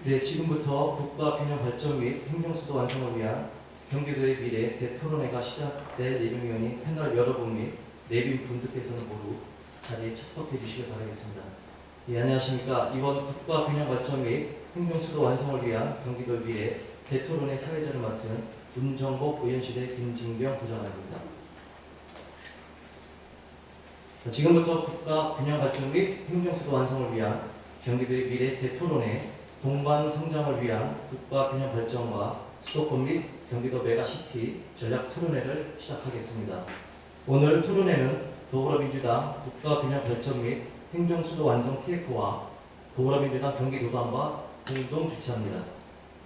네, 지금부터 국가 균형 발전 및 행정수도 완성을 위한 경기도의 미래 대토론회가 시작될 예정이오니 패널 여러분 및 내빈 분들께서는 모두 자리에 착석해 주시길 바라겠습니다. 예, 안녕하십니까. 이번 국가 균형 발전 및 행정수도 완성을 위한 경기도 미래 대토론회 사회자를 맡은 문정복 의원실의 김진경 부장관입니다. 지금부터 국가 균형 발전 및 행정수도 완성을 위한 경기도의 미래 대토론회 동반 성장을 위한 국가 균형 발전과 수도권 및 경기도 메가시티 전략 토론회를 시작하겠습니다. 오늘 토론회는 더불어민주당 국가 균형 발전 및 행정수도 완성 TF와 더불어민주당 경기도당과 공동 주최합니다.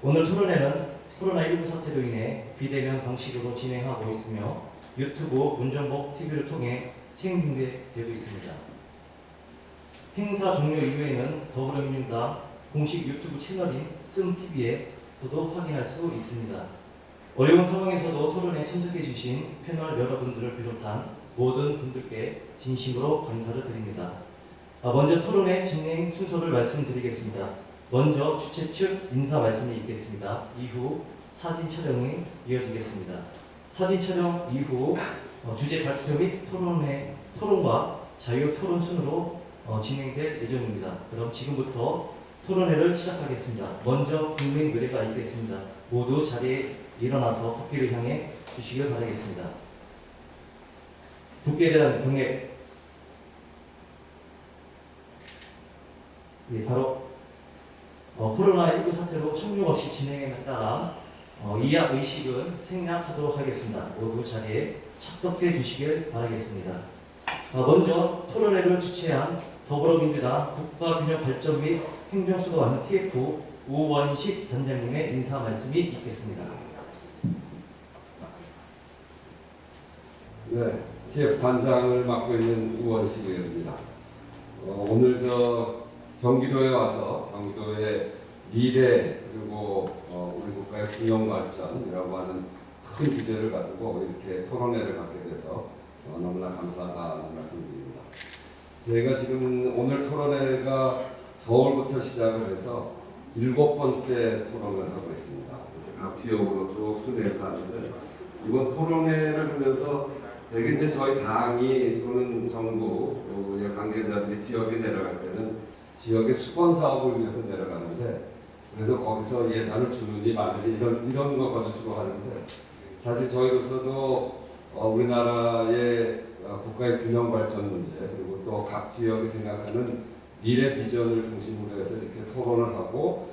오늘 토론회는 코로나19 사태로 인해 비대면 방식으로 진행하고 있으며 유튜브 문정복 TV를 통해 생중계되고 있습니다. 행사 종료 이후에는 더불어민주당 공식 유튜브 채널인 씀TV에서도 확인할 수 있습니다. 어려운 상황에서도 토론에 참석해 주신 패널 여러분들을 비롯한 모든 분들께 진심으로 감사를 드립니다. 먼저 토론회 진행 순서를 말씀드리겠습니다. 먼저 주최 측 인사 말씀이 있겠습니다. 이후 사진 촬영이 이어지겠습니다. 사진 촬영 이후 주제 발표 및 토론과 자유 토론 순으로 진행될 예정입니다. 그럼 지금부터 토론회를 시작하겠습니다. 먼저 국민 의례가 있겠습니다. 모두 자리에 일어나서 국기를 향해 주시길 바라겠습니다. 국기에 대한 경례. 예, 바로 코로나19 사태로 총력 없이 진행에 따라 이하 의식은 생략하도록 하겠습니다. 모두 자리에 착석해 주시길 바라겠습니다. 먼저 토론회를 주최한 더불어민주당 국가균형발전 및 행정수도 완성 TF 우원식 단장님의 인사 말씀이 있겠습니다. 네, TF 단장을 맡고 있는 우원식 의원입니다. 오늘 경기도에 와서 경기도의 미래 그리고 우리 국가의 균형발전이라고 하는 큰 주제를 가지고 이렇게 토론회를 갖게 돼서 너무나 감사하다는 말씀드립니다. 저희가 지금 오늘 토론회가 서울부터 시작을 해서 7번째 토론을 하고 있습니다. 그래서 각 지역으로 쭉 순회해서 하는데 이번 토론회를 하면서 되게 이제 저희 당이 또는 정부 관계자들이 지역에 내려갈 때는 지역의 수건 사업을 위해서 내려가는데 그래서 거기서 예산을 주느니 말느니 이런 거 가지고 하는데 사실 저희로서도 우리나라의 국가의 균형 발전 문제 그리고 또 각 지역이 생각하는 미래 비전을 중심으로 해서 이렇게 토론을 하고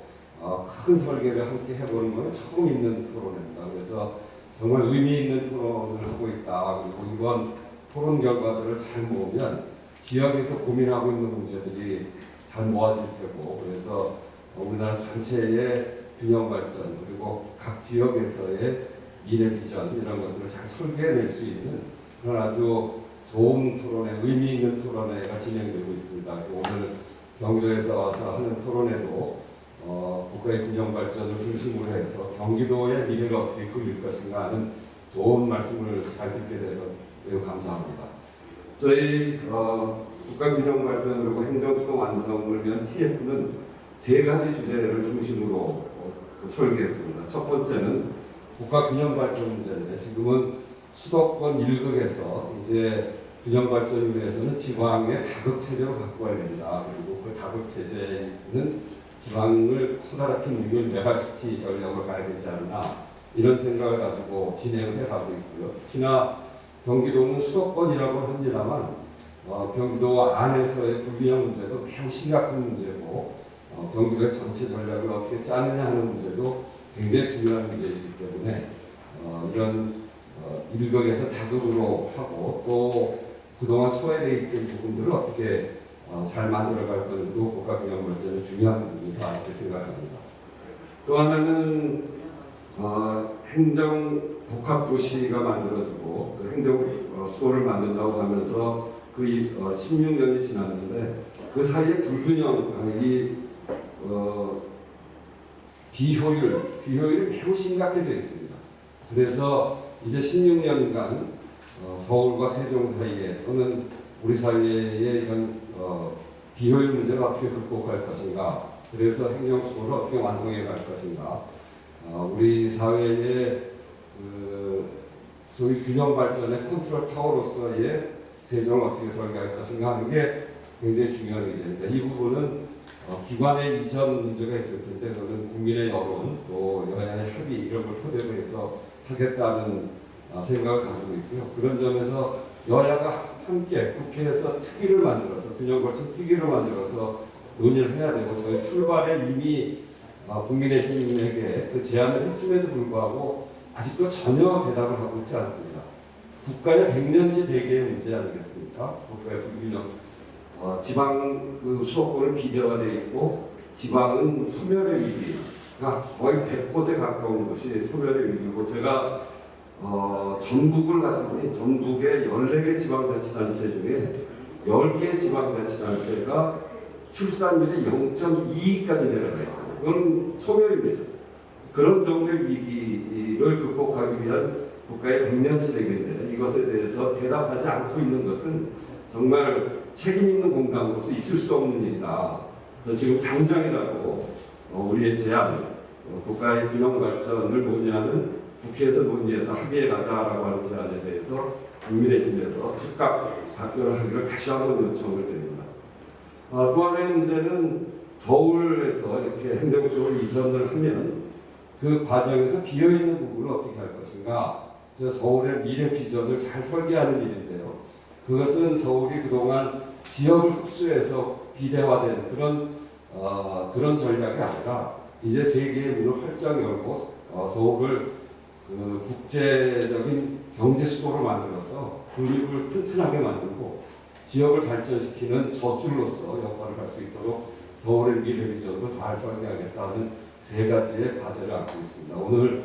큰 설계를 함께 해보는 건 처음 있는 토론입니다. 그래서 정말 의미 있는 토론을 하고 있다. 그리고 이번 토론 결과들을 잘 모으면 지역에서 고민하고 있는 문제들이 잘 모아질 테고 그래서 우리나라 전체의 균형 발전 그리고 각 지역에서의 미래 비전 이런 것들을 잘 설계해낼 수 있는 그런 아주 좋은 토론회, 의미 있는 토론회가 진행되고 있습니다. 오늘 경기도에서 와서 하는 토론회도 국가의 균형 발전을 중심으로 해서 경기도의 미래를 어떻게 그릴 것인가 하는 좋은 말씀을 잘 듣게 돼서 매우 감사합니다. 저희 국가 균형 발전 그리고 행정수도 완성을 위한 TF는 3가지 주제를 중심으로 설계했습니다. 첫 번째는 국가 균형 발전 문제인데 지금은 수도권 1극에서 이제 균형 발전을 위해서는 지방의 다극 체제로 바꿔야 된다. 그리고 그 다극 체제는 지방을 커다랗게 누리는 메가시티 전략으로 가야 되지 않나 이런 생각을 가지고 진행을 해가고 있고요. 특히나 경기도는 수도권이라고 합니다만 경기도 안에서의 불균형 문제도 매우 심각한 문제고 경기도의 전체 전략을 어떻게 짜느냐 하는 문제도 굉장히 중요한 문제이기 때문에 이런 일극에서 다극으로 하고 또 그동안 소외되어 있던 부분들을 어떻게 잘 만들어갈 것도 국가 균형 발전의 중요한 부분이다 이렇게 생각합니다. 또 하나는 행정 복합도시가 만들어지고 그 행정 수도를 만든다고 하면서 그 16년이 지났는데 그 사이에 불균형이 비효율이 매우 심각해져 있습니다. 그래서 이제 16년간 서울과 세종 사이에 또는 우리 사회의 이런 비효율 문제를 어떻게 극복할 것인가 그래서 행정수도를 어떻게 완성해 갈 것인가. 우리 사회의 소위 균형 발전의 컨트롤 타워로서의 세종을 어떻게 설계할 것인가 하는 게 굉장히 중요한 의제입니다. 이 부분은 기관의 이전 문제가 있을 텐데 그거는 국민의 여론 또 여야의 협의 이런 걸 토대로 해서 하겠다는 생각을 가지고 있고요. 그런 점에서 여야가 함께 국회에서 특위를 만들어서 균형 발전 특위를 만들어서 논의를 해야 되고 저희 출발에 이미 국민의힘에게 그 제안을 했음에도 불구하고 아직도 전혀 대답을 하고 있지 않습니다. 국가의 백년지 대계의 문제 아니겠습니까? 국가의 불균형. 지방 수도권은 비대화되어 있고 지방은 소멸의 위기가 거의 100곳에 가까운 곳이 소멸의 위기고 제가 전국을 갔더니 전국의 14개 지방자치단체 중에 10개 지방자치단체가 출산율이 0.2까지 내려가 있습니다. 그건 소멸입니다. 그런 정도의 위기를 극복하기 위한 국가의 백년지 대계인데 이것에 대해서 대답하지 않고 있는 것은 정말 책임 있는 공당으로서 있을 수 없는 일이다. 그래서 지금 당장이라도 우리의 제안, 국가의 균형 발전을 논의하는 국회에서 논의해서 합의해 가자라고 하는 제안에 대해서 국민의힘에서 즉각 답변을 하기를 다시 한번 요청을 드립니다. 또 하나의 문제는 서울에서 이렇게 행정적으로 이전을 하면 그 과정에서 비어있는 부분을 어떻게 할 것인가. 그래서 서울의 미래 비전을 잘 설계하는 일인데요. 그것은 서울이 그동안 지역을 흡수해서 비대화된 그런 전략이 아니라 이제 세계의 문을 활짝 열고 서울을 국제적인 경제 수도로 만들어서 국립을 튼튼하게 만들고 지역을 발전시키는 저줄로서 역할을 할 수 있도록 서울의 미래 비전도 잘 설계하겠다는 세 가지의 과제를 안고 있습니다. 오늘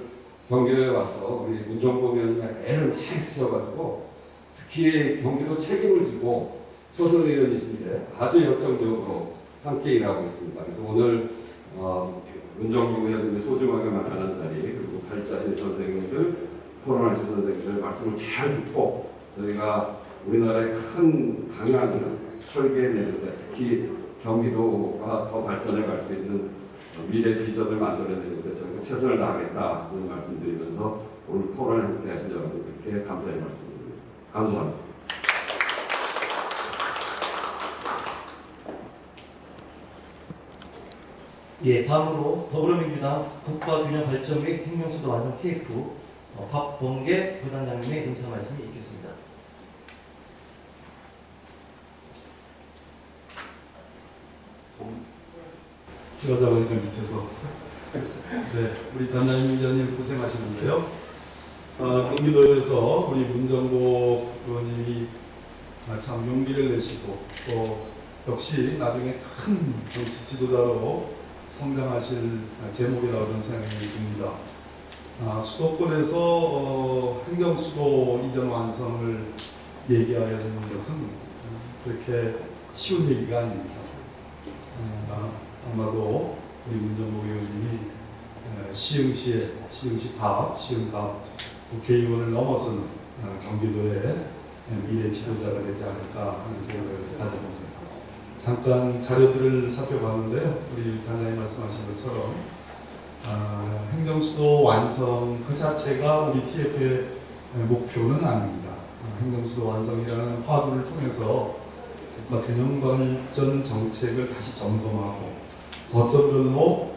경기도에 와서 우리 문정복 의원님이 애를 많이 쓰셔가지고 특히 경기도 책임을 지고 소선 의원이신데 아주 열정적으로 함께 일하고 있습니다. 그래서 오늘 문정복 의원님이 소중하게 만나는 자리 그리고 발자리 선생님들 포럼하신 선생님들 말씀을 잘 듣고 저희가 우리나라의 큰 방향을 설계해내는 데 특히 경기도가 더 발전해 갈 수 있는 미래 비전을 만들어내는 데 저희가 최선을 다하겠다는 말씀드리면서 오늘 포럼에 함께 하신 여러분들께 감사의 말씀드립니다. 감사합니다. 예, 다음으로 더불어민주당 국가균형발전 및 행정수도 완성 TF 박범계 부단장님의 인사 말씀이 있겠습니다. 들어가다 보니까 밑에서 네, 우리 단장님, 위원님 고생하시는데요. 경기도에서 우리 문정복 의원님이 참 용기를 내시고 또 역시 나중에 큰 정치 지도자로 성장하실 제목이라고 저는 생각이 듭니다. 수도권에서 행정수도 이전 완성을 얘기하는 것은 그렇게 쉬운 얘기가 아닙니다. 아마도 우리 문정복 의원님이 시흥시 갑 국회의원을 넘어서는 경기도의 미래 지도자가 되지 않을까 하는 생각을 가져봅니다. 잠깐 자료들을 살펴봤는데요. 우리 단장님 말씀하신 것처럼 행정수도 완성 그 자체가 우리 TF의 목표는 아닙니다. 행정수도 완성이라는 화두를 통해서 국가 균형발전 정책을 다시 점검하고 거점별로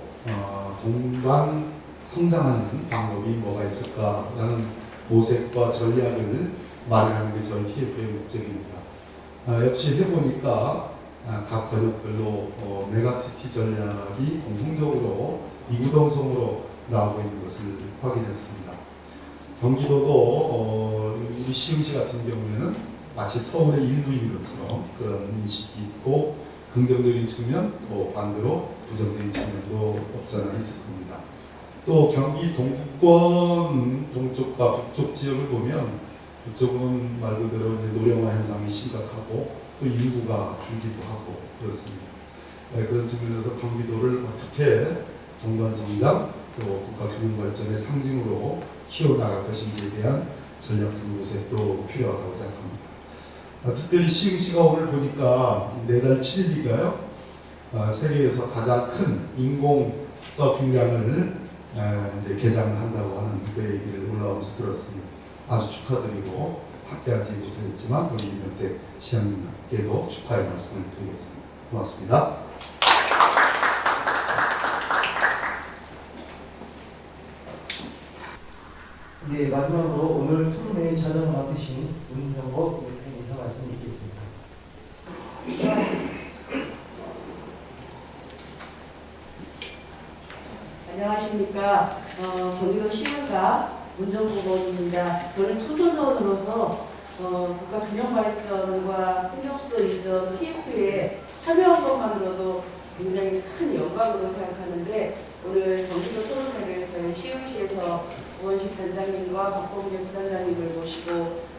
동반 성장하는 방법이 뭐가 있을까라는 모색과 전략을 마련하는 게 저희 TF의 목적입니다. 역시 해보니까 각 권역별로 메가시티 전략이 공통적으로 이구동성으로 나오고 있는 것을 확인했습니다. 경기도도 우리 시흥시 같은 경우에는 마치 서울의 일부인 것처럼 그런 인식이 있고 긍정적인 측면 또 반대로 부정적인 측면도 없지 않아 있을 겁니다. 또 경기 동부권 동쪽과 북쪽 지역을 보면 북쪽은 말 그대로 노령화 현상이 심각하고 또 인구가 줄기도 하고 그렇습니다. 그런 측면에서 경기도를 어떻게 동반성장 또 국가균형발전의 상징으로 키워나갈 것인지에 대한 전략적 모색도 필요하다고 생각합니다. 특별히 시흥시가 오늘 보니까 내달 7일인가요? 세계에서 가장 큰 인공 서핑장을 이제 개장을 한다고 하는 그 얘기를 올라오면서 들었습니다. 아주 축하드리고 함께하지 못했지만 우리 이명택 시장님께도 축하의 말씀을 드리겠습니다. 고맙습니다. 네, 마지막으로 오늘 토론회의 자정을 맡으신 문정복 인사 말씀 드리겠습니다. 안녕하십니까. 경기도 시의가 문정복 의원입니다. 저는 초선의원으로서 국가균형발전과 행정수도 이전 TF에 참여한 것만으로도 굉장히 큰 영광으로 생각하는데 오늘 경기도 토론회를 저희 시의시에서 우원식 단장님과 박범계 부단장님을 모시고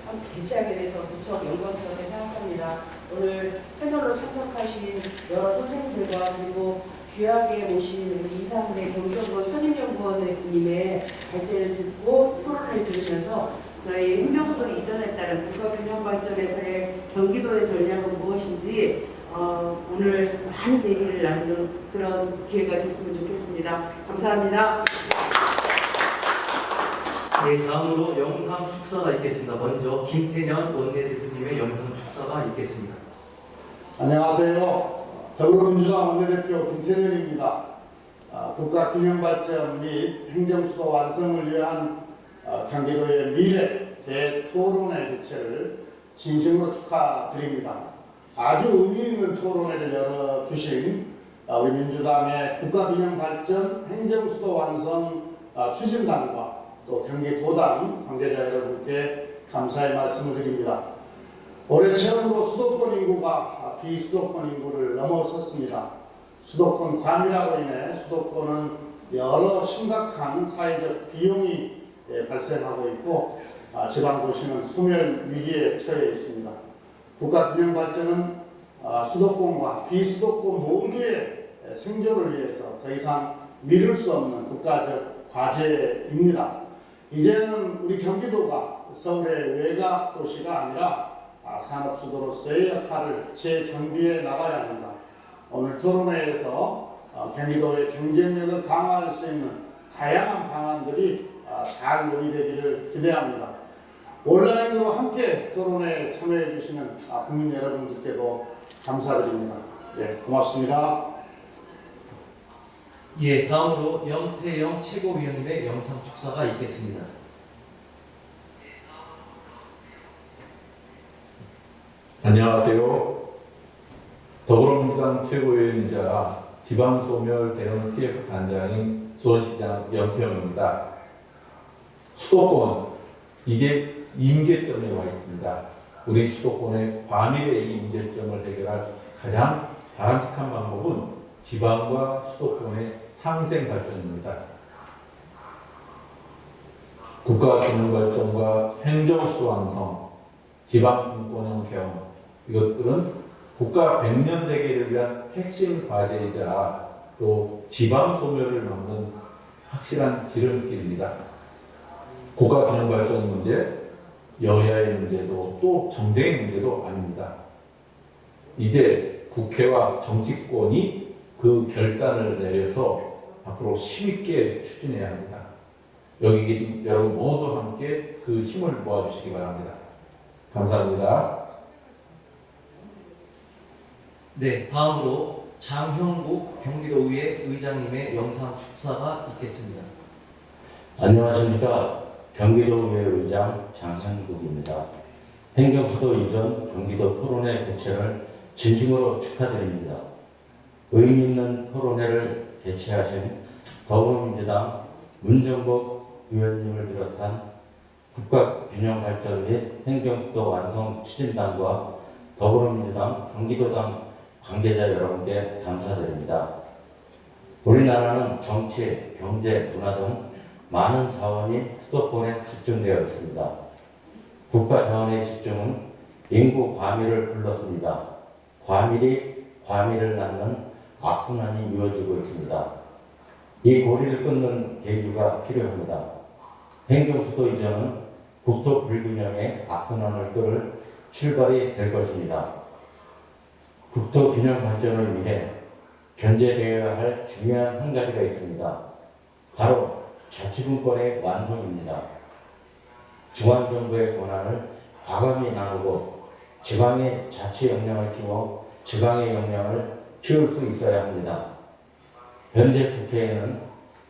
함께 개최하게 돼서 무척 영광스럽게 생각합니다. 오늘 패널로 참석하신 여러 선생님들과 그리고 귀하게 모신 우리 이상대 경기도권 선임연구원님의 발제를 듣고 토론을 들으면서 저희 행정수도 이전에 따른 국가균형발전에서의 경기도의 전략은 무엇인지 오늘 많은 얘기를 나누는 그런 기회가 됐으면 좋겠습니다. 감사합니다. 네, 다음으로 영상 축사가 있겠습니다. 먼저 김태년 원내대표님의 영상 축사가 있겠습니다. 안녕하세요. 더불어민주당 원내대표 김태년입니다. 국가균형발전 및 행정수도 완성을 위한 경기도의 미래 대토론회 개최를 진심으로 축하드립니다. 아주 의미 있는 토론회를 열어주신 우리 민주당의 국가균형발전 행정수도 완성 추진단과 또 경기도당 관계자 여러분께 감사의 말씀을 드립니다. 올해 처음으로 수도권 인구가 비수도권 인구를 넘어섰습니다. 수도권 과밀화로 인해 수도권은 여러 심각한 사회적 비용이 발생하고 있고 지방도시는 소멸 위기에 처해 있습니다. 국가균형발전은 수도권과 비수도권 모두의 생존을 위해서 더 이상 미룰 수 없는 국가적 과제입니다. 이제는 우리 경기도가 서울의 외곽 도시가 아니라 산업수도로서의 역할을 재정비해 나가야 합니다. 오늘 토론회에서 경기도의 경쟁력을 강화할 수 있는 다양한 방안들이 잘 논의되기를 기대합니다. 온라인으로 함께 토론회에 참여해 주시는 국민 여러분들께도 감사드립니다. 네, 고맙습니다. 예, 다음으로 염태영 최고위원님의 영상 축사가 있겠습니다. 안녕하세요. 더불어민주당 최고위원이자 지방소멸 대응 TF 단장인 수원시장 염태영입니다. 수도권, 이제 임계점에 와 있습니다. 우리 수도권의 과밀의 이 임계점을 해결할 가장 바람직한 방법은 지방과 수도권의 상생 발전입니다. 국가균형발전과 행정수도 완성, 지방분권형 개헌, 이것들은 국가 100년 대계를 위한 핵심 과제이자 또 지방 소멸을 막는 확실한 지름길입니다. 국가균형발전 문제, 여야의 문제도 또 정쟁의 문제도 아닙니다. 이제 국회와 정치권이 그 결단을 내려서 앞으로 힘있게 추진해야 합니다. 여기 계신 여러분 모두 함께 그 힘을 모아주시기 바랍니다. 감사합니다. 네, 다음으로 장형국 경기도의회 의장님의 영상 축사가 있겠습니다. 안녕하십니까. 경기도의회 의장 장상국입니다. 행정수도 이전 경기도 토론회 개최를 진심으로 축하드립니다. 의미 있는 토론회를 개최하신 더불어민주당 문정복 의원님을 비롯한 국가균형발전 및 행정수도 완성 추진단과 더불어민주당 경기도당 관계자 여러분께 감사드립니다. 우리나라는 정치, 경제, 문화 등 많은 자원이 수도권에 집중되어 있습니다. 국가 자원의 집중은 인구 과밀을 불렀습니다. 과밀이 과밀을 낳는 악순환이 이어지고 있습니다. 이 고리를 끊는 계기가 필요합니다. 행정수도 이전은 국토 불균형의 악순환을 끌을 출발이 될 것입니다. 국토 균형 발전을 위해 견제되어야 할 중요한 한 가지가 있습니다. 바로 자치분권의 완성입니다. 중앙정부의 권한을 과감히 나누고 지방의 자치 역량을 키워 지방의 역량을 키울 수 있어야 합니다. 현재 국회에는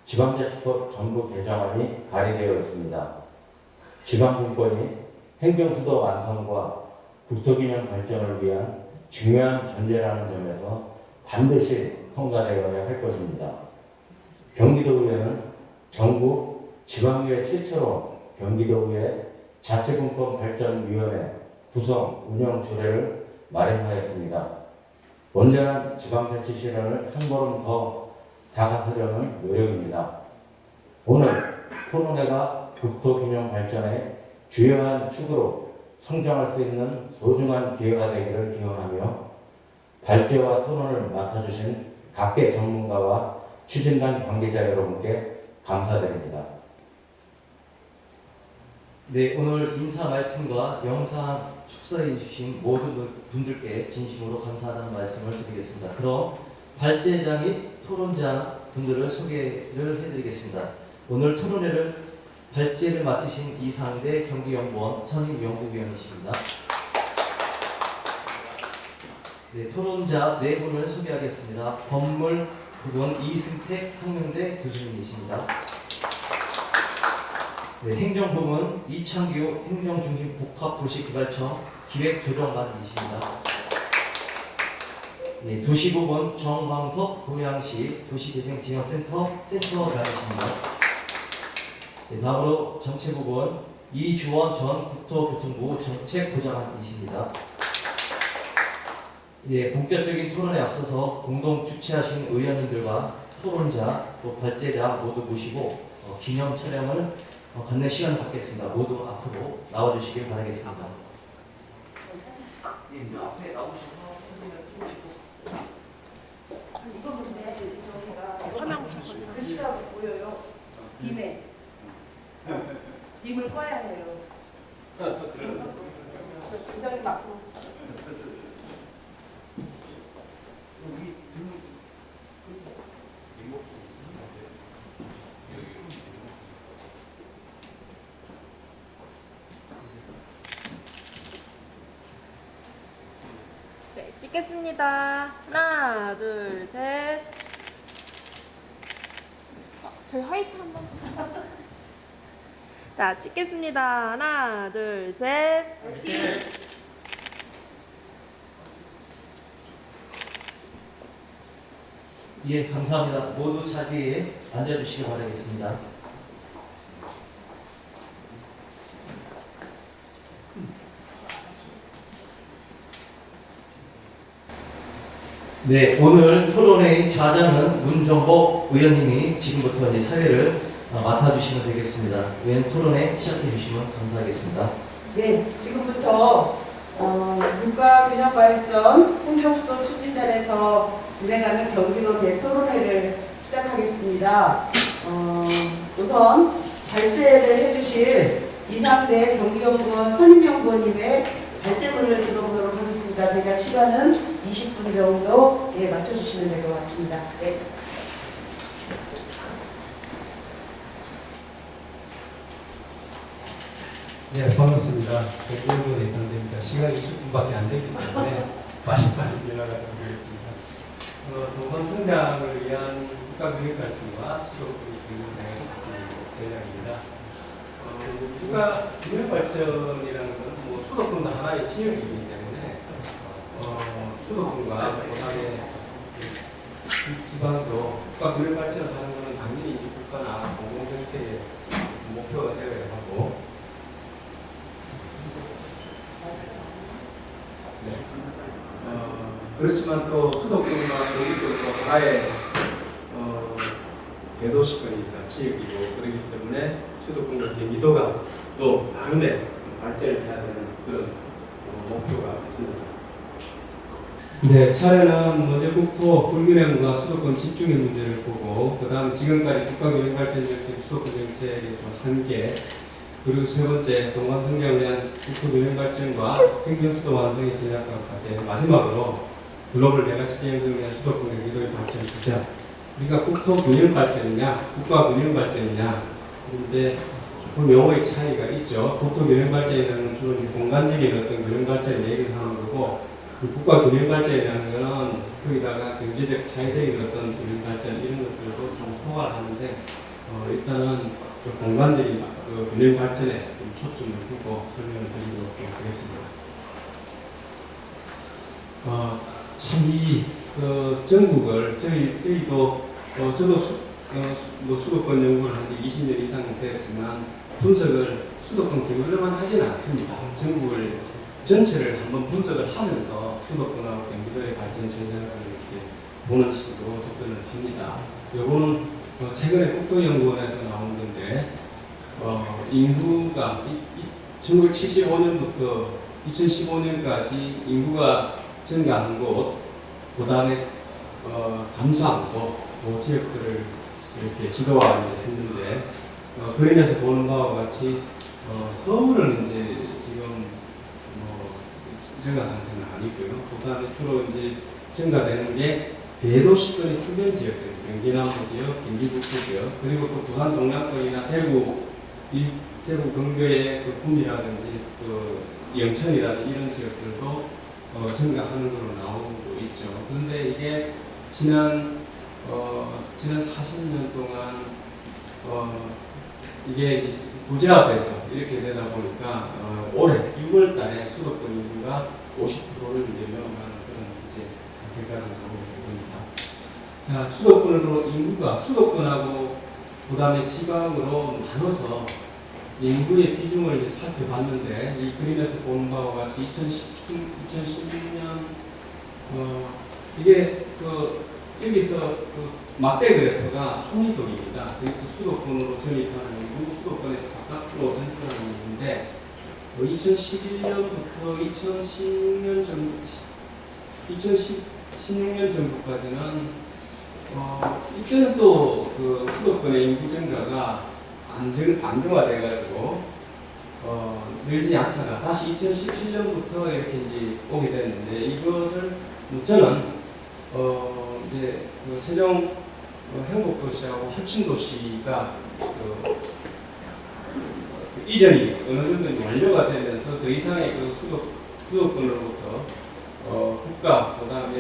지방자치법 전부 개정안이 발의되어 있습니다. 지방분권이 행정수도 완성과 국토균형 발전을 위한 중요한 전제라는 점에서 반드시 통과되어야 할 것입니다. 경기도의회는 정부 지방의회 최초로 경기도의회 자치분권 발전위원회 구성 운영 조례를 마련하였습니다. 온전한 지방자치 실현을 한 걸음 더 다가서려는 노력입니다. 오늘 토론회가 국토균형 발전의 주요한 축으로 성장할 수 있는 소중한 기회가 되기를 기원하며 발제와 토론을 맡아주신 각계 전문가와 추진단 관계자 여러분께 감사드립니다. 네, 오늘 인사 말씀과 영상 축사해 주신 모든 분들께 진심으로 감사하다는 말씀을 드리겠습니다. 그럼 발제자 및 토론자 분들을 소개를 해드리겠습니다. 오늘 토론회를 발제를 맡으신 이상대 경기연구원 선임연구위원이십니다. 네, 토론자 네 분을 소개하겠습니다. 법물 부분 이승택 상명대 교수님이십니다. 네, 행정 부분 이창규 행정중심 복합도시개발청 기획조정관이십니다. 네, 도시 부분 정광석 고양시 도시재생지원센터 센터장이십니다. 네, 다음으로 정책 부분 이주원 전 국토교통부 정책부장관이십니다. 예, 본격적인 토론에 앞서서 공동 주최하신 의원님들과 토론자 또 발제자 모두 모시고 기념 촬영을 갖는 시간을 갖겠습니다. 모두 앞으로 나와주시길 바라겠습니다. 예, 앞에 나오셔서 이거 근데 저희가 화면 글씨가 보여요. 빔에 빔을 꺼야 해요. 굉장히 막 네, 찍겠습니다. 하나, 둘, 셋. 저희 화이트 한번. 자, 찍겠습니다. 하나, 둘, 셋. 예, 감사합니다. 모두 자리에 앉아주시기 바라겠습니다. 네, 오늘 토론회의 좌장은 문정복 의원님이 지금부터 이제 사회를 맡아주시면 되겠습니다. 의원 토론회 시작해 주시면 감사하겠습니다. 네, 지금부터 국가균형발전 행정수도 추진단에서 진행하는 경기도 대토론회를 시작하겠습니다. 우선 발제를 해주실 이상대 경기연구원 선임연구원님의 발제문을 들어보도록 하겠습니다. 대략 시간은 20분 정도에 맞춰주시면 될 것 같습니다. 네. 네, 반갑습니다. 100분 예상됩니다. 시간이 20분밖에 안 되기 때문에 빨리빨리 지나가도록 하겠습니다. 동반 성장을 위한 국가균형 발전과 수도권의 균형 전략입니다. 국가균형 발전이라는 것은 뭐 수도권도 하나의 지역이기 때문에 수도권과 그다음에 지방도 국가균형 발전을 하는 것은 당연히 국가나 공공정책의 목표가 되어야 하고 그렇지만 또 수도권과 경기도도 하나의 대도시권이니까 지역이고 그렇기 때문에 수도권과 경기도가 또 나름의 발전을 해야 되는 그런 목표가 있습니다. 네, 차례는 먼저 국토 불균형과 수도권 집중의 문제를 보고 그 다음 지금까지 국가균형 발전적인 수도권 정책의 좀 한계 그리고 세 번째 동반 성장을 위한 국토균형 발전과 행정수도 완성의 전략과 과제 마지막으로 글로벌 메가시티 행성을 위한 수도권 경기도의 발전 주자. 우리가 국토 균형 발전이냐, 국가 균형 발전이냐, 그런데 조금 용어의 차이가 있죠. 국토 균형 발전이라는 건 주로 공간적인 어떤 균형 발전을 얘기를 하는 거고, 국가 균형 발전이라는 것은 거기다가 경제적, 사회적인 어떤 균형 발전 이런 것들도 좀 포괄하는데, 일단은 좀 공간적인 그 균형 발전에 좀 초점을 두고 설명을 드리도록 하겠습니다. 참 전국을 저희도 저도 뭐 수도권 연구를 한 지 20년 이상 되었지만 분석을 수도권 기준으로만 하지는 않습니다. 전국을 전체를 한번 분석을 하면서 수도권하고 경기도의 발전 전략을 이렇게 보는 식으로 접근을 합니다. 요거는 최근에 국토연구원에서 나온 건데 인구가 1975년부터 2015년까지 인구가 증가한 곳, 그 다음에 감소한 곳, 그 지역들을 이렇게 지도화했는데 그림에서 보는 바와 같이 서울은 이제 지금 증가 상태는 아니고요. 그 다음에 주로 이제 증가되는 게 대도시권의 주변 지역들, 경기남부 지역, 경기북부 지역, 그리고 또 부산 동남권이나 대구 근교의 그 구미라든지 그 영천이라든지 이런 지역들도 증가하는 걸로 나오고 있죠. 그런데 이게 지난 40년 동안 이게 이제 부재합해서 이렇게 되다 보니까 올해 6월 달에 수도권 인구가 50%를 이제 넘어가는 그런 이제 결과가 나오고 있습니다. 자, 수도권하고 그 다음에 지방으로 나눠서 인구의 비중을 이제 살펴봤는데 이 그림에서 보는 바와 같이 2016년 이게 여기서 막대 그래프가 순위도입니다. 그리고 수도권으로 전입하는 인구, 수도권에서 바깥으로 전출하는 인구인데 2011년부터 2016년 정도까지는 이때는 또 그 수도권의 인구 증가가 안정화돼가지고 늘지 않다가 다시 2017년부터 이렇게 이제 오게 됐는데 이것을 저는 이제 그 세종 행복도시하고 혁신도시가 이전이 어느 정도 완료가 되면서 더 이상의 그 수도권으로부터 국가 그다음에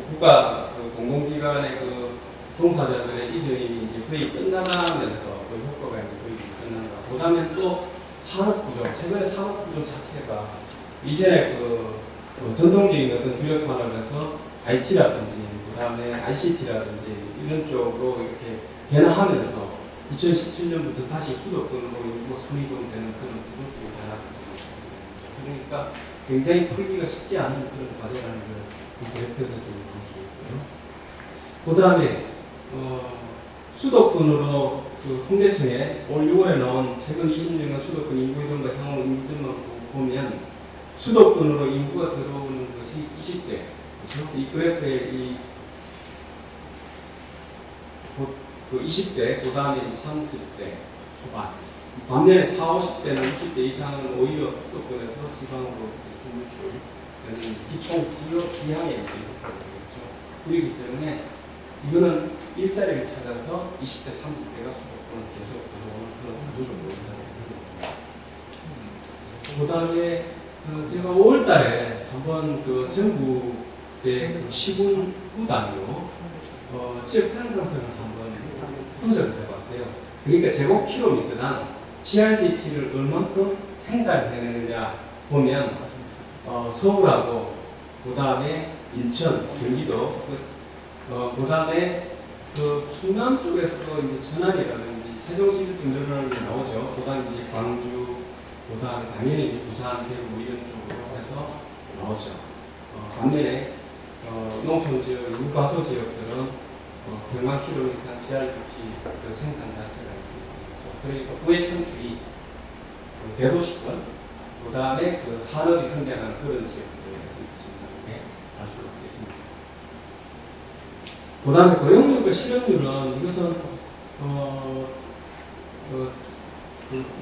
국가 공공기관의 그 종사자들의 이전이 이제 거의 끝나가면서 그 효과가 이제 거의 끝난다. 그다음에 또 산업구조, 최근에 산업구조 자체가 이전에 그 전통적인 어떤 주력 산업에서 IT라든지 그다음에 ICT라든지 이런 쪽으로 이렇게 변화하면서 2017년부터 다시 수도권으로 인구 순이동되는 그런 구조적인 변화가 있습니다. 그러니까 굉장히 풀기가 쉽지 않은 그런 과제라는 걸 이 그래프에서 좀 볼 수 있고요. 그 다음에 수도권으로 그 통계청에 올 6월에 나온 최근 20년간 수도권 인구 이동과 향후 인구 전망 보면 수도권으로 인구가 들어오는 것이 20대, 그렇죠? 이 그래프에 그 20대, 그 다음에 30대 초반. 반면에 40, 50대는 60대 이상은 오히려 수도권에서 지방으로 진출되는 기총 비향의 효과가 되겠죠. 그렇기 때문에 이거는 일자리를 찾아서 20대, 30대가 수도권을 계속 들어오는 그런 구조를 보여드립니다. 그 다음에 제가 5월 달에 한번 그 전국의 그 시군구 단위로 지역 생산성을 한번 분석을 해봤어요. 그러니까 제곱킬로미터당 GRDP를 얼만큼 생산해내느냐 보면 서울하고 그 다음에 인천, 경기도 그 다음에 그 충남 쪽에서 이제 천안이라든지 세종시도 좀 늘어나는 게 나오죠. 그 다음에 이제 광주, 그 다음에 당연히 이제 부산, 대구 이런 쪽으로 해서 나오죠. 반면에 농촌 지역, 유가소 지역들은 100만 킬로미터 GRDP 그 생산 자체가 있죠. 그러니까 부의 창출이 대도시권, 그 다음에 그 산업이 성장하는 그런 지역들에서 이렇게 알 수 있습니다. 그 다음에 고용률과 실업률은 이것은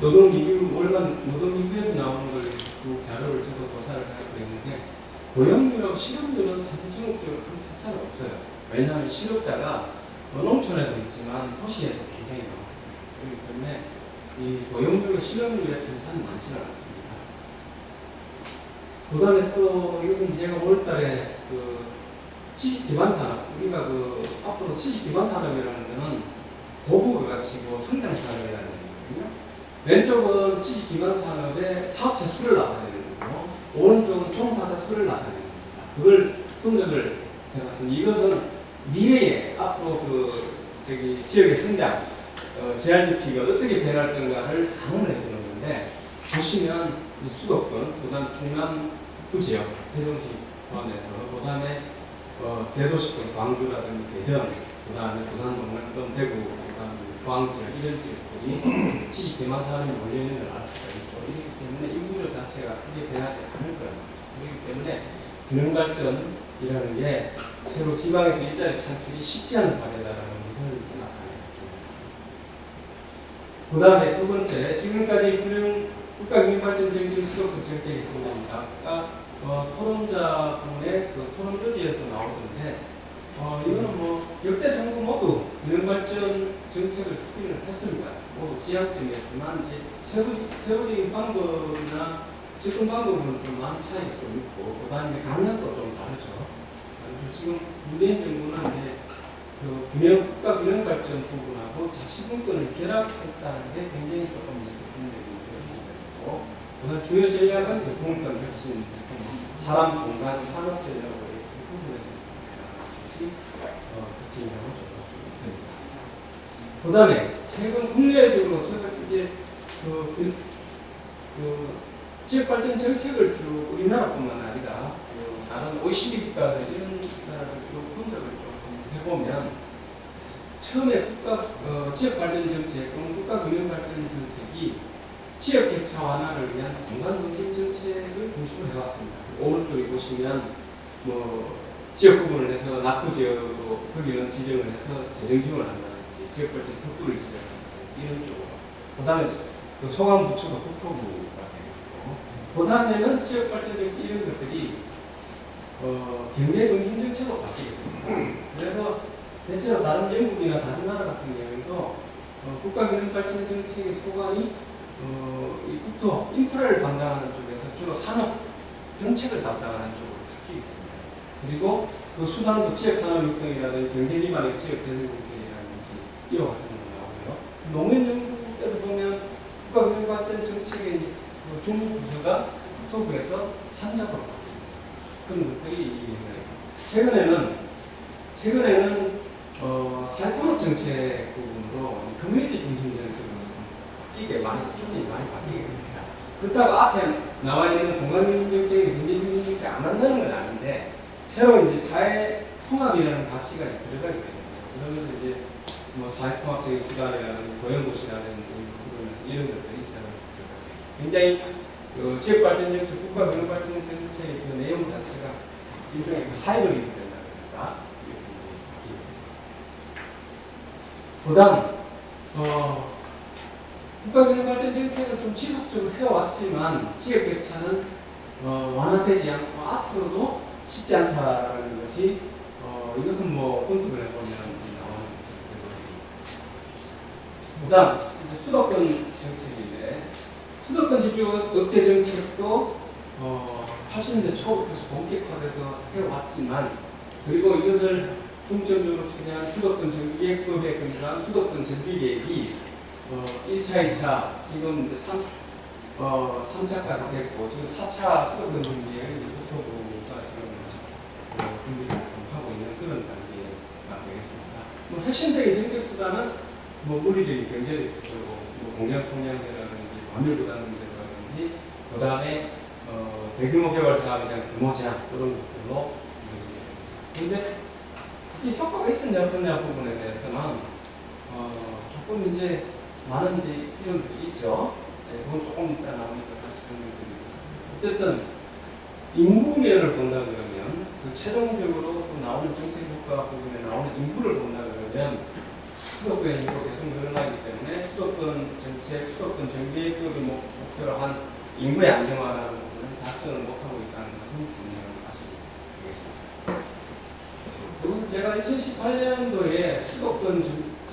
노동리뷰 월간 노동리뷰에서 나오는 걸 그 자료를 저도 조사를 하고 있는데 고용률하고 실업률은 사실 전국적으로 큰 차이가 없어요. 왜냐하면 실업자가 농촌에도 있지만 도시에도 굉장히 많아요. 그렇기 때문에 이 고용률과 실업률의 편차는 많지는 않습니다. 그 다음에 또 이것은 제가 5월달에 그 지식기반산업, 우리가 그 앞으로 지식기반산업이라는 것은 고부가 가치고 성장산업이라는 얘기거든요. 왼쪽은 지식기반산업의 사업체 수를 나타내는 거고, 오른쪽은 종사자 수를 나타내는 겁니다. 그걸 분석을 해봤습니다. 이것은 미래에 앞으로 지역의 성장, GRDP가 어떻게 변할 건가를 가늠을 해주는 건데, 보시면 이 수도권, 그 다음 충남 북부지역, 세종시 포함해서, 그 다음에 대도시권, 광주라든지 대전, 그 다음에 부산, 동남권, 대구, 그 다음에 포항지역, 이런 지역들이 지식기반 산업이 몰려있는 걸 알 수가 있죠. 그렇기 때문에 인구조 자체가 크게 변하지 않을 거라는 거죠. 그렇기 때문에 균형발전이라는 게 새로 지방에서 일자리 창출이 쉽지 않은 과제다라는 것을 나타내죠. 그 다음에 두 번째, 지금까지 국가균형발전 정책 수도권 정책이 들어옵니다. 아까 토론자분의 그 토론 조지에서 나오던데, 이거는 뭐 역대 정부 모두 균형발전 정책을 추진을 했습니다. 모두 지향점이었지만 이제 세부적인 방법이나 접근 방법은 좀 많은 차이가 좀 있고, 그 다음에 강약도 좀 다르죠. 지금 문재인 정부는 이제 국가 균형발전 부분하고 자치분권을 결합했다는 게 굉장히 조금 긍정적인 되고, 그다음 주요 전략은 공간 혁신에서 사람, 공간, 산업 전략으로 이 부분에 대한 특징이라고 볼 수 있습니다. 그다음에 최근 국내적으로 제가 이제 지역발전 정책을 쭉 우리나라뿐만 아니라 다른 OECD 국가들 이런 나라를 쭉 분석을 좀 해보면 처음에 지역발전 정책, 국가균형발전 정책이 지역 격차 완화를 위한 공간 중심 정책을 중심으로 해왔습니다. 오른쪽에 보시면 지역 구분을 해서 낙후 지역으로 거기는 지정을 해서 재정 지원을 한다든지 지역발전 특구를 지정한다든지 이런 쪽으로. 그다음에 소관부처가 국토부가 되고, 그다음에는 지역발전 정책 이런 것들이 경제중심 정책으로 바뀌게 됩니다. 그래서 대체로 다른 영국이나 다른 나라 같은 경우에도 국가균형발전 정책의 소관이 이 국토, 인프라를 담당하는 쪽에서 주로 산업 정책을 담당하는 쪽으로 바뀌게 됩니다. 그리고 그 수단도 지역산업 육성이라든지 경제 기반의 지역재생 정책이라든지 이와 같은 거 나오고요. 노무현 때도 보면 국가균형발전 정책의 중부부서가 국토부에서 산적으로 바뀝니다. 그런 것들이 있는 최근에는 사회통합 정책 부분으로 커뮤니티 중심 정책으로 추진이 많이 바뀌게 됩니다. 그렇다고 앞에 나와 있는 공간중심 정책이 경제중심 정책이 안 만드는 건 아닌데, 새로 이제 사회통합이라는 가치가 들어가게 됩니다. 그러면서 이제 사회통합적인 수단이라든지 고용도시라든지 이런 것들이 들어가게 굉장히 지역발전 정책, 국가균형발전 정책의 그 내용 자체가 일종의 하이브리드 된다니까. 그다음 국가균형발전 정책을 좀 지속적으로 해왔지만 지역 격차는 완화되지 않고 앞으로도 쉽지 않다라는 것이 이것은 분석을 해보면 나오는 것들이. 그다음 수도권 정책인데, 수도권 집중 억제 정책도 80년대 초부터 본격화돼서 해왔지만, 그리고 이것을 중점적으로 추진한 수도권 정비계획법에 근거한 수도권 정비계획이 1차, 2차, 지금 3차까지 됐고, 지금 4차 수도권 정비계획을 국토부가 지금 준비를 하고 있는 그런 단계에 나서겠습니다. 핵심적인 정책 수단은 물리적인 경제적, 공약 통양제라든지 법률부담제라든지, 그 다음에 대규모 개발 사업에 대한 규모 제한 그런 것들로 이루어집니다. 근데 효과가 있었냐 없었냐 부분에 대해서는 조금 이제 많은 이런 것들이 있죠. 그건 조금 이따 나오니까 다시 설명드리겠습니다. 어쨌든 인구면을 본다 그러면 최종적으로 나오는 정책 효과 부분에 나오는 인구를 본다 그러면 수도권 인구가 계속 늘어나기 때문에 수도권 정책, 수도권 정비계획을 목표로 한 인구의 안정화라는 부분을 달성을 못하고 있다는 것은 분명한 사실입니다. 여기서 제가 2018년도에 수도권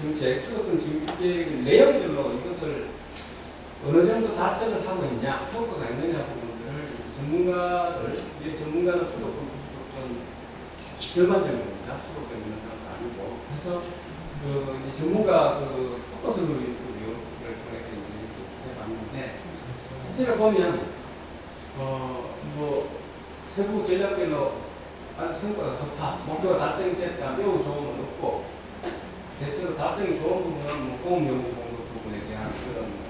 정책, 수도권 정책 내용별로 이것을 어느 정도 달성을 하고 있냐, 효과가 있느냐 부분들을 전문가들, 이 전문가는 수도권 절반정입니다. 수도권 있는 사람도 아니고. 그래서 이 전문가 포커스로 인터뷰를 통해서 이제 해봤는데, 실제로 보면 세부 전략별로 아주 성과가 좋다, 목표가 달성됐다, 매우 좋은 건 없고, 대체로 달성이 좋은 부분은 공업연구 공급 부분에 대한 그런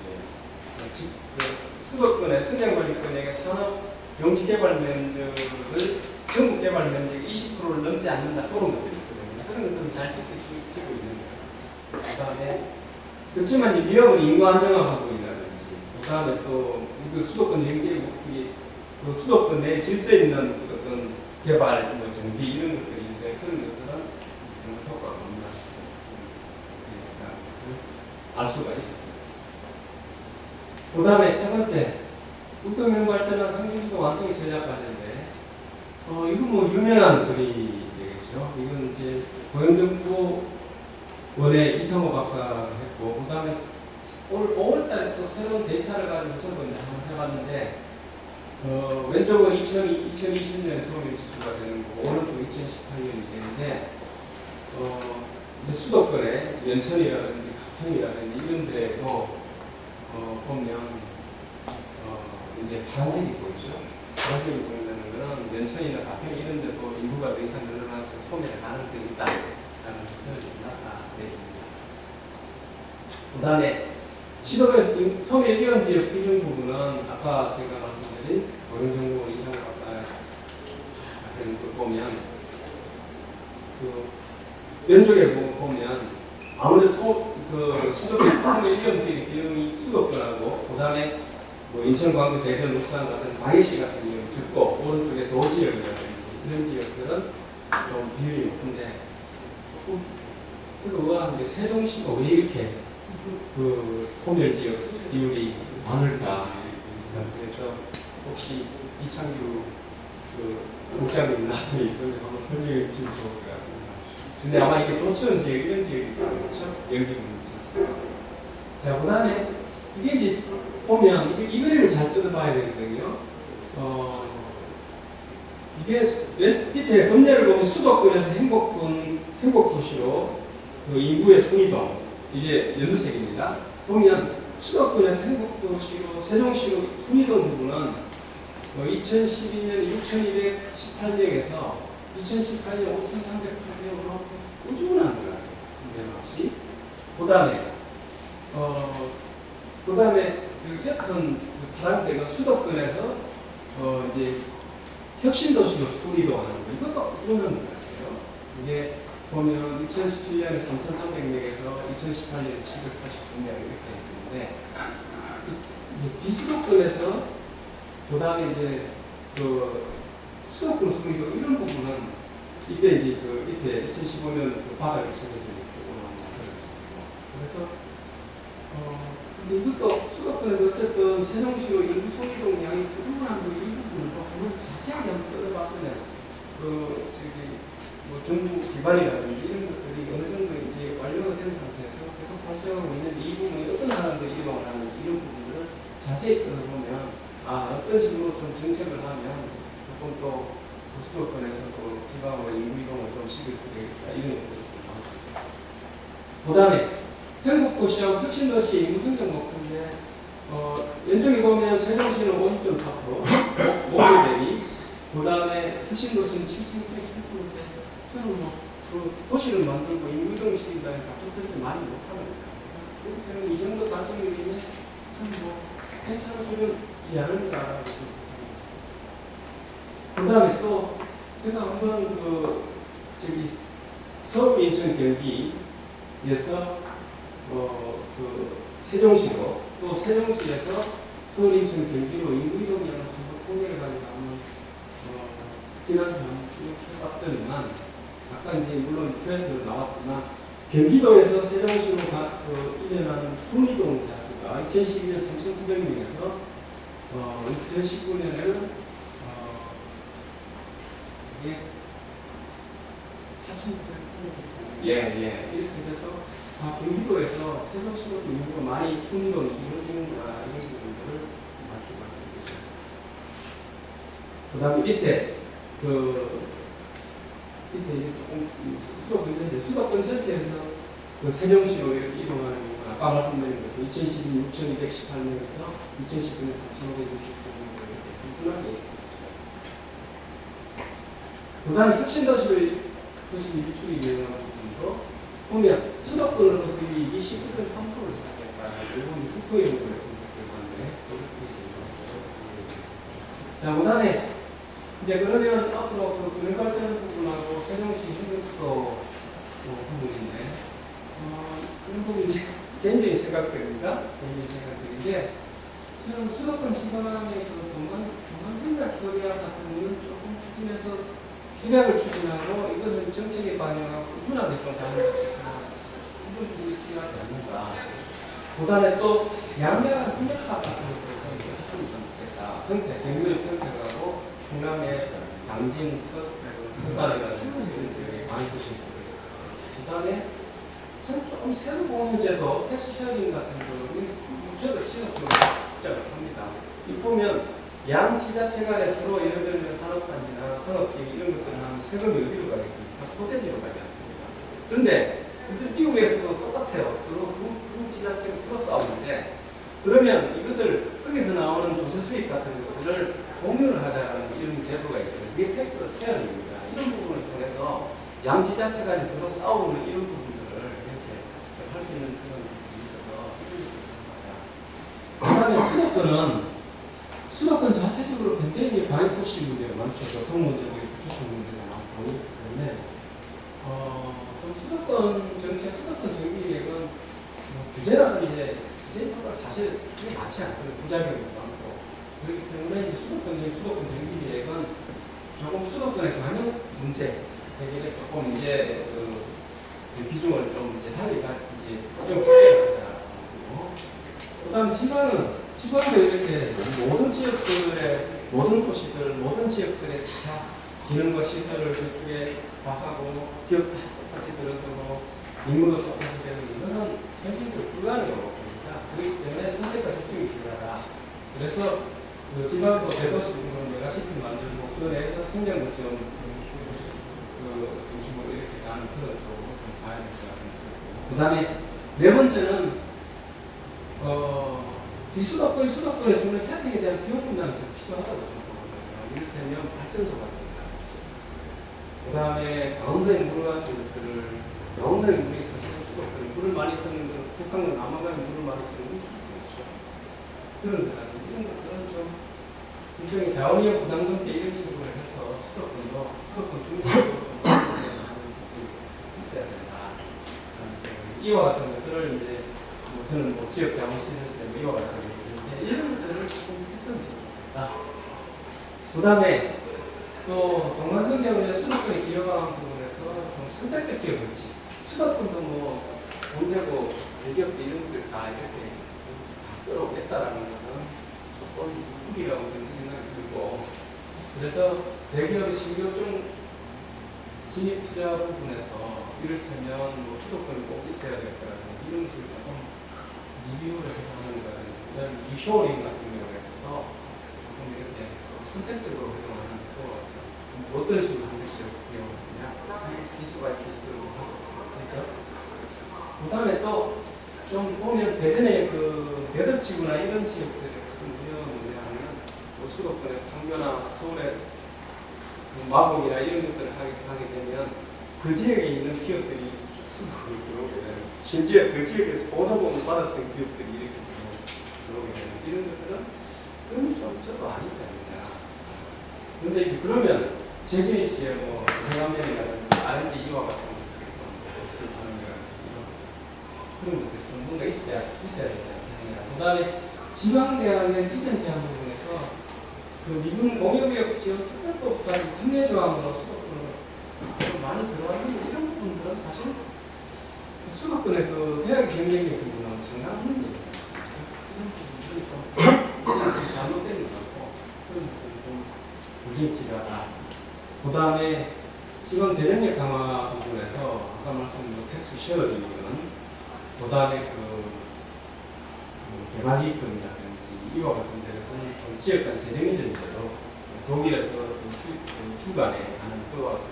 수도권의 성장관리권에게 산업 용지개발 면적을 전국 개발 면적 20%를 넘지 않는다, 그런 것들이 있거든요. 그런 것들은 잘 지키고 있는 거예요. 그 다음에 그렇지만 이 위험은 인구 안정화하고 있다든지, 그 다음에 또 수도권 연계 그 수도권 내 질서 있는 어떤 개발, 정비 이런 것들이 있는데 그런 것들은 그런 효과가 없나 알 수가 있습니다. 그 다음에 세 번째, 국토경 발전은 환경수도 완성의 전략 과제인데, 이거 유명한 글이 되겠죠. 이건 이제 고영정부 원의 이상호 박사가 했고, 그 다음에 올 5월달에 또 새로운 데이터를 가지고 저도 이제 한번 해봤는데, 왼쪽은 2020년 서울의 지수가 되는 거고, 오른쪽 2018년이 되는데, 이제 수도권에 연천이라든지 가평이라든지 이런 데도 보면 이제 파란색이 보이죠. 파란색이 보인다는 것은 연천이나 가평 이런 데도 인구가 더 이상 늘어나서 소멸의 가능성이 있다라는 것을 나타내줍니다. 그 다음에 시도변 소멸 이런 지역 기준 부분은 아까 제가 말씀드린 고령정보 이상호 박사 같은 걸 보면 왼쪽에 보면 아무래도 시도변 소멸 이런 지역 비용이 수도권하고 그 다음에 인천, 광주, 대전, 울산 같은 광역시 같은 경우는 적고 오른쪽에 도지역이라든지 이런 지역들은 좀 비율이 높은데 그거와 이제 세종시가 왜 이렇게 소멸 지역 비율이 많을까? 그래서 혹시 이창규 국장님 나서 이분을 한번 설명해 주시면 좋을 것 같습니다. 근데 아마 이게 조천 지역 이런 지역이 있어요, 그렇죠? 여기 보면 자, 그다음에 이게 이제 보면 이 그림을 잘 뜯어봐야 되거든요. 이게 밑에 범례를 보면 수도권에서 행복도시로 인구의 순위도 이게 연두색입니다. 보면 수도권에서 행복도시로 세종시로 순위도 부분은 2012년 6,218명에서 2018년 5,308명으로 꾸준한 거예요. 그 다음에 옅은 파란색은 수도권에서 이제 혁신도시로 순위도 하는 거. 이것도 꾸준한 것 같아요. 이게 보면 2017년에 3,300명에서 2018년에 789명 이렇게 있는데 비수도권에서 그 다음에 이제 수도권 순위도 이런 부분은 이때 이제 밑에 2015년 바닥을 치면서 이렇게 올라오는 거죠. 그래서 이것도 수도권에서 어쨌든 세종시로 인구 소이동 양이 꾸준한 이 부분을 한번 자세하게 한번 뜯어봤으면 정부 기반이라든지 이런 것들이 어느 정도 이제 완료가 된 상태에서 계속 발생하고 있는 이 부분이 어떤 사람들이 이동을 하는지 이런 부분들을 자세히 뜯어보면 어떤 식으로 좀 정책을 하면 조금 또 수도권에서 또 지방으로 인구 이동을 좀 시킬 수 있겠다 이런 것들을 좀 나올 수 있습니다. 그 다음에 행복도시하고 혁신도시 인구 성장 목표인데 왼쪽에 보면 세종시는 50.4%, 목표 대비 그 다음에 혁신도시는 7.7%인데 저는 도시를 만들고 인구 이동을 시킨다는 갑작스럽게 많이 못하는 거예요. 그렇기 때문에 이 정도 달성률이면 참 괜찮은 수준이지 않을까 그 다음에 또 제가 한번 서울, 인천, 경기에서 세종시로 또 세종시에서 서울, 인천, 경기로 인구 이동량을 한번 통계를 가지고 한번 지난주 한번 해봤더니만 아까 이제 물론 표에서 나왔지만 경기도에서 세종시로 이전하는 순이동 자수가 2012년 3,900명에서 2019년에는 이게 이렇게 돼서 경기도에서 세종시로 인구가 많이 충분히 이루어지는구나 이런 부분들을 알 수가 있습니다. 그다음에 밑에 이제 조금 수도권 있는데 수도권 전체에서 세종시로 이렇게 이동하는 경우는 아까 말씀드린 것처럼 2012년 6,218명에서 2019년 3,569명 이렇게 꾸준하게. 그다음에 혁신도시 유출이 유행하는 부분도 보면 수도권으로서 이익이 19.3%를 차지했다. 일본이 국토의 부분에 분석해봤는데 자, 그다음에 이제 그러면 앞으로 그 근발전 부분하고 세종시 행정수도 부분인데 이런 부분이 개인적인 생각들입니다. 개인적인 생각들인데 저는 수도권 지방의 그 동반 협약 같은 거는 조금 추진해서 협약을 추진하고 이것을 정책에 반영하고 꾸준하게 좀 다니는 부분이 중요하지 않는가. 그다음에 또 양양한 협력사 같은 것도 좀 했으면 좋겠다. 평택, 경기도 평택하고 충남의 당진, 서산이라는 이런 지역에 많이 보시는 거예요. 그다음에 조금 새로 보는 제도, 텍스 쉐어링 같은 거는 저도 지역적으로 투자를 합니다. 이 보면 양 지자체 간에 서로 예를 들면 산업단지나 산업지역 이런 것들을 하면 세금이 어디로 가겠습니까? 소재지로 가지 않습니까? 그런데 무슨 미국에서도 똑같아요. 서로 두 지자체가 서로 싸우는데 그러면 이것을 거기서 나오는 조세 수익 같은 것들을 공유를 하자는 이런 제도가 있거든요. 그게 텍스 쉐어링입니다. 이런 부분을 통해서 양 지자체 간에 서로 싸우는 이런 부분들을 이렇게 할 수 있는 그런 부분이 있어서 그다음에 수도권 자체적으로 굉장히 방위포시 문제가 많죠. 교통 문제고 부족한 문제가 많고 그런데 좀 수도권 정책, 수도권 정비계획은 규제라든지 규제가 사실 그게 많지 않거든요. 부작용이 많고 그렇기 때문에 이제 수도권 정비계획은 조금 수도권의 관용 문제 해결에 조금 이제 비중을 좀 이제 살리가 이제 좀 확대하자. 그다음 지방도 이렇게 모든 지역들의 모든 도시들, 모든 지역들의 다 기능과 시설을 그쪽에 다 하고 기업 다 똑같이 들어서고 인구도 똑같이 되고 이거는 현실적으로 불가능하고 봅니다. 그렇기 때문에 선택과 집중이 필요하다. 그래서 그 지방도 대도시 부분은 메가시티 만들고 그 내에서 성장 거점 중심으로 이렇게 가는 그런 쪽으로 좀 봐야 될 것 같습니다. 그 다음에 네 번째는 이 수도권에 주는 혜택에 대한 비용 분담이 좀 필요하다고 생각합니다. 이를테면 발전소 같은 거. 그 다음에 강원도의 물 같은 것들을, 강원도의 물이 사실 수도권에 물을 많이 쓰는 건 북한과 남한강에 물을 많이 쓰는 건 수도권이죠. 그런 데라든지 이런 것들은 좀 일종의 자원이용 부담금제 이런 식으로 해서 수도권 주민들도 좀 있어야 된다. 이와 같은 것들을 이제 저는 지역 자원 시설세 이와 같은 게 있는데 이런 것들을 조금 했으면 좋겠다. 그 다음에 또 동반성경의 수도권의 기여가는 부분에서 좀 선택적 기업 정치. 수도권도 돈 되고 대기업들 이런 것들 다 이렇게 끌어오겠다라는 것은 조금 무리라고 저는 생각이 들고 그래서 대기업의 신규종 진입 투자 부분에서 이를테면 수도권이 꼭 있어야 될 거라는 이런 것을 조금 리뷰를 해서 하는 거는 이런 리쇼링 같은 경우에 있어서 조금 이렇게 선택적으로 활용하는 또 어떤 식으로 선택적으로 활용하느냐 피스 바이 피스로 하고 그렇죠? 그 다음에 또 좀 보면 대전의 그 대덕지구나 이런 지역들의 큰 위험 문제하면 수도권의 판교나 서울의 그 마곡이나 이런 것들을 하게 되면 그 지역에 있는 기업들이 수도권으로 들어오게 되는 심지어 그 지역에서 보조금을 받았던 기업들이 이렇게 들어오게 되는 이런 것들은 그건 좀 저도 아니지 않느냐. 그런데 이제 그러면 제주시에 정감면이라든지 R&D 이와 같은 것들을 하는 거라든지 그런 것들이 좀 뭔가 있어야 되지 않느냐. 그 다음에 지방대학의 이전 제한 부분에서 그 미군 공유기업 지원 특별법까지 특례 조항으로 수도권으로 많이 들어왔는데 이런 부분들은 사실 수도권의 그 대학 경쟁력 부분은 상당한 문제입니다. 그런 부분이 좀 잘못된 것 같고 그런 부분이 좀 부진이 필요하다. 그 다음에 지금 재정력 강화 부분에서 아까 말씀드린 텍스 쉐어링은 그다음에 개발 이익금이라든지 이와 같은 데서는 좀 지역 간 재정이전 제도, 독일에서 주간에 하는 그와 같은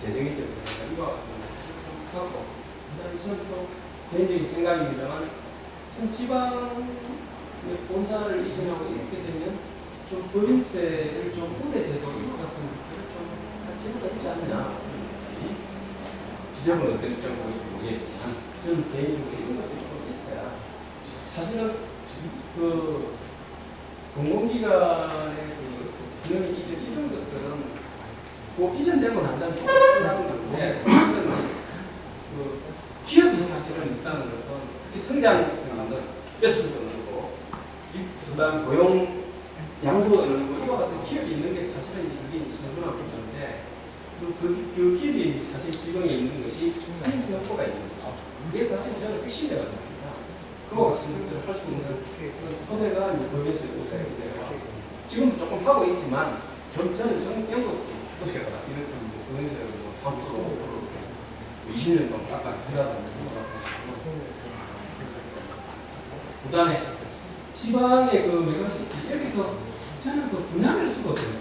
재정이전 제도가 이와 같은 것을 하고, 그다음에 저는 또 개인적인 생각입니다만, 좀 지방 본사를 이전하고 이렇게 되면 좀 법인세를 좀 우대제도 이와 같은 것들을 좀 할 필요가 있지 않냐. 비전은 어떤 시점 보고 모르겠지만 저는 개인적으로 이런 것들이 좀 있어야 사실은 그 공공기관의 기능이 이제 이런 것들은 뭐 이전되고 난 다음에 끝나는 건데 그 기업이 사실은 일사는 것은 특히 성장성은 매출도 늘고 그다음 고용 양도가 늘고 이와 같은 기업이 있는 게 사실은 그게 성분한 부분인데 그 기업이 사실 지금에 있는 것이 수익 효과가 있는 거죠. 그게 사실 저는 핵심이라고 합니다. 그와 같은 것들을 할 수 있는 토대가 이제 법인세 우대이기 때문에 지금도 조금 하고 있지만 저는 영국 토대가 이런 법인세를 3% 20년 동안 약간 해라는 그다음에 지방의 그 메가시티 여기서 저는 그 분야를 수가 없어요.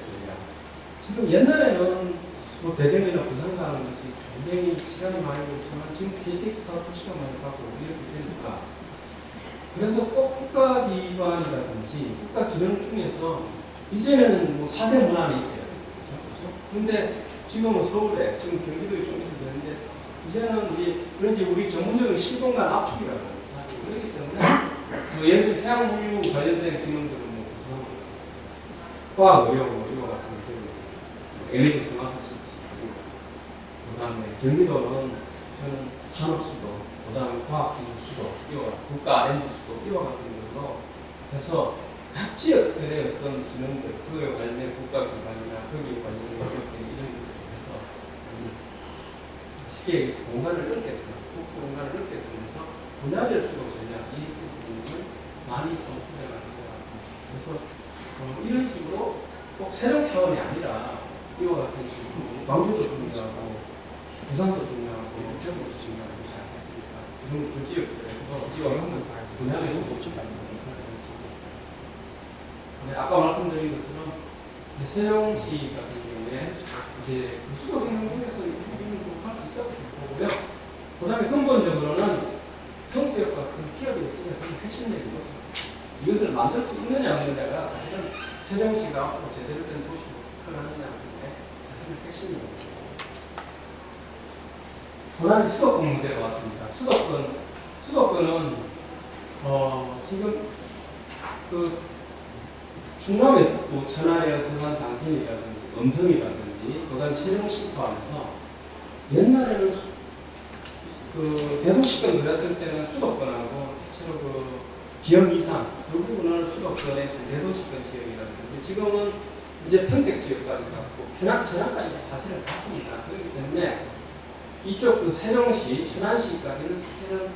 지금 옛날에는 뭐 대전이나 부산 가는 것이 굉장히 시간이 많이 걸리지만 지금 KTX가 2시간 만에 가고 이렇게 되니까 그래서 꼭 국가기관이라든지 국가기능 중에서 이제는 뭐 4대 문안에 있어야 됐어요. 그렇죠? 근데 지금은 서울에 지금 경기도에 좀 있어야 되는데 이제는 이제 그런지 우리 전문적인 시공간 압축이라고 합니다. 그렇기 때문에 뭐 예를 들어 해양물류 관련된 기능들은 뭐 과학의료 이와 같은 것들 에너지 스마트시티 그다음에 경기도는 저는 산업수도 그다음에 과학기술수도 이와 국가 R&D 수도 이와 같은 걸로 해서 각 지역들의 어떤 기능들 그에 관련된 국가기관이나 거기에 관련된 기업들 이런 것들을 해서 쉽게 얘기해서 공간을 넓게 쓰는 공간을 넓게 쓰면서 분야별 수로 전략 이 부분을 많이 좀 수행하는 것 같습니다. 그래서 이런 식으로 꼭 세력 차원이 아니라 이와 같은 식으로 광주도 중요하고 부산도 중요하고 부천도 중요한 것이 아니겠습니까? 이런 그 지역들에서 이와 같은 분야에서 아까 말씀드린 것처럼 세종시 같은 경우에 이제 수도 행정에서 이런 걸 할 수 있다고 보고요. 그다음에 근본적으로는 성수역과 큰 기업이 있으면 핵심적인 거죠. 이것을 만들 수 있느냐 없느냐가 사실은 세종시가 앞으로 제대로 된 도시로 커가느냐 하는데 사실은 핵심입니다. 그다음에 수도권 문제가 왔습니다. 수도권은 지금 그 충남에 또 천안에 서산 당진이라든지 음성이라든지 그다음 세종시 포함해서 옛날에는 그 대도시권 그랬을 때는 수도권하고 대체로 그 기업 이상 그 부분을 수도권의 대도시권 지역이라든지 지금은 이제 평택 지역까지 갔고 편악 천안까지 사실은 갔습니다. 그렇기 때문에 이쪽 그 세종시 천안시까지는 사실은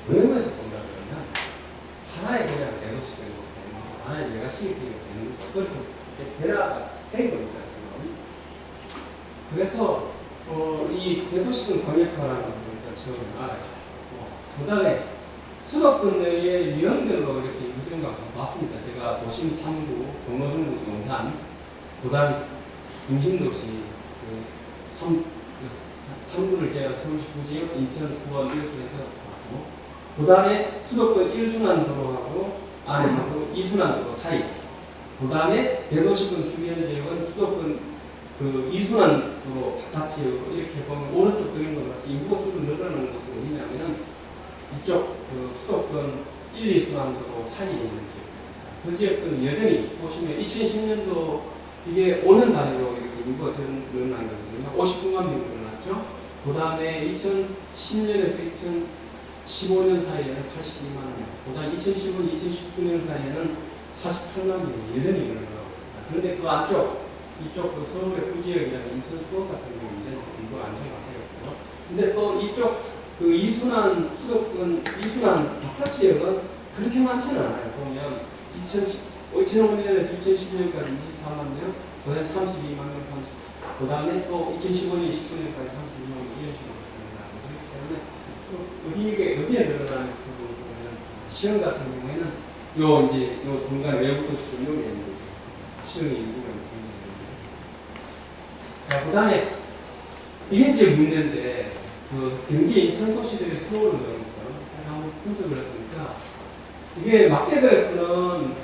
외국에서 본다 그러면 하나의 그냥 대도시권이고 하나의 메가시티가 되는 거죠. 그렇게 변화가 된 겁니다. 지금. 그래서 이 대도시권 광역화라는 부분을 처음에 알아야 되고 그다음에 수도권 내의 위원별로 이렇게 유전과 봤습니다. 제가 도심 3구, 동로중구, 용산, 그다음 중심도시 3구를 제가 서울시 구지역, 인천, 수원 이렇게 해서 봤고 그다음에 수도권 1순환 도로하고 아래하고 2순환 도로 사이 그다음에 대도시권 주변 지역은 수도권 그 2순환 도로 바깥 지역으로 이렇게 보면 오른쪽 그린 것 같이 인구가 좀 늘어나는 곳은 어디냐면은 이쪽 그 수도권 1, 2순환 도로 사이에 있는 지역입니다. 그 지역은 여전히 보시면 2010년도 이게 5년 단위로 이렇게 인구가 늘어난 거거든요. 59만 명 늘어났죠. 그 다음에 2010년에서 2015년 사이에는 82만 명, 그 다음 2015, 2019년 사이에는 48만 명이 여전히 늘어나고 있습니다. 그런데 그 안쪽, 이쪽 그 서울의 구지역이나 인천, 수원 같은 경우 이제 인구가 안정화되었고요. 근데 또 이쪽 그 2순환 수도권, 2순환 바깥 지역은 그렇게 많지는 않아요. 보면 2005년에서 2010년까지 24만 명, 그 다음에 32만 명, 그 다음에 또 2015년, 19년까지 36명 이런 식으로 그렇기 때문에 여기에 늘어나는 부분은 시험 같은 경우에는 요 중간 외부 도시도 이용이 있는 시험이 일부가 있는 자, 그 다음에 이게 이제 문제인데 그 경기 인천 도시들의 서울을 넣으면서 한번 분석을 해보니까 이게 막대가였던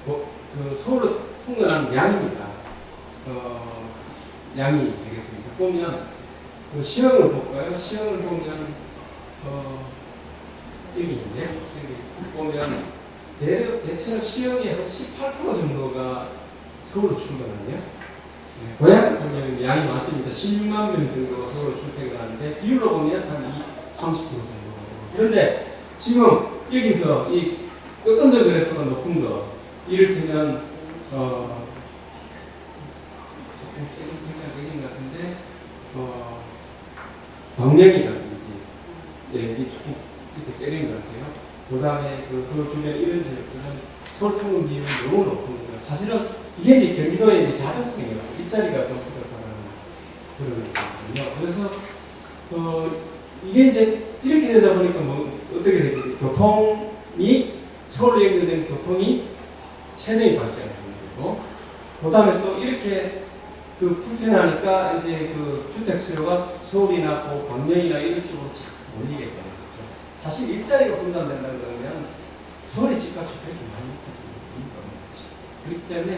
그 서울을 통과한 양입니다. 양이 되겠습니다. 보면 그 시형을 볼까요? 시형을 보면 여기 있는데 보면 대체로 시형의 한 18% 정도가 서울로 출근하네요. 고향 같은 경우는 양이 많습니다. 16만 명 정도가 서울로 출퇴근하는데 비율로 보면 한 30% 정도. 그런데 지금 여기서 이 꺾은서 그래프가 높은 거 이를테면 조금 세긴 것 같은데 광명이라든지 여기 조금 이렇게 때린 것 같아요. 그 다음에 그 서울 주변 이런 지역들은 서울 평균 비율이 너무 높은 거예요. 사실은 이게 이제 경기도의 이제 자정성이에요. 일자리가 좀 부족하다는 그런 거거든요. 그래서 이게 이제 이렇게 되다 보니까 뭐 어떻게 되겠어요? 교통이 서울에 연결된 교통이 체증이 발생하는 거고, 그 다음에 또 이렇게 그 불편하니까 이제 그 주택 수요가 서울이나 뭐 광명이나 이런 쪽으로 자꾸 몰리게 되는 거죠. 사실 일자리가 분산된다는 거면 서울의 집값이 그렇게 많이 높아지는 겁니다. 그렇기 때문에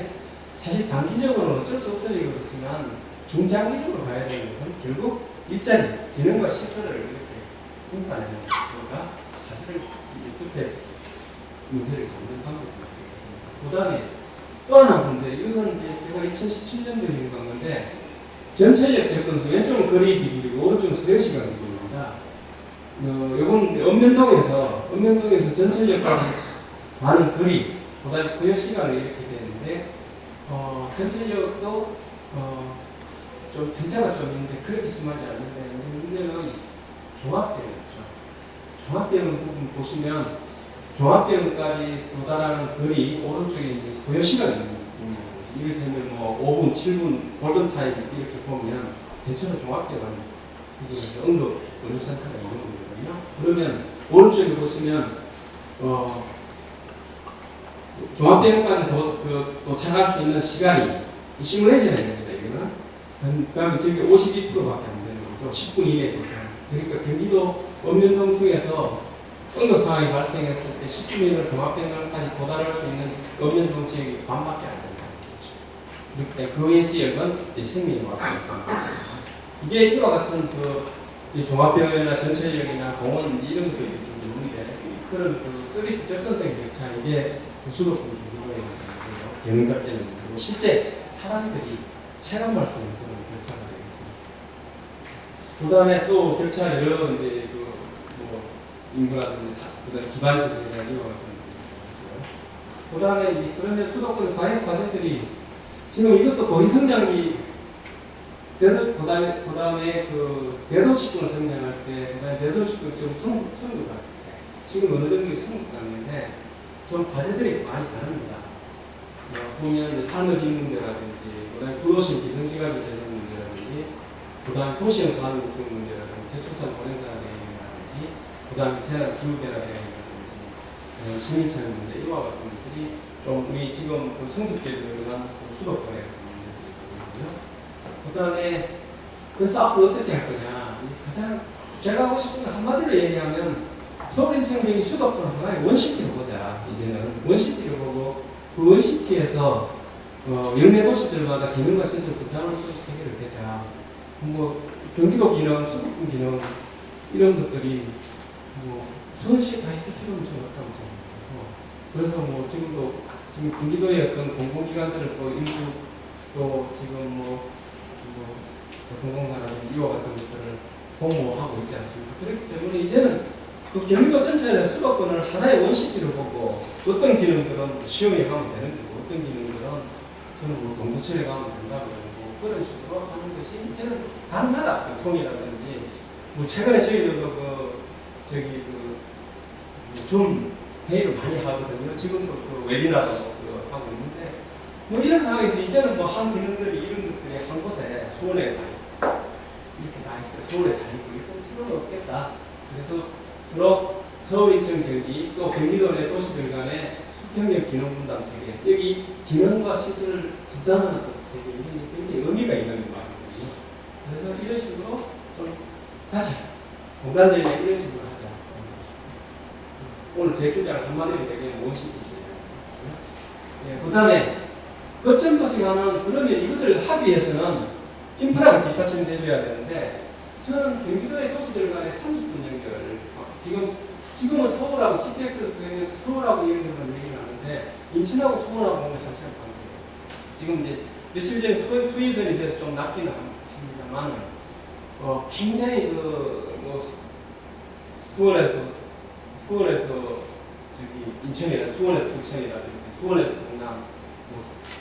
사실 단기적으로는 어쩔 수 없으니 그렇지만 중장기적으로 가야 되는 것은 결국 일자리, 기능과 시설을 이렇게 분산하는 거가 사실은 주택 문제를 잡는 방법이 되겠습니다. 그 다음에 또 하나 문제, 이것은 이제 제가 2017년도에 연구한 건데 전철역 접근수, 왼쪽은 거리 비율이고 오른쪽은 소요시간 비율입니다. 이건 읍면동에서 전철역까지 가는 거리, 그 다음에 소요시간을 이렇게 되는데 전철역도 좀 편차가 좀 있는데 그렇게 심하지 않는데 문제는 종합병이죠. 종합병 부분 보시면 종합병까지 도달하는 거리 오른쪽에 이제 소요 시간이 있는 이를테면 뭐 5분, 7분 골든타임 이렇게 보면 대체로 종합병은 부분에서 응급 의료센터가 이용되거든요. 그러면 오른쪽에 보시면 종합병까지 도착할 수 있는 시간이 시뮬레이션이 됩니다. 이거는 그다음에 저기 52%밖에 안 되는 거죠. 10분 이내에 도착. 그러니까 경기도 읍면동 쪽에서 응급 상황이 발생했을 때 10분 이내로 종합병원까지 도달할 수 있는 읍면동 지역이 반밖에 안 된다. 그러니까 그 외 지역은 생명이 왔습니다. 이게 이와 같은 이 종합병원이나 전철역이나 공원 이런 것들이 좀 있는데 그런 그 서비스 접근성 격차 이게 수도권 경기도에 경험되는 그리고 실제 사람들이 체감할 수 있는 그런 격차가 되겠습니다. 그 다음에 또 격차 여러 이제 인구라든지 그다음 기반 시설이나 이와 같은 것들. 그 다음에 그런데 수도권 과외 과제들이 지금 이것도 거의 성장기 그 다음에 그 대도시권 성장할 때 그다음에 대도시권 지금 성도가 지금 어느 정도 성도가 있는데 좀 과제들이 많이 다릅니다. 보면 이제 산업 짓는 문제라든지 그다음에 부도심 기성지가비 제정 문제라든지 그다음에 도시형 산업 육성 문제라든지 저축산 보행사 대행이라든지 그다음에 재난 기후변화 대응이라든지 시민차량 문제 이와 같은 것들이 좀 우리 지금 그 성숙계를 위한 수도권의 문제들이거든요. 그다음에 그래서 앞으로 어떻게 할 거냐? 가장 제가 하고 싶은 건 한마디로 얘기하면 서울 인천경기 수도권 하나의 원시티로 보자. 이제는 원시티로 보고 그 원시티에서 영내 도시들마다 기능과 시설 구상을 체계를 되자. 뭐 경기도 기능, 수도권 기능 이런 것들이 서울시에 다 있을 필요는 좀 없다고 생각하고 그래서 지금 경기도의 어떤 공공기관들을 또 일부 또 지금 교통공사라든지 이와 같은 것들을 공모하고 있지 않습니까? 그렇기 때문에 이제는 그 경기도 전체의 수도권을 하나의 원시티로 보고 어떤 기능들은 시험에 가면 되는 거고 어떤 기능들은 저는 동두천에 가면 된다고 그러고 그런 식으로 하는 것이 이제는 가능하다. 교통이라든지 최근에 저희들도 좀 회의를 많이 하거든요. 지금도 웨비나도 하고 있는데 이런 상황에서 이제는 한 기능들이 이런 것들이 한 곳에 수원에 다 있고 이렇게 다 있어요. 서울에 다 있고 그래서 필요가 없겠다. 그래서 서로 서울 인천 경기 또 경기도 내 도시들 간의 수평적 기능 분담 체계 여기 기능과 시설을 분담하는 체계 이게 굉장히 의미가 있는 말이거든요. 그래서 이런 식으로 좀 가자. 공단들이 이런 식으로 하자. 오늘 제 주장 한마디로 얘기하면 무엇이지? 예, 그 다음에 거점도시가는 그러면 이것을 하기 위해서는 인프라가 뒷받침돼줘야 되는데 저는 경기도의 도시들 간의 30분 연결을 지금은 서울하고 GTX를 통해서 서울하고 이런 데만 얘기를 하는데 인천하고 서울하고 오면 한참 관계예요. 지금 이제 며칠 전에 수인선이 돼서 좀 낫기는 합니다만 굉장히 수원에서 저기 인천이나 수원에서 부천이라든지 수원에서 경남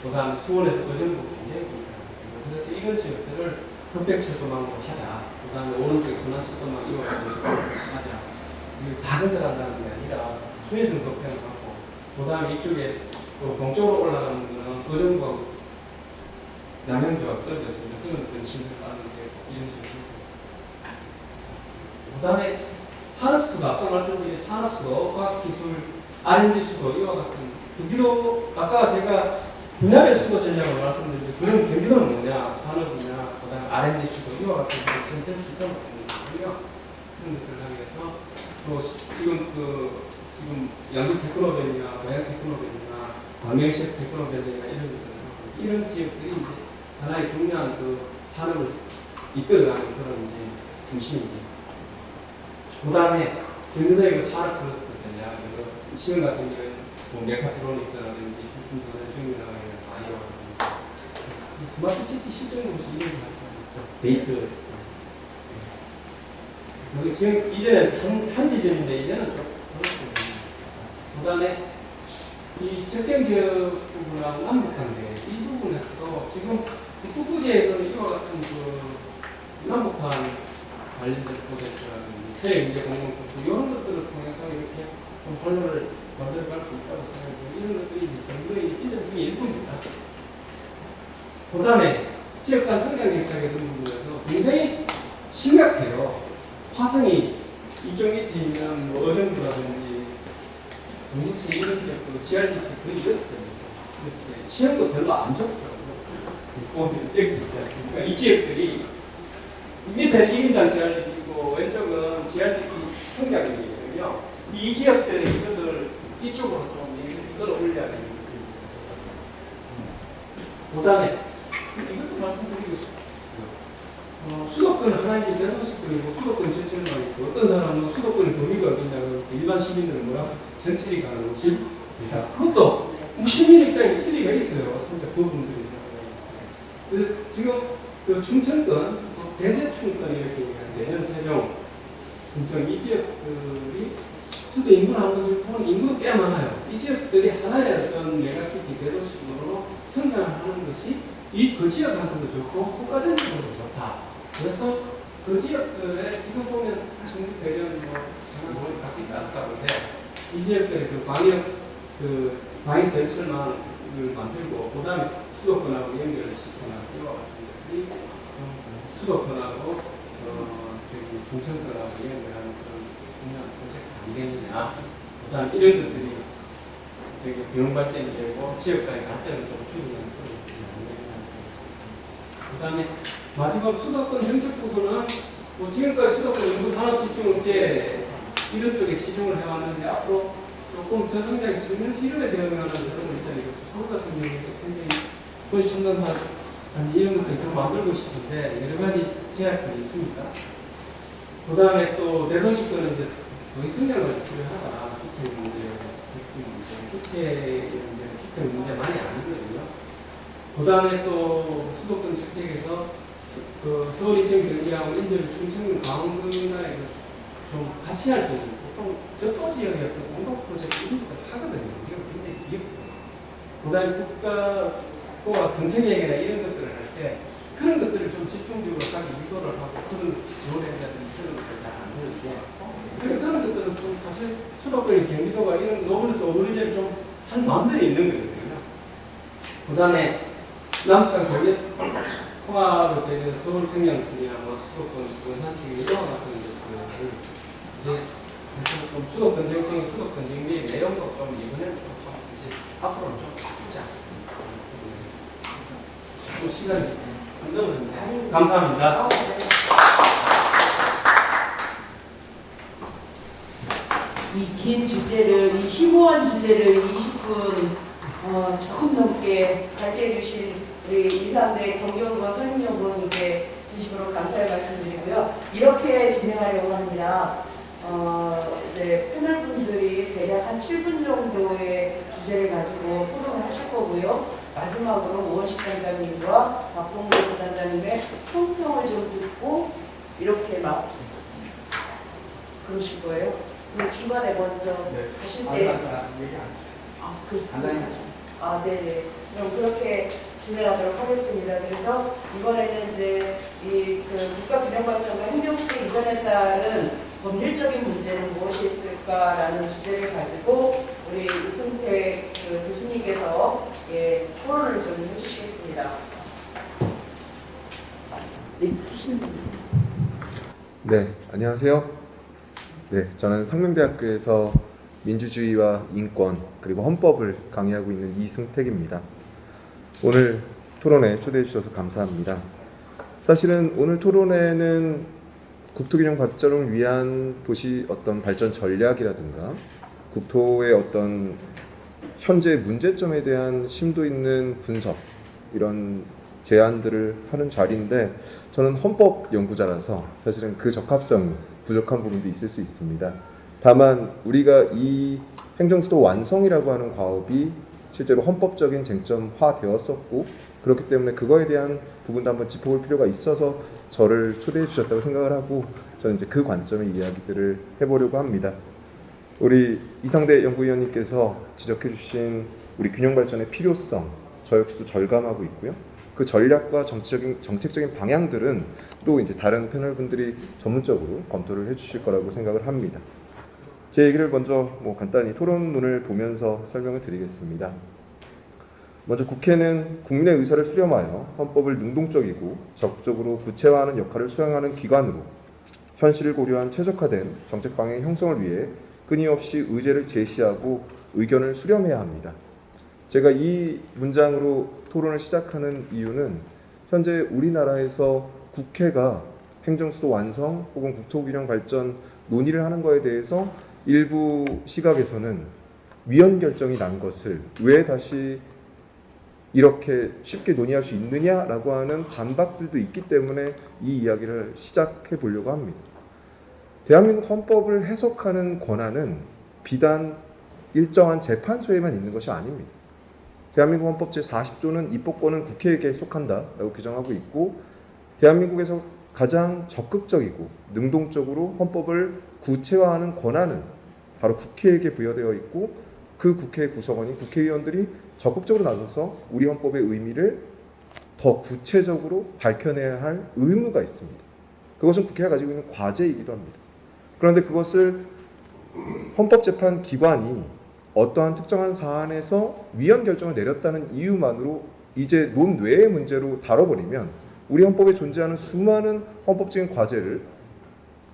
그다음에 수원에서 어전도 굉장히 불편합니다. 그래서 이런 지역들을 급백철도망으로 하자. 그다음에 오른쪽에 순환철도망 이용해서 하자. 다 건설한다는 게 아니라 수혜성 급행을 하고 그다음에 이쪽에 동쪽으로 올라가는 거는 어전과 남양주와 떨어졌습니다. 그런 근친을 하는데 이런 식으로. 그다음에 산업수가 아까 말씀드린 산업수도 과학기술 R&D 수도 이와 같은 경기도 아까 제가 분야별 수도 전략을 말씀드렸는데 그런 경기도는 뭐냐 산업이냐 그다음에 R&D 수도 이와 같은 것을 될 수 있다는 거거든요. 그런 것들을 하기 위해서 또 지금 양극 테크노밸리나 고양 테크노밸리나 광명시업 테크노밸리나 이런 것들을 하고 이런 지역들이 이제 하나의 중요한 산업을 이끌어가는 그런 이제 중심이지. 그 다음에 경기도의 산업 클러스터 전략, 시흥 같은 경우는 메카트로닉스라든지 부품조달 중이라든지 바이오라든지 스마트 시티 실정도시 이런 거 데이터. 여기 지금 이제는 한 시즌인데 이제는 좀 그 다음에 이 적경 지역 부분하고 남북한데 이 부분에서도 지금 북부지에서는 이와 같은 남북한 관련된 프로젝트라든지 세계 공공국부 이런 것들을 통해서 이렇게 좀 활로를 만들어갈 수 있다고 생각해요. 이런 것들이 경기도의 비전 중에 일부입니다. 그 다음에 지역 간 성장 경착 개선 부분에서 굉장히 심각해요. 화성이 이쪽 밑에 있는 어정부라든지 동구치 이런 지역도 GRDP 거의 6배입니다. 시험도 별로 안 좋더라고요. 보면 여기 있지 않습니까? 이 지역들이 밑에는 1인당 GRDP이고 왼쪽은 GRDP 성장률이거든요. 이 지역들이 이것을 이쪽으로 좀 이걸 올려야 되는 것입니다. 그 다음에 이것도 말씀드리고 싶어요. 수도권 하나의 대도시권이고 수도권 전체가 있고 어떤 사람은 수도권의 범위가 어디냐고 일반 시민들은 뭐라고 전체리 가는 곳이 그것도 시민 입장에 일리가 있어요. 진짜 그분들이. 그래서 지금 충청권 대세충권 이렇게 얘기하는 대전, 세종, 충청 이 지역들이 수도 인구를 한번 좀 보면 인구가 꽤 많아요. 이 지역들이 하나의 어떤 메가시티 대도시로 성장하는 것이 그 지역한테도 좋고 국가 전체로도 좋다. 그래서 그 지역들에 지금 보면 중국 대전 전화 바뀌지 않다고 해. 이 지역들의 광역 전철망을 만들고 그다음에 수도권하고 연결을 시켜놔 이와 같은 것들이 수도권하고 중천권하고 연결하는 그런 중요한 프로젝트 아니겠느냐. 그다음 이런 것들이 경영 발전이 되고 지역 간의 갈등을 좀 줄이는 그런 것들이 아니겠느냐. 그다음에 마지막 수도권 정책 부분은 지금까지 수도권 인구 산업 집중제 이런 쪽에 치중을 해왔는데 앞으로 조금 저성장이 전면 실현에 되어가는 그런 입장이고 서울 같은 경우에도 굉장히 거의 첨단화 이런 것을 좀 만들고 싶은데 여러 가지 제약들이 있습니다. 그 다음에 또 내도시권은 이제 거의 성장을 필요하다. 주택 문제 많이 아니거든요. 그 다음에 또 수도권 정책에서 서울 이천 경기하고 인천 충청 강원도나 좀 같이 할 수 있는 보통 저도 지역의 어떤 공동 프로젝트 이런 것들 하거든요. 이거 굉장히 귀엽거든요. 그 다음에 국가와 경쟁력이나 이런 것들을 할 때 그런 것들을 좀 집중적으로 자기 유도를 하고 그런 지원해야되는 그런 것들을 잘 안 되는데 그런 것들은 좀 사실 수도권의 경기도가 이런 노블레스 오브리제를 좀 할 마음들이 있는 거거든요. 그 다음에 남북한 교역 통합이 되는 서울평양팀이나 뭐 수도권 부산팀 이런 같은 것들을 이제 좀 수도 건정적인 수도 건정 및 내용도 좀 이번에는 좀 이제 앞으로는 좀 바꾸자. 좀 시간이 끝났는데 감사합니다. 이 긴 주제를, 이 심오한 주제를 20분 조금 넘게 발제해 주신 우리 이상대 경기연구원 선임연구원님께 진심으로 감사의 말씀드리고요. 이렇게 진행하려고 합니다. 이제 패널분들이 대략 한 7분 정도의 주제를 가지고 토론을 하실 거고요. 마지막으로 우원식 단장님과 박봉규 부단장님의 총평을 좀 듣고 이렇게 막 그러실 거예요. 그럼 중간에 먼저 가실 때 그렇습니다. 네네. 그럼 그렇게 진행하도록 하겠습니다. 그래서 이번에는 이제 이 국가균형발전과 행정수의 이전에 따른 법률적인 문제는 무엇이 있을까라는 주제를 가지고 우리 이승택 교수님께서 토론을 좀 해주시겠습니다. 네, 하시면 됩니다. 네, 안녕하세요. 네, 저는 상명대학교에서 민주주의와 인권 그리고 헌법을 강의하고 있는 이승택입니다. 오늘 토론에 초대해 주셔서 감사합니다. 사실은 오늘 토론회는 국토균형 발전을 위한 도시 어떤 발전 전략이라든가 국토의 어떤 현재 문제점에 대한 심도 있는 분석 이런 제안들을 하는 자리인데 저는 헌법 연구자라서 사실은 그 적합성이 부족한 부분도 있을 수 있습니다. 다만 우리가 이 행정수도 완성이라고 하는 과업이 실제로 헌법적인 쟁점화 되었었고 그렇기 때문에 그거에 대한 부분도 한번 짚어볼 필요가 있어서 저를 초대해 주셨다고 생각을 하고 저는 이제 그 관점의 이야기들을 해보려고 합니다. 우리 이상대 연구위원님께서 지적해 주신 우리 균형 발전의 필요성 저 역시도 절감하고 있고요. 그 전략과 정책적인 방향들은 또 이제 다른 패널분들이 전문적으로 검토를 해주실 거라고 생각을 합니다. 제 얘기를 먼저 간단히 토론론을 보면서 설명을 드리겠습니다. 먼저 국회는 국민의 의사를 수렴하여 헌법을 능동적이고 적극적으로 구체화하는 역할을 수행하는 기관으로 현실을 고려한 최적화된 정책 방향의 형성을 위해 끊임없이 의제를 제시하고 의견을 수렴해야 합니다. 제가 이 문장으로 토론을 시작하는 이유는 현재 우리나라에서 국회가 행정수도 완성 혹은 국토균형 발전 논의를 하는 것에 대해서 일부 시각에서는 위헌 결정이 난 것을 왜 다시 이렇게 쉽게 논의할 수 있느냐라고 하는 반박들도 있기 때문에 이 이야기를 시작해 보려고 합니다. 대한민국 헌법을 해석하는 권한은 비단 일정한 재판소에만 있는 것이 아닙니다. 대한민국 헌법 제40조는 입법권은 국회에게 속한다라고 규정하고 있고 대한민국에서 가장 적극적이고 능동적으로 헌법을 구체화하는 권한은 바로 국회에게 부여되어 있고 그 국회의 구성원인 국회의원들이 적극적으로 나서서 우리 헌법의 의미를 더 구체적으로 밝혀내야 할 의무가 있습니다. 그것은 국회가 가지고 있는 과제이기도 합니다. 그런데 그것을 헌법재판기관이 어떠한 특정한 사안에서 위헌 결정을 내렸다는 이유만으로 이제 논외의 문제로 다뤄버리면 우리 헌법에 존재하는 수많은 헌법적인 과제를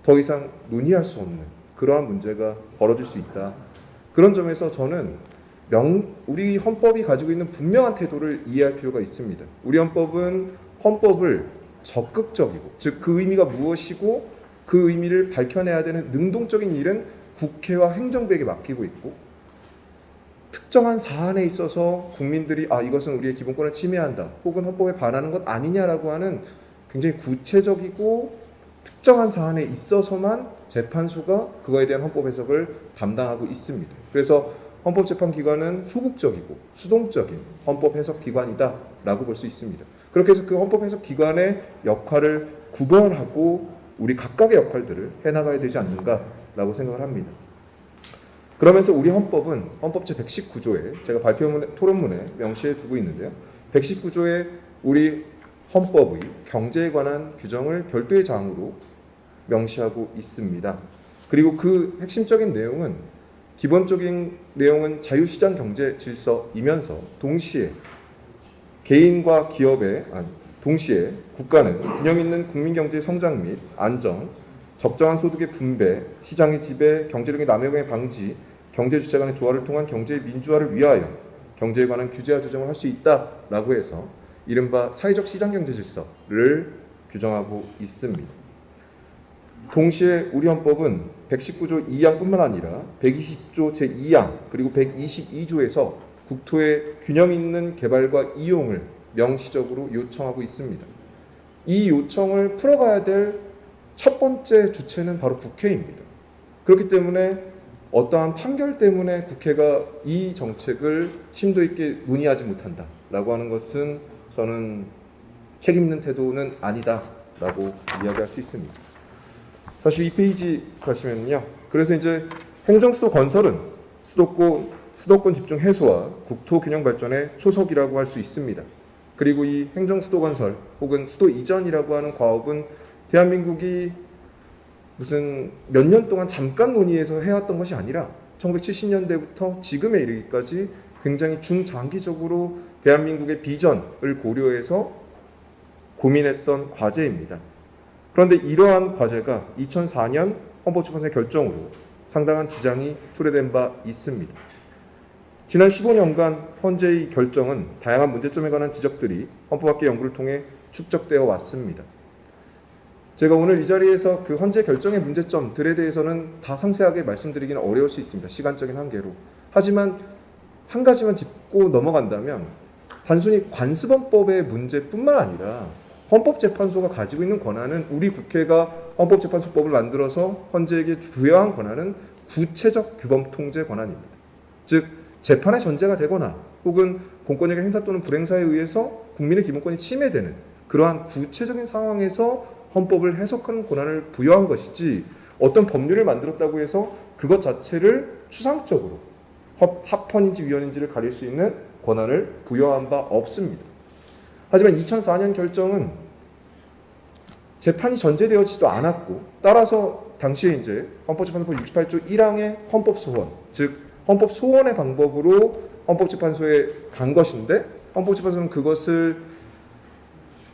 더 이상 논의할 수 없는 그러한 문제가 벌어질 수 있다. 그런 점에서 저는 우리 헌법이 가지고 있는 분명한 태도를 이해할 필요가 있습니다. 우리 헌법은 헌법을 적극적이고 즉 그 의미가 무엇이고 그 의미를 밝혀내야 되는 능동적인 일은 국회와 행정부에게 맡기고 있고 특정한 사안에 있어서 국민들이 이것은 우리의 기본권을 침해한다 혹은 헌법에 반하는 것 아니냐라고 하는 굉장히 구체적이고 특정한 사안에 있어서만 재판소가 그거에 대한 헌법 해석을 담당하고 있습니다. 그래서 헌법재판기관은 소극적이고 수동적인 헌법 해석 기관이다라고 볼 수 있습니다. 그렇게 해서 그 헌법 해석 기관의 역할을 구별하고 우리 각각의 역할들을 해나가야 되지 않는가라고 생각을 합니다. 그러면서 우리 헌법은 헌법 제119조에 제가 토론문에 명시해 두고 있는데요. 119조에 우리 헌법의 경제에 관한 규정을 별도의 장으로 명시하고 있습니다. 그리고 그 핵심적인 내용은 기본적인 내용은 자유시장 경제 질서이면서 동시에 개인과 기업의 동시에 국가는 균형 있는 국민 경제의 성장 및 안정, 적정한 소득의 분배, 시장의 지배, 경제력의 남용의 방지, 경제 주체 간의 조화를 통한 경제의 민주화를 위하여 경제에 관한 규제와 조정을 할 수 있다라고 해서 이른바 사회적 시장경제 질서를 규정하고 있습니다. 동시에 우리 헌법은 119조 2항뿐만 아니라 120조 제2항 그리고 122조에서 국토의 균형 있는 개발과 이용을 명시적으로 요청하고 있습니다. 이 요청을 풀어가야 될 첫 번째 주체는 바로 국회입니다. 그렇기 때문에 어떠한 판결 때문에 국회가 이 정책을 심도 있게 논의하지 못한다라고 하는 것은 저는 책임 있는 태도는 아니다라고 이야기할 수 있습니다. 42페이지 가시면요. 그래서 이제 행정수도 건설은 수도권 집중 해소와 국토 균형 발전의 초석이라고 할 수 있습니다. 그리고 이 행정수도 건설 혹은 수도 이전이라고 하는 과업은 대한민국이 무슨 몇 년 동안 잠깐 논의해서 해왔던 것이 아니라 1970년대부터 지금에 이르기까지 굉장히 중장기적으로 대한민국의 비전을 고려해서 고민했던 과제입니다. 그런데 이러한 과제가 2004년 헌법재판소의 결정으로 상당한 지장이 초래된 바 있습니다. 지난 15년간 헌재의 결정은 다양한 문제점에 관한 지적들이 헌법학계 연구를 통해 축적되어 왔습니다. 제가 오늘 이 자리에서 그 헌재 결정의 문제점들에 대해서는 다 상세하게 말씀드리기는 어려울 수 있습니다. 시간적인 한계로. 하지만 한 가지만 짚고 넘어간다면 단순히 관습헌법의 문제뿐만 아니라 헌법재판소가 가지고 있는 권한은 우리 국회가 헌법재판소법을 만들어서 헌재에게 부여한 권한은 구체적 규범 통제 권한입니다. 즉 재판의 전제가 되거나 혹은 공권력의 행사 또는 불행사에 의해서 국민의 기본권이 침해되는 그러한 구체적인 상황에서 헌법을 해석하는 권한을 부여한 것이지 어떤 법률을 만들었다고 해서 그것 자체를 추상적으로 합헌인지 위헌인지를 가릴 수 있는 권한을 부여한 바 없습니다. 하지만 2004년 결정은 재판이 전제되어지도 않았고 따라서 당시에 이제 헌법재판소법 68조 1항의 헌법 소원, 즉 헌법 소원의 방법으로 헌법재판소에 간 것인데 헌법재판소는 그것을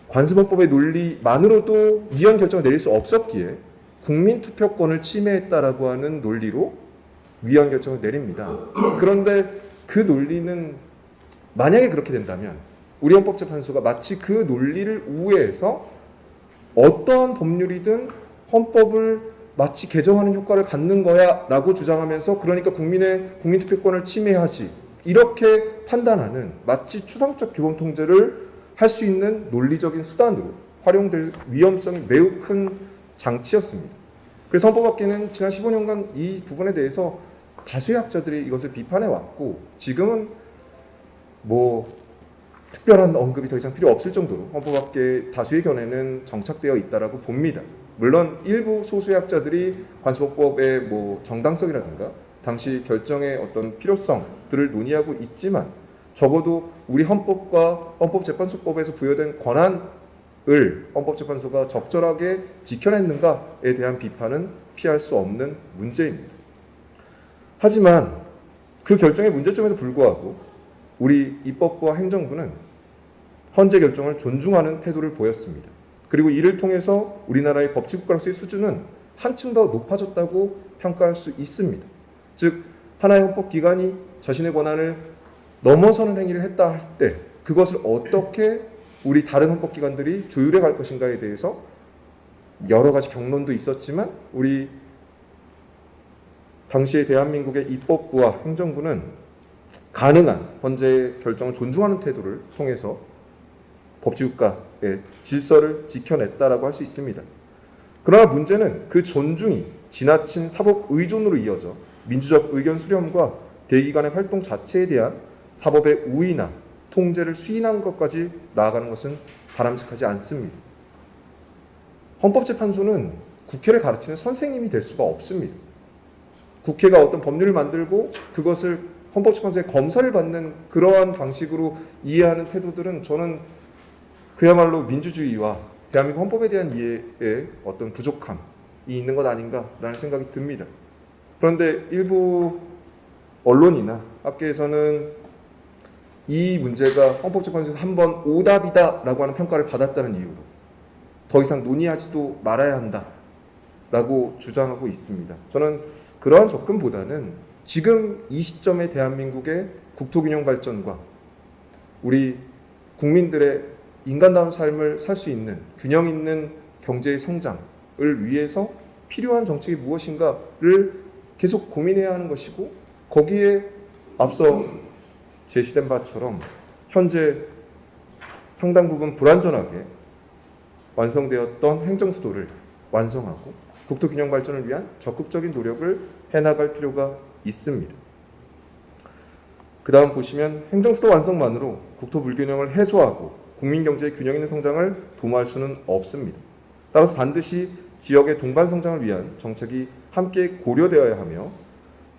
관습헌법의 논리만으로도 위헌 결정을 내릴 수 없었기에 국민투표권을 침해했다라고 하는 논리로 위헌 결정을 내립니다. 그런데 그 논리는 만약에 그렇게 된다면 우리 헌법재판소가 마치 그 논리를 우회해서 어떠한 법률이든 헌법을 마치 개정하는 효과를 갖는 거야 라고 주장하면서 그러니까 국민투표권을 침해하지 이렇게 판단하는 마치 추상적 규범 통제를 할 수 있는 논리적인 수단으로 활용될 위험성이 매우 큰 장치였습니다. 그래서 헌법학계는 지난 15년간 이 부분에 대해서 다수의 학자들이 이것을 비판해 왔고 지금은 뭐 특별한 언급이 더 이상 필요 없을 정도로 헌법학계 다수의 견해는 정착되어 있다라고 봅니다. 물론 일부 소수의 학자들이 관습헌법의 뭐 정당성이라든가 당시 결정의 어떤 필요성들을 논의하고 있지만 적어도 우리 헌법과 헌법재판소법에서 부여된 권한을 헌법재판소가 적절하게 지켜냈는가에 대한 비판은 피할 수 없는 문제입니다. 하지만 그 결정의 문제점에도 불구하고 우리 입법부와 행정부는 헌재 결정을 존중하는 태도를 보였습니다. 그리고 이를 통해서 우리나라의 법치국가로서의 수준은 한층 더 높아졌다고 평가할 수 있습니다. 즉 하나의 헌법기관이 자신의 권한을 넘어서는 행위를 했다 할 때 그것을 어떻게 우리 다른 헌법기관들이 조율해 갈 것인가에 대해서 여러 가지 경론도 있었지만 우리 당시의 대한민국의 입법부와 행정부는 가능한 헌재의 결정을 존중하는 태도를 통해서 법치국가의 질서를 지켜냈다라고 할 수 있습니다. 그러나 문제는 그 존중이 지나친 사법 의존으로 이어져 민주적 의견 수렴과 대기관의 활동 자체에 대한 사법의 우위나 통제를 수인한 것까지 나아가는 것은 바람직하지 않습니다. 헌법재판소는 국회를 가르치는 선생님이 될 수가 없습니다. 국회가 어떤 법률을 만들고 그것을 헌법재판소의 검사를 받는 그러한 방식으로 이해하는 태도들은 저는 그야말로 민주주의와 대한민국 헌법에 대한 이해에 어떤 부족함이 있는 것 아닌가라는 생각이 듭니다. 그런데 일부 언론이나 학계에서는 이 문제가 헌법재판소에서 한번 오답이다라고 하는 평가를 받았다는 이유로 더 이상 논의하지도 말아야 한다라고 주장하고 있습니다. 저는 그러한 접근보다는 지금 이 시점의 대한민국의 국토균형 발전과 우리 국민들의 인간다운 삶을 살 수 있는 균형 있는 경제의 성장을 위해서 필요한 정책이 무엇인가를 계속 고민해야 하는 것이고, 거기에 앞서 제시된 바처럼 현재 상당 부분 불완전하게 완성되었던 행정수도를 완성하고 국토균형 발전을 위한 적극적인 노력을 해나갈 필요가 있습니다. 그 다음 보시면 행정수도 완성만으로 국토 불균형을 해소하고 국민 경제의 균형 있는 성장을 도모할 수는 없습니다. 따라서 반드시 지역의 동반 성장을 위한 정책이 함께 고려되어야 하며,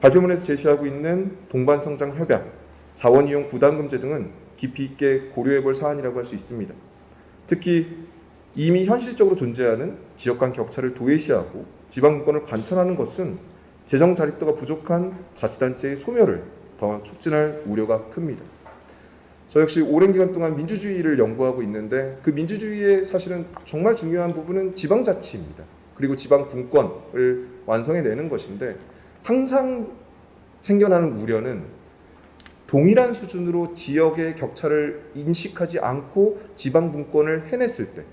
발표문에서 제시하고 있는 동반 성장 협약, 자원 이용 부담금제 등은 깊이 있게 고려해 볼 사안이라고 할 수 있습니다. 특히 이미 현실적으로 존재하는 지역 간 격차를 도외시하고 지방 분권을 관철하는 것은 재정 자립도가 부족한 자치단체의 소멸을 더 촉진할 우려가 큽니다. 저 역시 오랜 기간 동안 민주주의를 연구하고 있는데, 그 민주주의의 사실은 정말 중요한 부분은 지방자치입니다. 그리고 지방 분권을 완성해내는 것인데, 항상 생겨나는 우려는 동일한 수준으로 지역의 격차를 인식하지 않고 지방 분권을 해냈을 때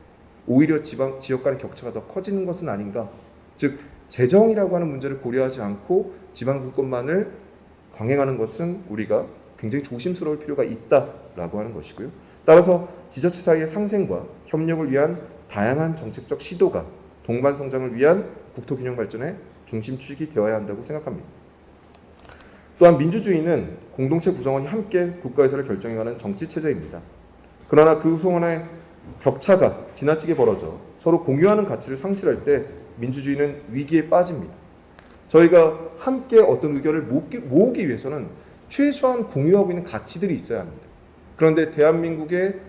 오히려 지역 간의 격차가 더 커지는 것은 아닌가. 즉 재정이라고 하는 문제를 고려하지 않고 지방 분권만을 강행하는 것은 우리가 굉장히 조심스러울 필요가 있다라고 하는 것이고요. 따라서 지자체 사이의 상생과 협력을 위한 다양한 정책적 시도가 동반 성장을 위한 국토균형 발전의 중심 축이 되어야 한다고 생각합니다. 또한 민주주의는 공동체 구성원이 함께 국가 예산을 결정해가는 정치 체제입니다. 그러나 그 구성원의 격차가 지나치게 벌어져 서로 공유하는 가치를 상실할 때 민주주의는 위기에 빠집니다. 저희가 함께 어떤 의견을 모으기 위해서는 최소한 공유하고 있는 가치들이 있어야 합니다. 그런데 대한민국의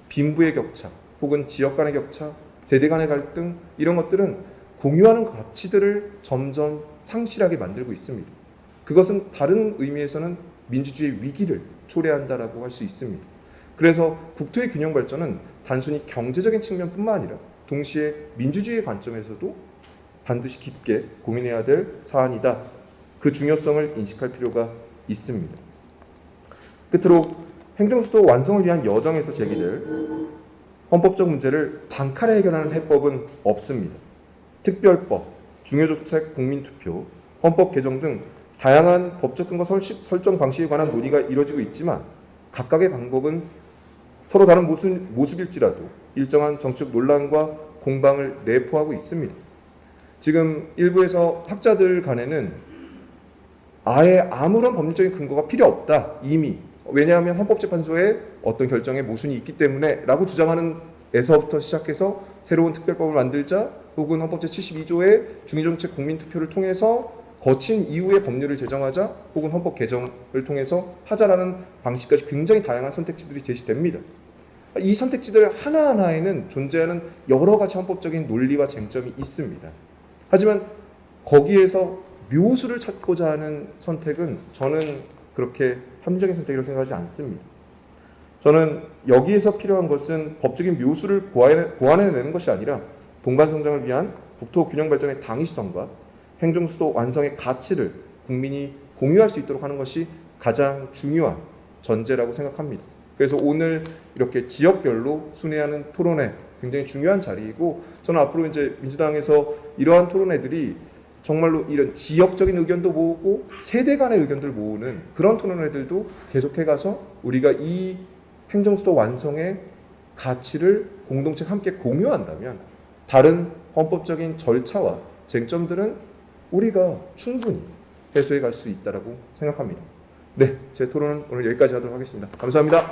빈부의 격차, 혹은 지역 간의 격차, 세대 간의 갈등, 이런 것들은 공유하는 가치들을 점점 상실하게 만들고 있습니다. 그것은 다른 의미에서는 민주주의의 위기를 초래한다라고 할 수 있습니다. 그래서 국토의 균형 발전은 단순히 경제적인 측면뿐만 아니라 동시에 민주주의의 관점에서도 반드시 깊게 고민해야 될 사안이다. 그 중요성을 인식할 필요가 있습니다. 끝으로 행정수도 완성을 위한 여정에서 제기될 헌법적 문제를 단칼에 해결하는 해법은 없습니다. 특별법, 중요정책 국민투표, 헌법 개정 등 다양한 법적 근거 설정 방식에 관한 논의가 이루어지고 있지만, 각각의 방법은 서로 다른 모습일지라도 일정한 정치적 논란과 공방을 내포하고 있습니다. 지금 일부에서 학자들 간에는 아예 아무런 법률적인 근거가 필요 없다, 이미. 왜냐하면 헌법재판소에 어떤 결정에 모순이 있기 때문에 라고 주장하는 에서부터 시작해서 새로운 특별법을 만들자, 혹은 헌법 제72조의 중요정책 국민투표를 통해서 거친 이후의 법률을 제정하자, 혹은 헌법 개정을 통해서 하자라는 방식까지 굉장히 다양한 선택지들이 제시됩니다. 이 선택지들 하나하나에는 존재하는 여러 가지 헌법적인 논리와 쟁점이 있습니다. 하지만 거기에서 묘수를 찾고자 하는 선택은 저는 그렇게 합리적인 선택이라고 생각하지 않습니다. 저는 여기에서 필요한 것은 법적인 묘수를 고안해내는 것이 아니라 동반성장을 위한 국토 균형 발전의 당위성과 행정수도 완성의 가치를 국민이 공유할 수 있도록 하는 것이 가장 중요한 전제라고 생각합니다. 그래서 오늘 이렇게 지역별로 순회하는 토론회 굉장히 중요한 자리이고, 저는 앞으로 이제 민주당에서 이러한 토론회들이 정말로 이런 지역적인 의견도 모으고 세대 간의 의견들을 모으는 그런 토론회들도 계속해가서 우리가 이 행정수도 완성의 가치를 공동체 함께 공유한다면 다른 헌법적인 절차와 쟁점들은 우리가 충분히 해소해 갈 수 있다고 생각합니다. 네, 제 토론은 오늘 여기까지 하도록 하겠습니다. 감사합니다.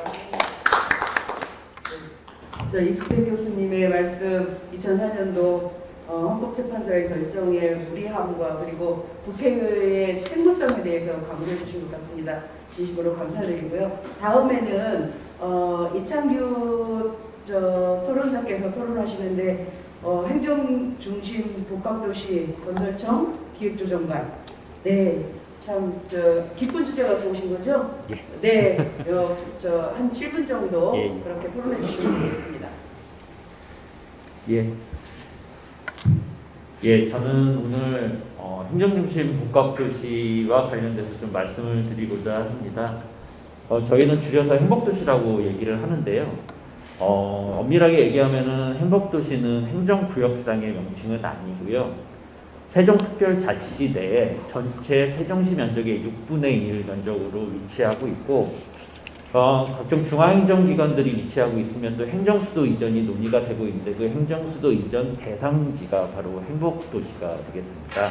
이수택 교수님의 말씀, 2004년도 헌법재판소의 결정의 무리함과 그리고 국회의 책무성에 대해서 강조해 주신 것 같습니다. 진심으로 감사드리고요. 다음에는 이창규 토론사께서 토론하시는데, 행정중심 복합도시 건설청 기획조정관, 네, 참 기쁜 주제가 좋으신 거죠? 네, 한 7분 정도 그렇게 토론해 주시면 되겠습니다. 저는 오늘 행정중심 복합도시와 관련돼서 좀 말씀을 드리고자 합니다. 저희는 줄여서 행복도시라고 얘기를 하는데요. 엄밀하게 얘기하면은 행복도시는 행정구역상의 명칭은 아니고요. 세종특별자치시 내에 전체 세종시 면적의 6분의 1 면적으로 위치하고 있고 각종 중앙행정기관들이 위치하고 있으면 또 행정수도 이전이 논의가 되고 있는데 그 행정수도 이전 대상지가 바로 행복도시가 되겠습니다.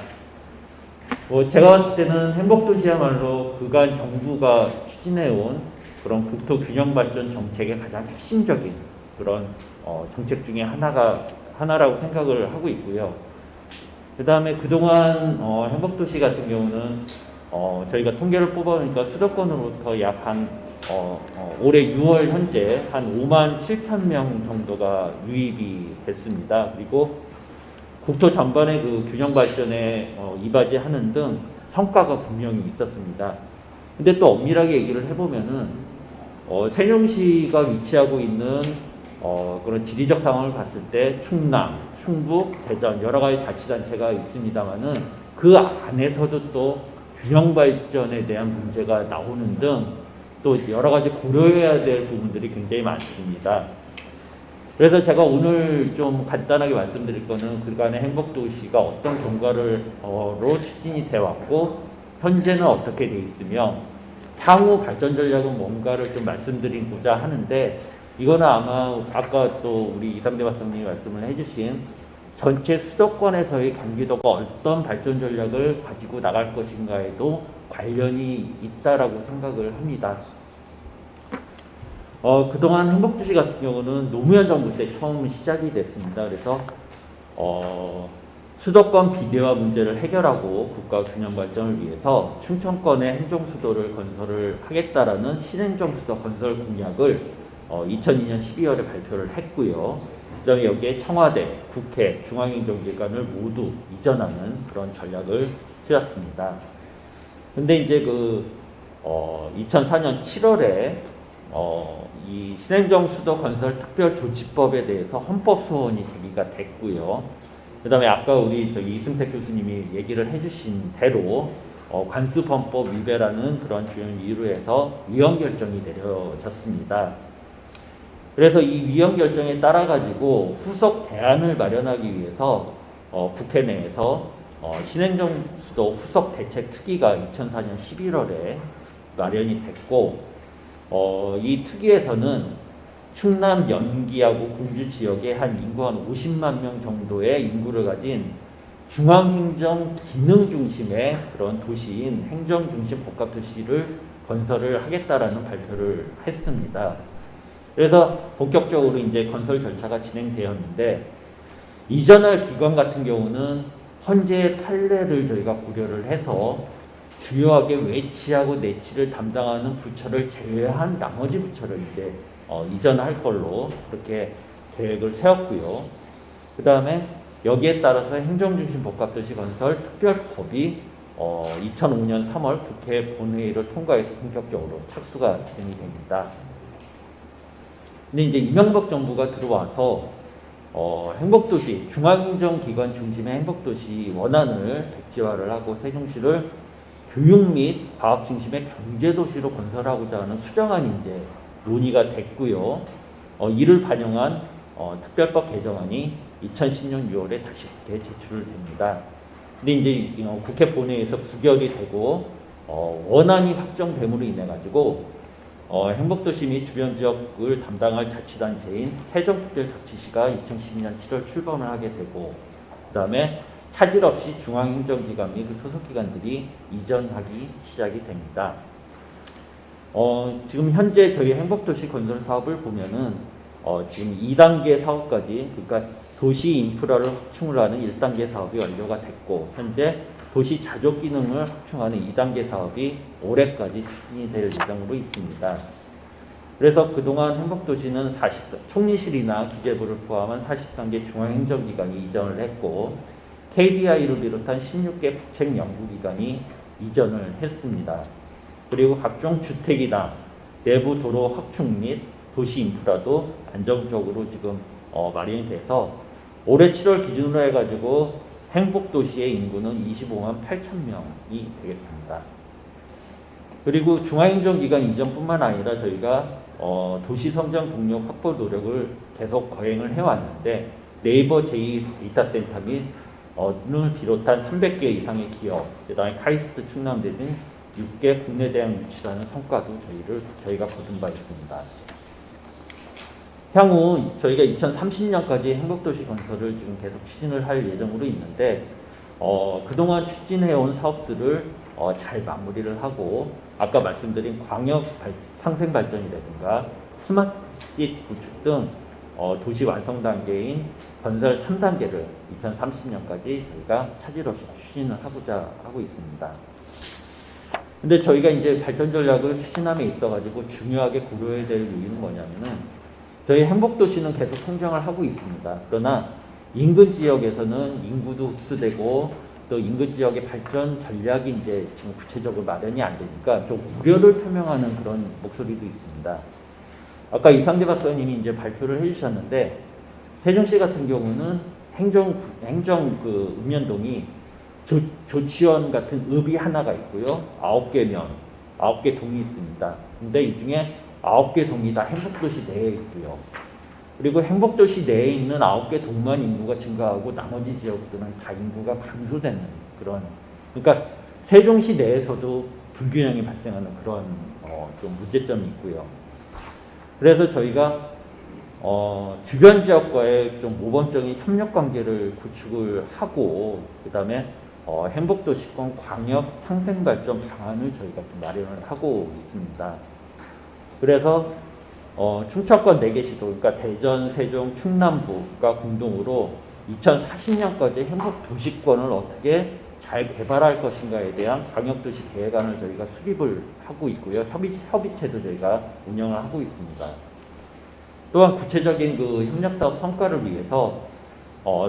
제가 봤을 때는 행복도시야말로 그간 정부가 추진해온 그런 국토균형발전 정책의 가장 핵심적인 그런 정책 중에 하나라고 생각을 하고 있고요. 그 다음에 그동안 행복도시 같은 경우는 저희가 통계를 뽑아보니까 수도권으로부터 약 올해 6월 현재 한 5만 7천 명 정도가 유입이 됐습니다. 그리고 국토 전반의 그 균형 발전에 이바지하는 등 성과가 분명히 있었습니다. 근데 또 엄밀하게 얘기를 해보면은 세종시가 위치하고 있는 그런 지리적 상황을 봤을 때 충남, 충북, 대전 여러 가지 자치단체가 있습니다만은 그 안에서도 또 균형 발전에 대한 문제가 나오는 등 또 여러 가지 고려해야 될 부분들이 굉장히 많습니다. 그래서 제가 오늘 좀 간단하게 말씀드릴 거는 그간의 행복도시가 어떤 경과로 추진이 되어 왔고 현재는 어떻게 되어 있으며 향후 발전 전략은 뭔가를 좀 말씀드리고자 하는데 이거는 아마 아까 또 우리 이상대 박사님이 말씀을 해주신 전체 수도권에서의 경기도가 어떤 발전 전략을 가지고 나갈 것인가에도 관련이 있다라고 생각을 합니다. 그동안 행복도시 같은 경우는 노무현 정부 때 처음 시작이 됐습니다. 그래서 수도권 비대화 문제를 해결하고 국가 균형 발전을 위해서 충청권의 행정수도를 건설을 하겠다라는 신행정수도 건설 공약을 2002년 12월에 발표를 했고요. 그다음에 여기에 청와대, 국회, 중앙행정기관을 모두 이전하는 그런 전략을 세웠습니다. 근데 이제 2004년 7월에 이 신행정수도 건설 특별조치법에 대해서 헌법 소원이 제기가 됐고요. 그다음에 아까 우리 이승택 교수님이 얘기를 해주신 대로 관습헌법 위배라는 그런 주요 이유로 해서 위헌 결정이 내려졌습니다. 그래서 이 위헌 결정에 따라 가지고 후속 대안을 마련하기 위해서 국회 내에서 신행정수도 후속 대책 특위가 2004년 11월에 마련이 됐고 이 특위에서는 충남 연기하고 공주 지역에 한 인구 한 50만 명 정도의 인구를 가진 중앙행정 기능 중심의 그런 도시인 행정중심 복합도시를 건설을 하겠다라는 발표를 했습니다. 그래서 본격적으로 이제 건설 절차가 진행되었는데 이전할 기관 같은 경우는 헌재의 판례를 저희가 고려를 해서 주요하게 외치하고 내치를 담당하는 부처를 제외한 나머지 부처를 이제 이전할 걸로 그렇게 계획을 세웠고요. 그 다음에 여기에 따라서 행정중심 복합도시 건설 특별법이 2005년 3월 국회 본회의를 통과해서 본격적으로 착수가 진행이 됩니다. 근데 이제 이명박 정부가 들어와서 행복도시, 중앙행정기관 중심의 행복도시 원안을 백지화를 하고 세종시를 교육 및 과학 중심의 경제도시로 건설하고자 하는 수정안이 이제 논의가 됐고요. 이를 반영한 특별법 개정안이 2010년 6월에 다시 국회에 제출을 됩니다. 근데 이제 국회 본회의에서 부결이 되고 원안이 확정됨으로 인해 가지고 행복도시 및 주변 지역을 담당할 자치단체인 세종특별자치시가 2012년 7월 출범을 하게 되고 그 다음에 차질 없이 중앙행정기관 및 그 소속기관들이 이전하기 시작이 됩니다. 지금 현재 저희 행복도시 건설 사업을 보면은 지금 2단계 사업까지 그러니까 도시 인프라를 확충을 하는 1단계 사업이 완료가 됐고 현재 도시 자족 기능을 확충하는 2단계 사업이 올해까지 추진이 될 예정으로 있습니다. 그래서 그동안 행복도시는 총리실이나 기재부를 포함한 43개 중앙행정기관이 이전을 했고 KDI를 비롯한 16개 국책연구기관이 이전을 했습니다. 그리고 각종 주택이나 내부 도로 확충 및 도시 인프라도 안정적으로 지금 마련이 돼서 올해 7월 기준으로 해가지고 행복도시의 인구는 25만 8천 명이 되겠습니다. 그리고 중앙행정기관 이전뿐만 아니라 저희가 도시성장 동력 확보 노력을 계속 거행을 해왔는데 네이버 제2데이터센터 및 을 비롯한 300개 이상의 기업, 그다음에 카이스트 충남대 등 6개 국내 대학 유치라는 성과도 저희가 거둔 바 있습니다. 향후 저희가 2030년까지 행복도시 건설을 지금 계속 추진을 할 예정으로 있는데 그동안 추진해온 사업들을 잘 마무리를 하고 아까 말씀드린 광역 상생 발전이라든가 스마트시티 구축 등 도시 완성 단계인 건설 3단계를 2030년까지 저희가 차질 없이 추진을 하고자 하고 있습니다. 근데 저희가 이제 발전 전략을 추진함에 있어가지고 중요하게 고려해야 될 이유는 뭐냐면은 저희 행복도시는 계속 성장을 하고 있습니다. 그러나 인근 지역에서는 인구도 흡수되고 또 인근 지역의 발전 전략이 이제 지금 구체적으로 마련이 안 되니까 좀 우려를 표명하는 그런 목소리도 있습니다. 아까 이상재 박사님이 이제 발표를 해주셨는데 세종시 같은 경우는 행정 읍면동이 조치원 같은 읍이 하나가 있고요. 9개 동이 있습니다. 근데 이 중에 9개 동이 다 행복도시 내에 있고요. 그리고 행복도시 내에 있는 9개 동만 인구가 증가하고 나머지 지역들은 다 인구가 감소되는 그런, 그러니까 세종시 내에서도 불균형이 발생하는 그런 좀 문제점이 있고요. 그래서 저희가 주변 지역과의 좀 모범적인 협력 관계를 구축을 하고 그다음에 행복도시권 광역 상생발전 방안을 저희가 좀 마련을 하고 있습니다. 그래서 충청권 4개 시도, 그러니까 대전, 세종, 충남부가 공동으로 2040년까지 행복도시권을 어떻게 잘 개발할 것인가에 대한 광역도시 계획안을 저희가 수립을 하고 있고요. 협의체도 저희가 운영을 하고 있습니다. 또한 구체적인 그 협력사업 성과를 위해서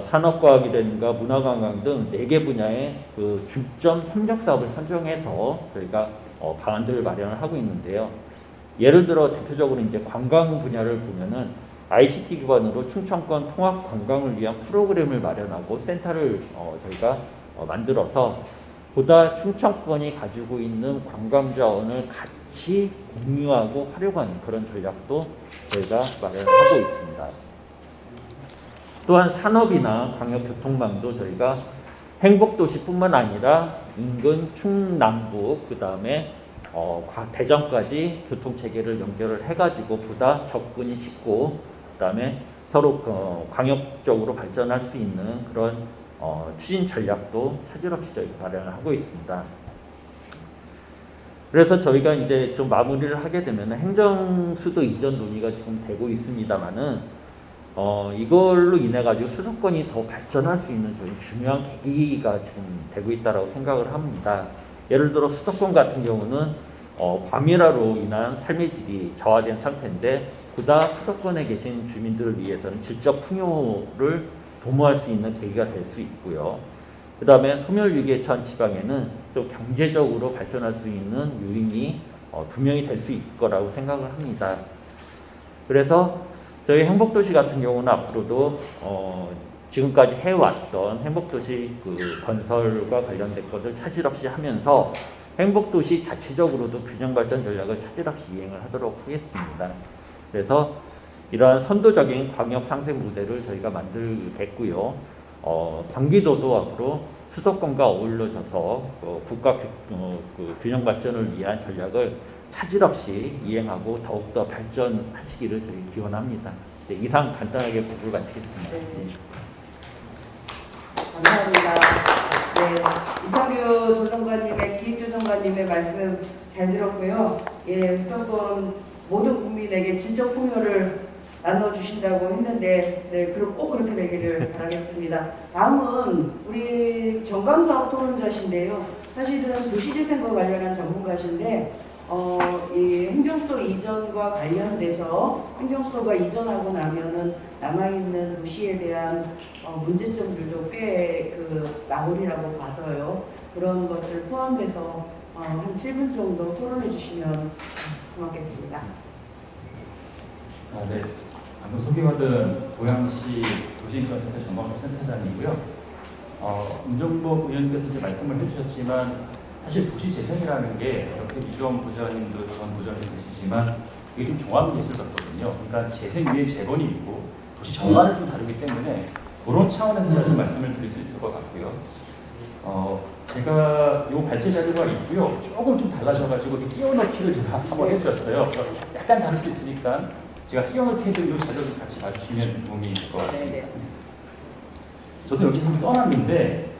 산업과학이라든가 문화관광 등 4개 분야의 그 중점 협력사업을 선정해서 저희가 방안들을 마련을 하고 있는데요. 예를 들어 대표적으로 이제 관광 분야를 보면은 ICT 기반으로 충청권 통합 관광을 위한 프로그램을 마련하고 센터를 저희가 만들어서 보다 충청권이 가지고 있는 관광 자원을 같이 공유하고 활용하는 그런 전략도 저희가 마련을 하고 있습니다. 또한 산업이나 광역교통망도 저희가 행복도시뿐만 아니라 인근 충남북 그다음에 대전까지 교통체계를 연결을 해가지고 보다 접근이 쉽고 그다음에 서로 광역적으로 발전할 수 있는 그런 추진 전략도 차질 없이 저희가 마련을 하고 있습니다. 그래서 저희가 이제 좀 마무리를 하게 되면 행정수도 이전 논의가 지금 되고 있습니다만은 이걸로 인해 가지고 수도권이 더 발전할 수 있는 저희 중요한 계기가 지금 되고 있다라고 생각을 합니다. 예를 들어 수도권 같은 경우는 과밀화로 인한 삶의 질이 저하된 상태인데 보다 수도권에 계신 주민들을 위해서는 질적 풍요를 도모할 수 있는 계기가 될 수 있고요. 그 다음에 소멸위기에 처한 지방에는 또 경제적으로 발전할 수 있는 요인이 분명히 될 수 있을 거라고 생각을 합니다. 그래서 저희 행복도시 같은 경우는 앞으로도 지금까지 해왔던 행복도시 그 건설과 관련된 것을 차질 없이 하면서 행복도시 자체적으로도 균형발전 전략을 차질 없이 이행을 하도록 하겠습니다. 그래서 이러한 선도적인 광역 상생 모델을 저희가 만들겠고요. 경기도도 앞으로 수도권과 어울러져서 국가 균형 발전을 위한 전략을 차질 없이 이행하고 더욱더 발전하시기를 저희 기원합니다. 네, 이상 간단하게 보고를 마치겠습니다. 네. 감사합니다. 네, 이창규 조정관님의 기획조정관님의 말씀 잘 들었고요. 예, 수도권 모든 국민에게 진짜 풍요를 나눠주신다고 했는데, 네, 그럼 꼭 그렇게 되기를 바라겠습니다. 다음은 우리 정강사업 토론자신데요. 사실은 도시재생과 관련한 전문가신데, 이 행정수도 이전과 관련돼서 행정수도가 이전하고 나면은 남아있는 도시에 대한 문제점들도 꽤 나오리라고 봐져요. 그런 것들 포함해서 한 7분 정도 토론해 주시면 고맙겠습니다. 네. 방금 소개받은 고양시 도시인권센터 전망센터장이고요. 문정복 의원께서 이제 말씀을 해주셨지만 사실 도시재생이라는 게 이렇게 이종 부장님도 전 부장님 계시지만 이게 좀 종합예술 같거든요. 그러니까 재생 위에 재건이 있고 도시 전반을 좀 다루기 때문에 그런 차원에서 좀 말씀을 드릴 수 있을 것 같고요. 제가 이 발제 자료가 있고요. 조금 좀 달라져가지고 끼워넣기를 제가 한번 해주셨어요. 약간 다를 수 있으니까 제가 끼워넣기 해드린 이 자료를 같이 봐주시면 도움이 될 것 같습니다. 저도 여기 좀 써놨는데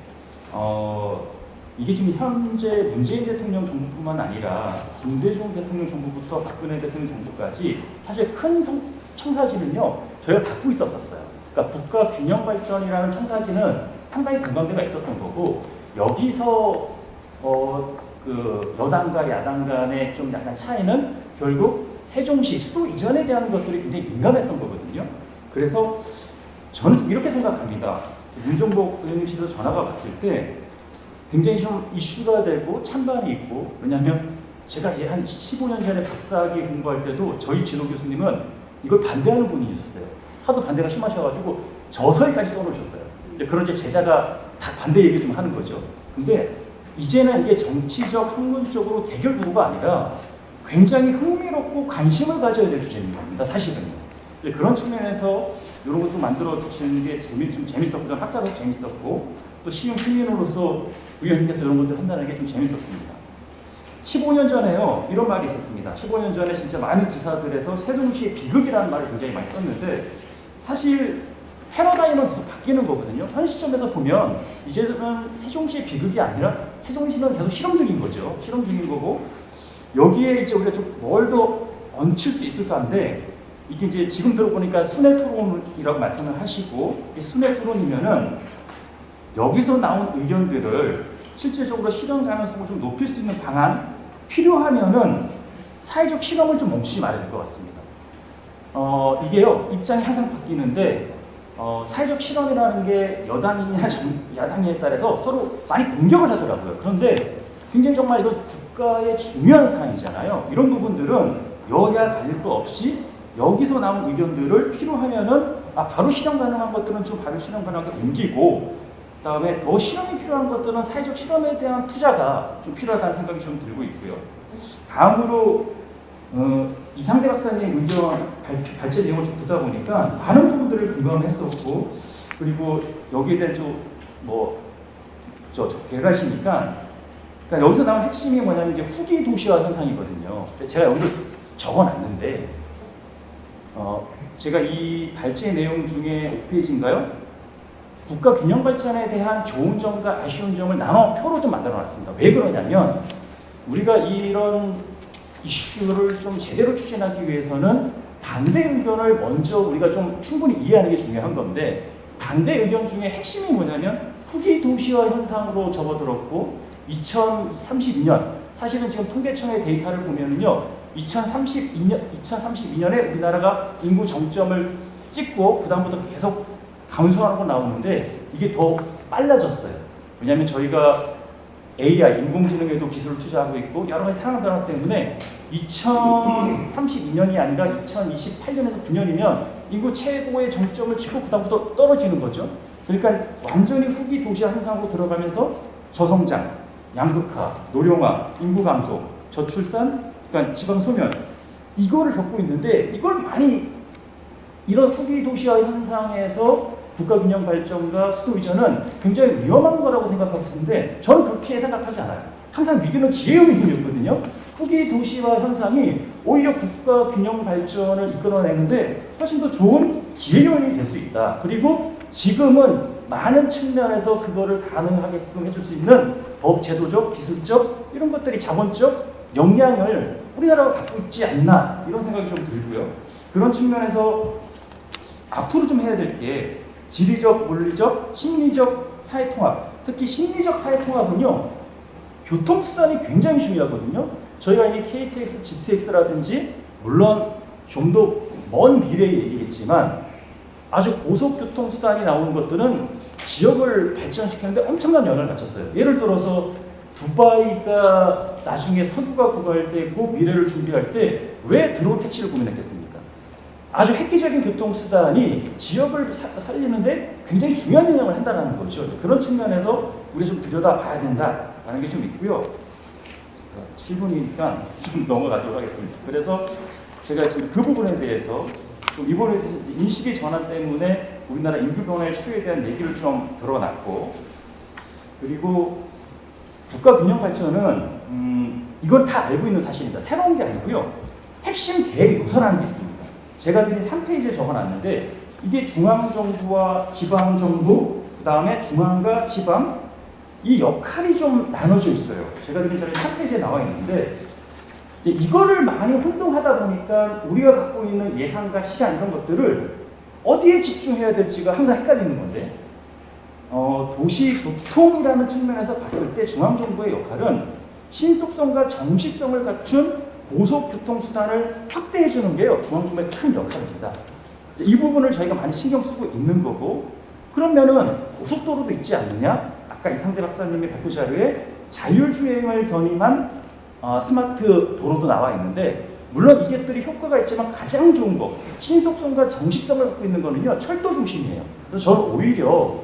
이게 지금 현재 문재인 대통령 정부뿐만 아니라 김대중 대통령 정부부터 박근혜 대통령 정부까지 사실 큰 청사진은요 저희가 갖고 있었어요. 그러니까 국가 균형 발전이라는 청사진은 상당히 공감대가 있었던 거고 여기서 여당 야당 간의 좀 약간 차이는 결국 세종시 수도 이전에 대한 것들이 굉장히 민감했던 거거든요. 그래서 저는 이렇게 생각합니다. 문정복 의원님께서 전화가 왔을 때 굉장히 좀 이슈가 되고 찬반이 있고 왜냐하면 제가 한 15년 전에 박사학위 공부할 때도 저희 지도 교수님은 이걸 반대하는 분이셨어요. 하도 반대가 심하셔가지고 저서에까지 써놓으셨어요. 그런 이제 제자가 다 반대 얘기 좀 하는 거죠. 근데 이제는 이게 정치적 학문적으로 대결 구도가 아니라 굉장히 흥미롭고 관심을 가져야 될 주제인 겁니다. 사실은요. 그런 측면에서 이런 것도 만들어 주시는 게 좀 재밌었고 저는 학자로서 재밌었고 또 시흥 시민으로서 의원님께서 이런 것들 한다는 게 좀 재밌었습니다. 15년 전에요 이런 말이 있었습니다. 15년 전에 진짜 많은 기사들에서 세종시의 비극이라는 말을 굉장히 많이 썼는데 사실 패러다임은 계속 바뀌는 거거든요. 현 시점에서 보면 이제는 세종시의 비극이 아니라 세종시는 계속 실험 중인 거죠. 실험 중인 거고 여기에 이제 우리가 좀 뭘 더 얹힐 수 있을까 한데 이게 이제 지금 들어보니까 순회 토론이라고 말씀을 하시고 순회 토론이면은 여기서 나온 의견들을 실질적으로 실현 가능성을 좀 높일 수 있는 방안 필요하면은 사회적 실험을 좀 멈추지 말아야 될 것 같습니다. 이게요 입장이 항상 바뀌는데 사회적 실험이라는 게 여당이냐 야당이냐에 따라서 서로 많이 공격을 하더라고요. 그런데 굉장히 정말 이건 국가의 중요한 사안이잖아요. 이런 부분들은 여야 갈릴 거 없이 여기서 나온 의견들을 필요하면은 바로 실현 가능한 것들은 좀 바로 실현 가능하게 옮기고 그다음에 더 실험이 필요한 것들은 사회적 실험에 대한 투자가 좀 필요하다는 생각이 좀 들고 있고요. 다음으로 이상대 박사님 의견 발제 내용을 좀 보다 보니까 많은 부분들을 공감했었고 그리고 여기에 대한 대가시니까 그러니까 여기서 나온 핵심이 뭐냐면 이제 후기 도시화 현상이거든요. 제가 여기서 적어놨는데 제가 이 발제 내용 중에 5페이지인가요? 국가 균형 발전에 대한 좋은 점과 아쉬운 점을 나눠 표로 좀 만들어놨습니다. 왜 그러냐면 우리가 이런 이슈를 좀 제대로 추진하기 위해서는 반대 의견을 먼저 우리가 좀 충분히 이해하는 게 중요한 건데 반대 의견 중에 핵심이 뭐냐면 후기 도시화 현상으로 접어들었고 2032년 사실은 지금 통계청의 데이터를 보면은요 2032년에 우리나라가 인구 정점을 찍고 그 다음부터 계속 감소하고 나오는데 이게 더 빨라졌어요. 왜냐하면 저희가 AI, 인공지능에도 기술을 투자하고 있고 여러 가지 상황 변화 때문에 2032년이 아니라 2028년에서 9년이면 인구 최고의 정점을 찍고 그 다음부터 떨어지는 거죠. 그러니까 완전히 후기 도시화 현상으로 들어가면서 저성장, 양극화, 노령화, 인구 감소, 저출산, 그러니까 지방 소멸 이거를 겪고 있는데 이걸 많이 이런 후기 도시화 현상에서 국가균형 발전과 수도 이전은 굉장히 위험한 거라고 생각하고 있는데 저는 그렇게 생각하지 않아요. 항상 위기는 기회의 의미였거든요. 후기 도시화 현상이 오히려 국가균형 발전을 이끌어내는데 훨씬 더 좋은 기회의 요인이 될 수 있다. 그리고 지금은 많은 측면에서 그거를 가능하게끔 해줄 수 있는 법, 제도적, 기술적 이런 것들이 자본적 역량을 우리나라가 갖고 있지 않나 이런 생각이 좀 들고요. 그런 측면에서 앞으로 좀 해야 될 게 지리적, 물리적, 심리적 사회통합 특히 심리적 사회통합은요 교통수단이 굉장히 중요하거든요. 저희가 이 KTX, GTX라든지 물론 좀 더 먼 미래의 얘기겠지만 아주 고속교통 수단이 나오는 것들은 지역을 발전시키는데 엄청난 영향을 갖췄어요. 예를 들어서 두바이가 나중에 석유가 고갈되고 미래를 준비할 때 왜 드론 택시를 고민했겠습니까? 아주 획기적인 교통수단이 지역을 살리는데 굉장히 중요한 영향을 한다는 거죠. 그런 측면에서 우리가 좀 들여다봐야 된다라는 게 좀 있고요. 7분이니까 좀 넘어가도록 하겠습니다. 그래서 제가 지금 그 부분에 대해서 좀 이번에 인식의 전환 때문에 우리나라 인구 변화의 추이에 대한 얘기를 좀 들어놨고, 그리고 국가 균형 발전은 이건 다 알고 있는 사실입니다. 새로운 게 아니고요. 핵심 계획 요소라는 게 있습니다. 제가 드린 3페이지에 적어놨는데 이게 중앙정부와 지방정부, 그 다음에 중앙과 지방, 이 역할이 좀 나눠져 있어요. 제가 드린 자료에 3페이지에 나와 있는데 이거를 많이 혼동하다 보니까 우리가 갖고 있는 예산과 시간 이런 것들을 어디에 집중해야 될지가 항상 헷갈리는 건데 도시 교통이라는 측면에서 봤을 때 중앙정부의 역할은 신속성과 정시성을 갖춘 고속교통수단을 확대해 주는 게요, 중앙정부의 큰 역할입니다. 이 부분을 저희가 많이 신경 쓰고 있는 거고, 그러면은 고속도로도 있지 않느냐? 아까 이상대 박사님의 발표 자료에 자율주행을 견인한 스마트 도로도 나와 있는데, 물론 이것들이 효과가 있지만 가장 좋은 거, 신속성과 정식성을 갖고 있는 거는요, 철도 중심이에요. 그래서 저는 오히려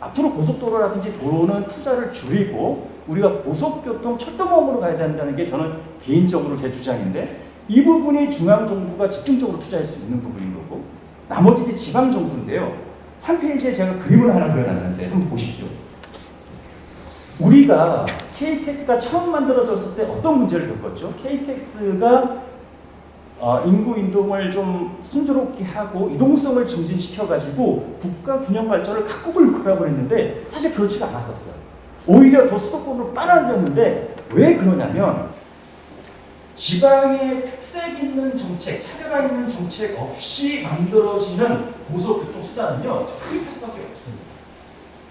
앞으로 고속도로라든지 도로는 투자를 줄이고 우리가 고속교통 철도망으로 가야 된다는 게 저는 개인적으로 제 주장인데, 이 부분이 중앙정부가 집중적으로 투자할 수 있는 부분인 거고, 나머지 이제 지방정부인데요. 3페이지에 제가 그림을 하나 그려놨는데 한번 보십시오. 우리가 KTX가 처음 만들어졌을 때 어떤 문제를 겪었죠? KTX가 인구 이동을 좀 순조롭게 하고 이동성을 증진시켜가지고 국가 균형 발전을 각국을 이끌어가고 했는데 사실 그렇지가 않았었어요. 오히려 더 수도권으로 빨아들였는데 왜 그러냐면 지방의 특색 있는 정책, 차별화 있는 정책 없이 만들어지는 고속교통 수단은요, 투입할 수밖에 없습니다.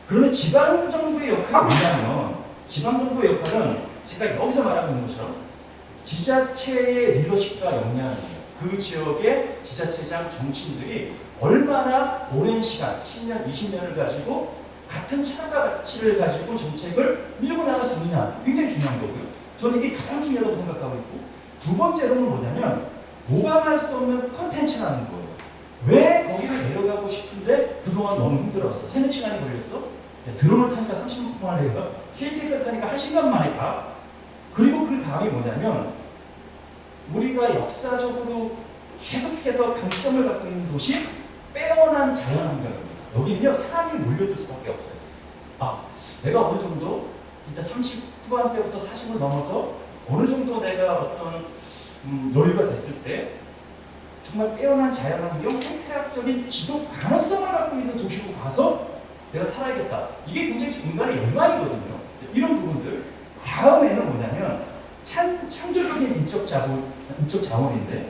그러면 지방정부의 역할이 뭐냐면, 지방정부의 역할은 제가 여기서 말하고 있는 것처럼 지자체의 리더십과 역량이에요. 그 지역의 지자체장 정치인들이 얼마나 오랜 시간, 10년, 20년을 가지고 같은 철학과 가치를 가지고 정책을 밀고 나갈 수 있느냐, 굉장히 중요한 거고요. 저는 이게 가장 중요하다고 생각하고 있고, 두 번째로는 뭐냐면 모방할 수 없는 컨텐츠라는 거예요. 왜 거기를 내려가고 싶은데 그동안 너무 힘들었어. 3-4시간이 걸렸어. 드론을 타니까 30분 만에 가. KTX를 타니까 1시간 만에 가. 그리고 그 다음이 뭐냐면 우리가 역사적으로 계속해서 강점을 갖고 있는 도시, 빼어난 자연환경입니다. 여기는요, 사람이 몰려들 수밖에 없어요. 내가 어느 정도 진짜 30 후반대부터 40을 넘어서 어느 정도 내가 어떤 여유가 됐을 때 정말 빼어난 자연환경, 생태학적인 지속 가능성을 갖고 있는 도시로 가서 내가 살아야겠다. 이게 굉장히 인간의 열망이거든요. 이런 부분들. 다음에는 뭐냐면 창조적인 인적 자원인데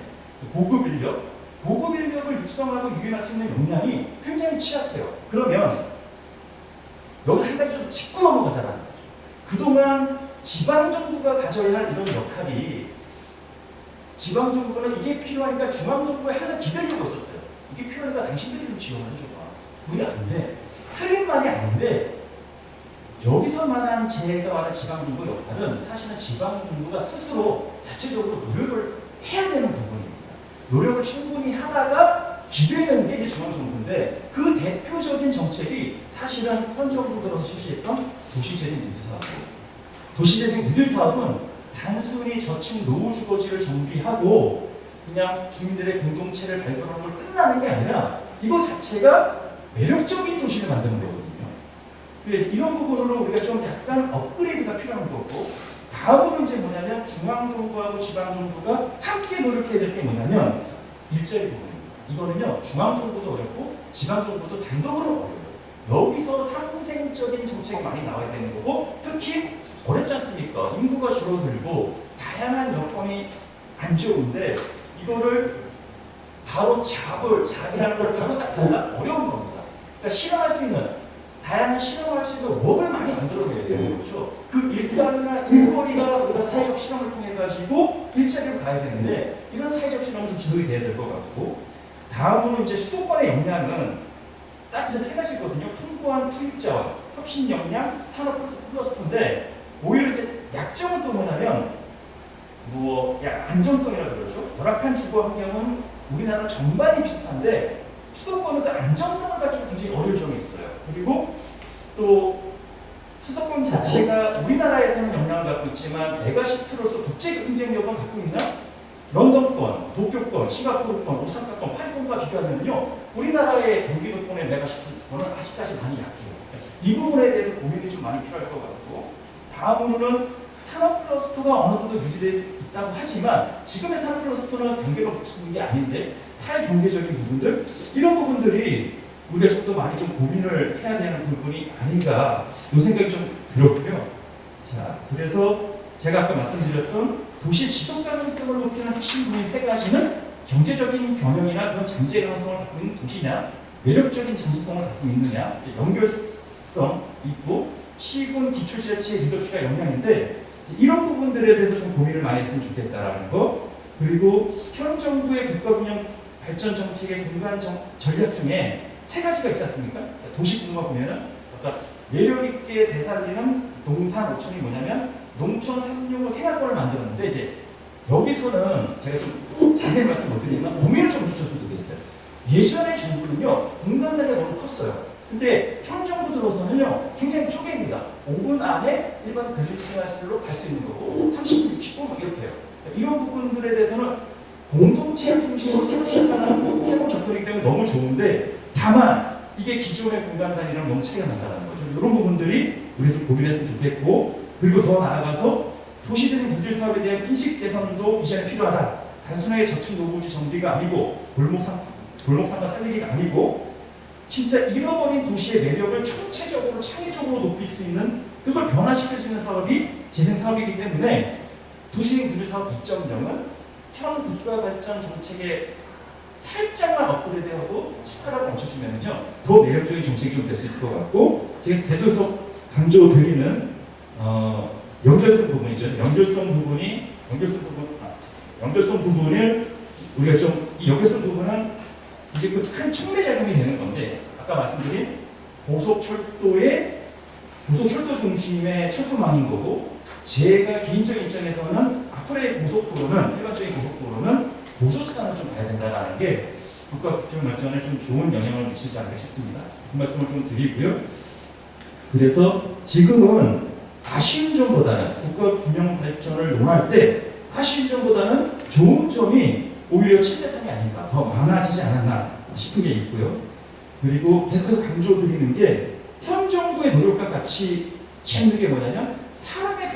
고급 인력을 육성하고 유인할 수 있는 역량이 굉장히 취약해요. 그러면 여기 한 가지 좀 짚고 넘어가자라는 거죠. 그동안 지방정부가 가져야 할 이런 역할이, 지방정부는 이게 필요하니까 중앙정부에 항상 기다리고 있었어요. 이게 필요하니까 당신들이 좀 지원을 해줘봐. 우리 안 돼. 틀린 말이 아닌데, 여기서 말하는 제가 말한 지방정부 역할은 사실은 지방정부가 스스로 자체적으로 노력을 해야 되는 부분입니다. 노력을 충분히 하다가 기대는 게 이제 중앙정부인데, 그 대표적인 정책이 사실은 현 정부 들어서 실시했던 도시재생 뉴딜 사업이에요. 도시재생 뉴딜 사업은 단순히 저층 노후 주거지를 정비하고 그냥 주민들의 공동체를 발굴하는 걸 끝나는 게 아니라 이거 자체가 매력적인 도시를 만드는 거거든요. 그래서 이런 부분으로 우리가 좀 약간 업그레이드가 필요한 거고, 다음으로 이제 뭐냐면 중앙정부하고 지방정부가 함께 노력해야 될 게 뭐냐면 일자리 부분입니다. 이거는요, 중앙정부도 어렵고 지방정부도 단독으로 어려워요. 여기서 상생적인 정책이 많이 나와야 되는 거고, 특히 어렵지 않습니까? 인구가 줄어들고 다양한 여건이 안 좋은데 이거를 바로 잡이라는 걸 바로 딱 보기가 어려운 겁니다. 그러니까 실험할 수 있는, 다양한 실험할 수 있는 웍을 많이 만들어내야 되는 거죠. 그 일감이나 일거리가 우리가 사회적 실험을 통해 가지고 일자리로 가야 되는데 이런 사회적 실험은 좀 지속이 돼야 될 것 같고, 다음으로 이제 수도권의 역량은 딱 이제 세 가지거든요. 풍부한 투입자원, 혁신 역량, 산업 클러스터인데 오히려 이제 약점은 또 뭐냐면 안정성이라고 그러죠. 열악한 주거 환경은 우리나라 전반이 비슷한데 수도권은 그 안정성을 가지고 굉장히 어려운 점이 있어요. 그리고 또 수도권 자체가 우리나라에서는 영향을 갖고 있지만 메가시티로서 국제 경쟁력은 갖고 있나? 런던권, 도쿄권, 싱가포르권, 오사카권, 팔권과 비교하면요, 우리나라의 경기도권의 메가시티권은 아직까지 많이 약해요. 이 부분에 대해서 고민이 좀 많이 필요할 것 같고, 다음으로는 산업 클러스터가 어느 정도 유지되어 있다고 하지만 지금의 산업 클러스터는 경계로 붙이는 게 아닌데 탈경제적인 부분들, 이런 부분들이 우리가 좀 더 많이 좀 고민을 해야 되는 부분이 아닌가, 이 생각이 좀 들었고요. 자, 그래서 제가 아까 말씀드렸던 도시 지속 가능성을 높이는 핵심 부분 세 가지는 경제적인 경영이나 그런 잠재 가능성을 갖고 있는 도시냐, 매력적인 장소성을 갖고 있느냐, 연결성 있고 시군 기초지자체의 리더십과 역량인데, 이런 부분들에 대해서 좀 고민을 많이 했으면 좋겠다라는 거. 그리고 현 정부의 국가균형 발전 정책의 공간 전략 중에 세 가지가 있지 않습니까? 도시군가 보면은 아까 매력 있게 되살리는 농산 어촌이 뭐냐면 농촌 365 생활권을 만들었는데, 이제 여기서는 제가 좀 자세히 말씀 못 드리지만 고민을 좀 해주셨으면 좋겠어요. 예전의 정부는요, 공간내가 너무 컸어요. 근데 현 정부 들어서는요, 굉장히 쪼개입니다. 5분 안에 일반 근린생활실로 갈 수 있는 거고 30분, 60분 막 이렇게 해요. 이런 부분들에 대해서는 공동체 중심으로 새로 시작하는 새로운 접근이기 때문에 너무 좋은데, 다만 이게 기존의 공간 단위랑 너무 차이가 난다는 거죠. 이런 부분들이 우리가 좀 고민했으면 좋겠고, 그리고 더 나아가서 도시적인 물질 사업에 대한 인식 개선도 이제는 필요하다. 단순하게 저층 노후지 정비가 아니고 골목상가 살리기가 아니고 진짜 잃어버린 도시의 매력을 총체적으로 창의적으로 높일 수 있는, 그걸 변화시킬 수 있는 사업이 재생사업이기 때문에 도시적인 물질 사업 2.0은 현 국가발전 정책의 살짝만 업그레이드하고 숟가락을 얹혀주면요, 더 매력적인 정책이 좀 될 수 있을 것 같고, 제가 계속해서 강조드리는 연결성 부분이죠. 연결성 부분을 우리가 좀, 이 연결성 부분은 이제 그 큰 촉매 작용이 되는 건데, 아까 말씀드린 고속철도 중심의 철도망인 거고, 제가 개인적인 입장에서는 앞으로의 고속도로는, 일반적인 고속도로는 보조수단을 좀 봐야 된다는 게 국가 국정 발전에 좀 좋은 영향을 미치지 않을까 싶습니다. 그 말씀을 좀 드리고요. 그래서 지금은 아쉬운 점보다는 국가 균형 발전을 논할 때 아쉬운 점보다는 좋은 점이 오히려 7대3이 아닌가, 더 많아지지 않았나 싶은 게 있고요. 그리고 계속해서 강조드리는 게 현 정부의 노력과 같이 찾는 게 뭐냐면 사람의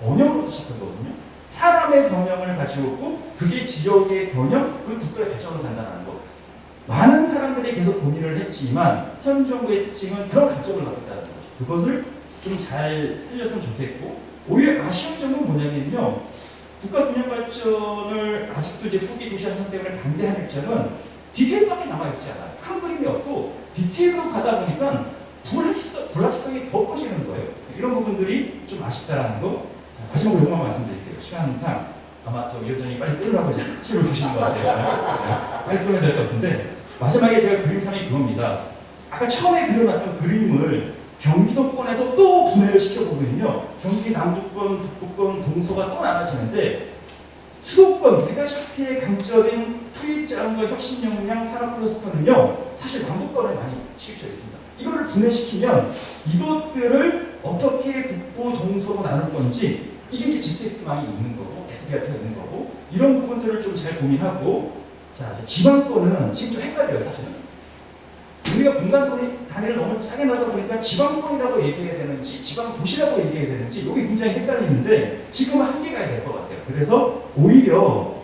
번영으로 시작하거든요. 사람의 번영을 가지고 그게 지역의 번영, 그리고 국가의 발전으로 간다는 거. 많은 사람들이 계속 고민을 했지만 현 정부의 특징은 그런 관점을 갖고 있다는 거죠. 그것을 좀 잘 살렸으면 좋겠고, 오히려 아쉬운 점은 뭐냐면요, 국가 균형 발전을 아직도 이제 후기 도시환경 때문에 반대하는 입장은 디테일밖에 남아있지 않아요. 큰 그림이 없고 디테일로 가다 보니까 불확실성이 더 커지는 거예요. 이런 부분들이 좀 아쉽다라는 거. 자, 마지막으로 이것만 말씀드릴게요. 시간상 아마 저 위원장이 빨리 끊으라고 치료를 주시는 것 같아요. 네, 빨리 끊어야 될 것 같은데, 마지막에 제가 그림상이 그겁니다. 아까 처음에 그려놨던 그림을 경기도권에서 또 분해를 시켜보면요, 경기 남부권, 북부권, 동서가 또 나눠지는데, 수도권, 메가시티의 강점인 투입자원과 혁신 역량 산업 클러스터는요, 사실 남부권에 많이 실려 있습니다. 이거를 분해시키면 이것들을 어떻게 북부, 동서로 나눌 건지, 이게 이제 GTS망이 있는 거고, SBRT가 있는 거고, 이런 부분들을 좀 잘 고민하고, 자, 지방권은 지금 좀 헷갈려요, 사실은. 우리가 분단 단위를 너무 짜게 나다 보니까 지방권이라고 얘기해야 되는지 지방도시라고 얘기해야 되는지 이게 굉장히 헷갈리는데, 지금은 한계가 될 것 같아요. 그래서 오히려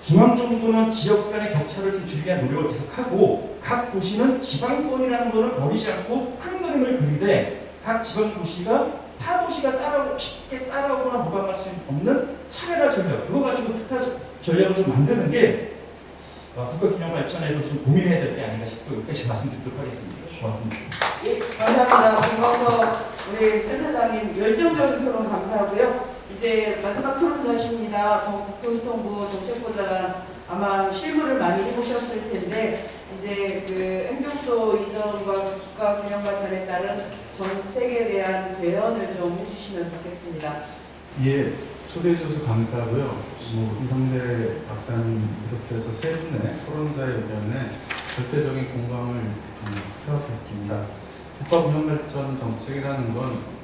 중앙정부는 지역 간의 격차를 좀 줄이기 위한 노력을 계속하고, 각 도시는 지방권이라는 것을 버리지 않고 큰 그림을 그리되 각 지방도시가 타 도시가 쉽게 따라오거나 모방할 수 없는 차별화 전략, 그거 가지고 특화 전략을 좀 만드는 게 국가균형 발전에서 좀 고민해야 될 게 아닌가 싶고, 여기까지 말씀드리도록 하겠습니다. 고맙습니다. 예, 감사합니다. 고마워서 우리 센터장님 열정적인 토론 감사하고요. 이제 마지막 토론자십니다. 국토교통부 정책보좌관 아마 실무를 많이 해보셨을 텐데 이제 그 행정수도 이전과 국가균형발전에 따른 정책에 대한 제언을 좀 해주시면 좋겠습니다. 예, 초대해 주셔서 감사하고요. 이성대 박사님 비롯해서 세 분의 토론자의 의견에 절대적인 공감을 표했습니다. 국가균형발전 정책이라는 건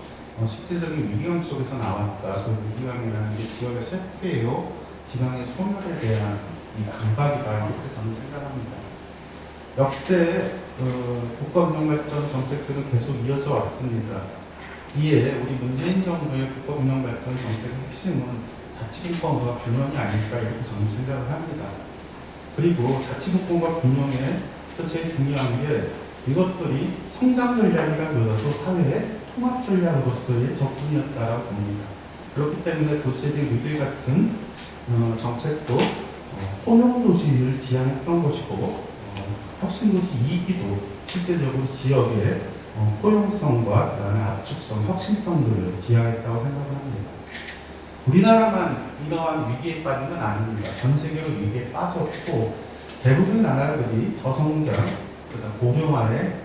실질적인 위기감 속에서 나왔다. 그 위기감이라는 게 지역의 쇠퇴요, 지방의 소멸에 대한 이 강박이다. 이렇게 저는 생각합니다. 역대 국가균형발전 정책들은 계속 이어져 왔습니다. 이에 우리 문재인 정부의 국가균형발전 정책의 핵심은 자치분권과 균형이 아닐까 이렇게 저는 생각을 합니다. 그리고 자치분권과 균형에서 제일 중요한 게 이것들이 성장 전략이라면서도 사회의 통합 전략으로서의 접근이었다고 봅니다. 그렇기 때문에 도시재생 위기 같은 정책도 혼용도시를 지향했던 것이고 혁신도시 2기도 실제적으로 지역의 포용성과 그다음에 압축성, 혁신성들을 지향했다고 생각합니다. 우리나라만 이러한 위기에 빠진 건 아닙니다. 전 세계로 위기에 빠졌고 대부분 나라들이 저성장, 그다음 고령화에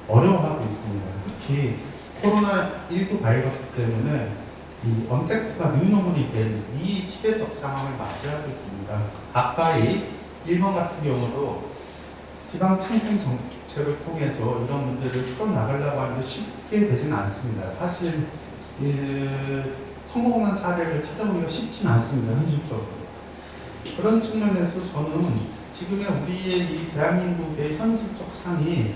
어려워하고 있습니다. 특히 코로나19 바이러스 때문에 이 언택트가 뉴노멀이 된 이 시대적 상황을 맞이하고 있습니다. 가까이 일본 같은 경우도 지방 창생 정책을 통해서 이런 문제를 풀어나가려고 하는데 쉽게 되지는 않습니다. 사실 성공한 사례를 찾아보기가 쉽지는 않습니다. 현실적으로. 그런 측면에서 저는 지금의 우리의 이 대한민국의 현실적 상이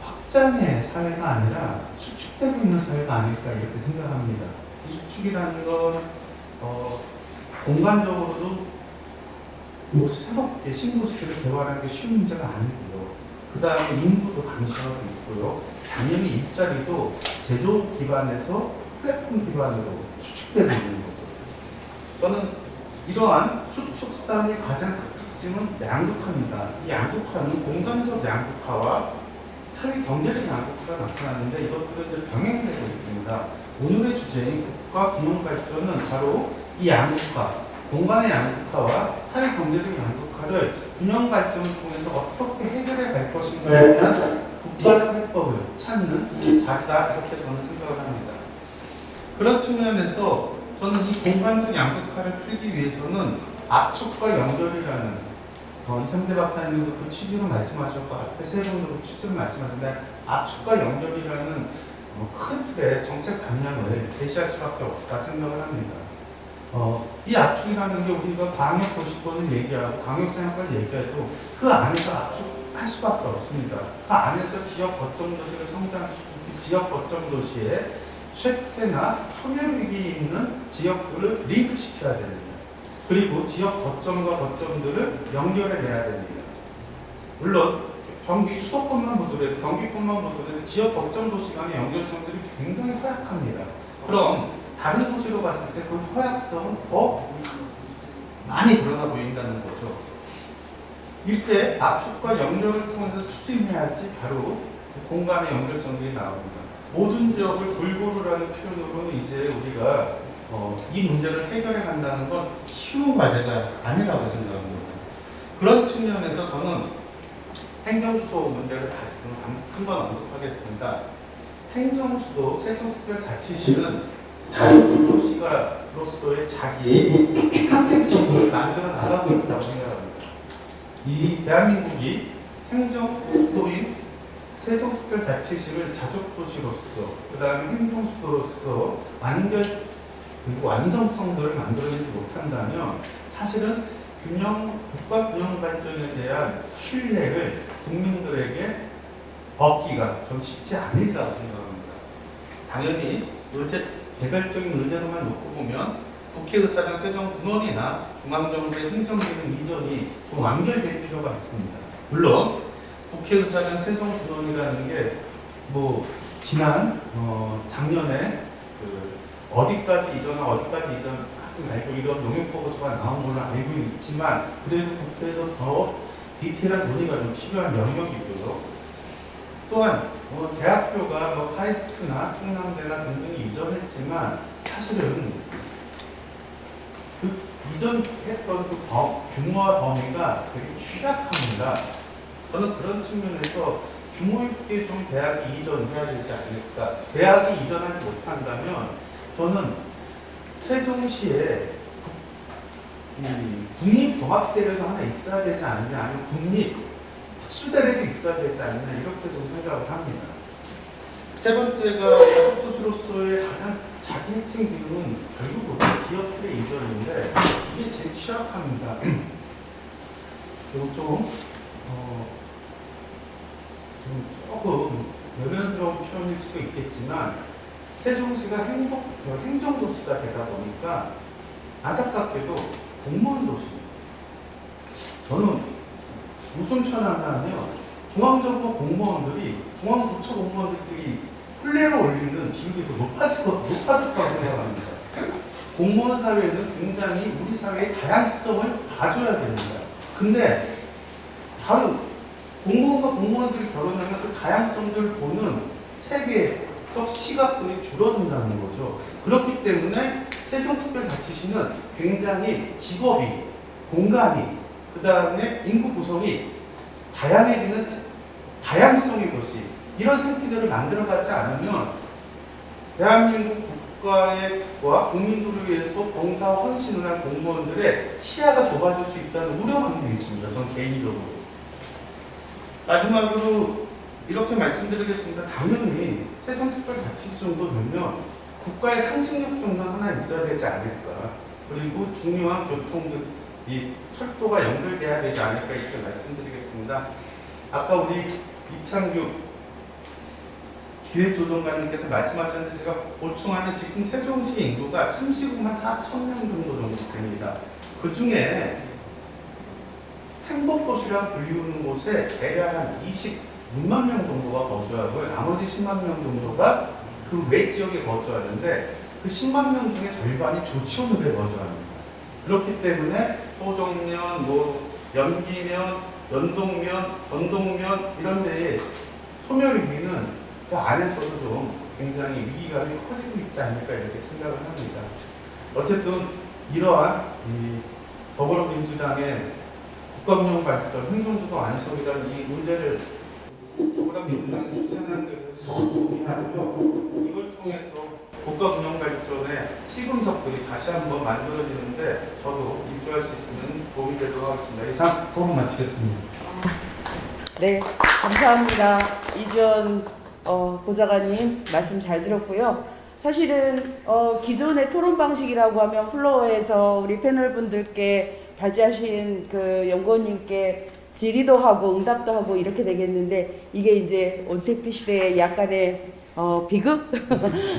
확장의 사회가 아니라 수축되고 있는 사회가 아닐까 이렇게 생각합니다. 이 수축이라는 건 공간적으로도 새롭게 신도시를 개발하는 게 쉬운 문제가 아니고요. 그 다음에 인구도 감소하고 있고요. 당연히 일자리도 제조업 기반에서 플랫폼 기반으로 수축되고 있는 거죠. 저는 이러한 수축상의 가장 큰 특징은 양극화입니다. 이 양극화는 공간적 양극화와 사회 경제적 양극화가 나타나는데 이것들은 병행되고 있습니다. 오늘의 주제인 국가 균형 발전은 바로 이 양극화, 공간의 양극화와 사회 경제적 양극화를 균형 발전을 통해서 어떻게 해결해 갈 것인가에 대한 국가적 해법을 찾는 자리다 이렇게 저는 생각을 합니다. 그런 측면에서 저는 이 공간적 양극화를 풀기 위해서는 압축과 연결이라는 이성대 박사님도 그 취지로 말씀하셨고 앞에 세 분도 그 취지로 말씀하셨는데 압축과 연결이라는 큰 틀의 정책 방향을 제시할 수밖에 없다 생각을 합니다. 이 압축이라는 게 우리가 광역도시권을 얘기하고 광역생활까지 얘기해도 그 안에서 압축할 수밖에 없습니다. 그 안에서 지역 거점도시를 성장시키고 지역 거점도시에 쇠퇴나 소멸위기에 있는 지역들을 링크시켜야 됩니다. 그리고 지역 거점과 거점들을 연결해내야 됩니다. 물론 경기 수도권만 보더라도 경기권만 보더라도 지역 거점 도시 간의 연결성들이 굉장히 허약합니다. 그럼 다른 도시로 봤을 때 그 허약성은 더 많이 드러나 보인다는 거죠. 이렇게 압축과 연결을 통해서 추진해야지 바로 공간의 연결성들이 나옵니다. 모든 지역을 골고루라는 표현으로는 이제 우리가 이 문제를 해결해 간다는 건 쉬운 과제가 아니라고 생각합니다. 그런 측면에서 저는 행정수도 문제를 다시 한번 언급하겠습니다. 행정수도 세종특별자치시는 자유도시가로서의 자기 상징성을 만들어 나가고 있다고 생각합니다. 이 대한민국이 행정수도인 세종특별자치시를 자족도시로서 그 다음에 행정수도로서 그리고 완성성들을 만들어내지 못한다면 사실은 국가 균형 발전에 대한 신뢰를 국민들에게 얻기가 좀 쉽지 않으리라고 생각합니다. 당연히 개별적인 의제로만 놓고 보면 국회의사당 세종군원이나 중앙정부의 행정기능 이전이 좀 완결될 필요가 있습니다. 물론 국회의사당 세종군원이라는 게 작년에 어디까지 하지 말고 이런 용역보고서가 나온 걸로 알고 있지만 그래도 국회에서 더 디테일한 논의가 좀 필요한 영역이고요. 또한 대학교가 카이스트나 충남대나 등등이 이전했지만 사실은 그 이전 했던 그 규모와 범위가 되게 취약합니다. 저는 그런 측면에서 규모 있게 좀 대학이 이전해야 되지 않을까. 대학이 이전하지 못한다면 저는 세종시에 국립종합대로가 하나 있어야 되지 않느냐, 아니면 국립특수대로도 있어야 되지 않느냐, 이렇게 좀 생각을 합니다. 세 번째가 가족도시로서의 가장 자기 핵심 기능은 결국 기업들의 이전인데 이게 제일 취약합니다. 그리고 좀 조금 외면스러운 표현일 수도 있겠지만 세종시가 행정도시가 되다 보니까 안타깝게도 공무원 도시입니다. 저는 무슨 편하냐면 중앙정부 공무원들이 중앙부처 공무원들이 플레이를 올리는 비율이 더 높아질 거라고 생각합니다. 공무원 사회는 굉장히 우리 사회의 다양성을 봐줘야 됩니다. 근데 다른 공무원과 공무원들이 결혼하면 그 다양성들을 보는 세계적 시각들이 줄어든다는 거죠. 그렇기 때문에 세종특별자치시는 굉장히 직업이, 공간이, 그 다음에 인구 구성이 다양해지는 다양성의 도시, 이런 생태계를 만들어가지 않으면 대한민국 국가와 국민들을 위해서 봉사 헌신을 한 공무원들의 시야가 좁아질 수 있다는 우려감이 있습니다. 저는 개인적으로. 마지막으로 이렇게 말씀드리겠습니다. 당연히 세종특별자치시 정도 되면 국가의 상징력 정도 하나 있어야 되지 않을까. 그리고 중요한 교통, 이 철도가 연결돼야 되지 않을까, 이렇게 말씀드리겠습니다. 아까 우리 이창규 기획조정관님께서 말씀하셨는데 제가 보충하는 지금 세종시 인구가 35만 4천 명 정도 됩니다. 그 중에 행복도시랑 불리우는 곳에 대략 한 26만 명 정도가 거주하고 나머지 10만 명 정도가 그 외 지역에 거주하는데 그 10만 명 중에 절반이 조치원읍에 거주합니다. 그렇기 때문에 소정면, 연기면, 연동면, 전동면 이런 데에 소멸위기는 그 안에서도 좀 굉장히 위기감이 커지고 있지 않을까 이렇게 생각을 합니다. 어쨌든 이러한 더불어민주당의 국가운영 발전, 행정주도 완성이라는 이 문제를 더불어민주당이 추진하는 데 대해서 동의하고요. 이걸 통해서 국가운영 발전의 시금석들이 다시 한번 만들어지는데 저도 입주할 수 있으면 도움이 되도록 하겠습니다. 이상 토론 마치겠습니다. 네, 감사합니다. 이주연 보좌관님 말씀 잘 들었고요. 사실은 기존의 토론 방식이라고 하면 플로어에서 우리 패널 분들께 발제하신 그 연구원님께 질의도 하고 응답도 하고 이렇게 되겠는데 이게 이제 온택트 시대의 약간의 비극?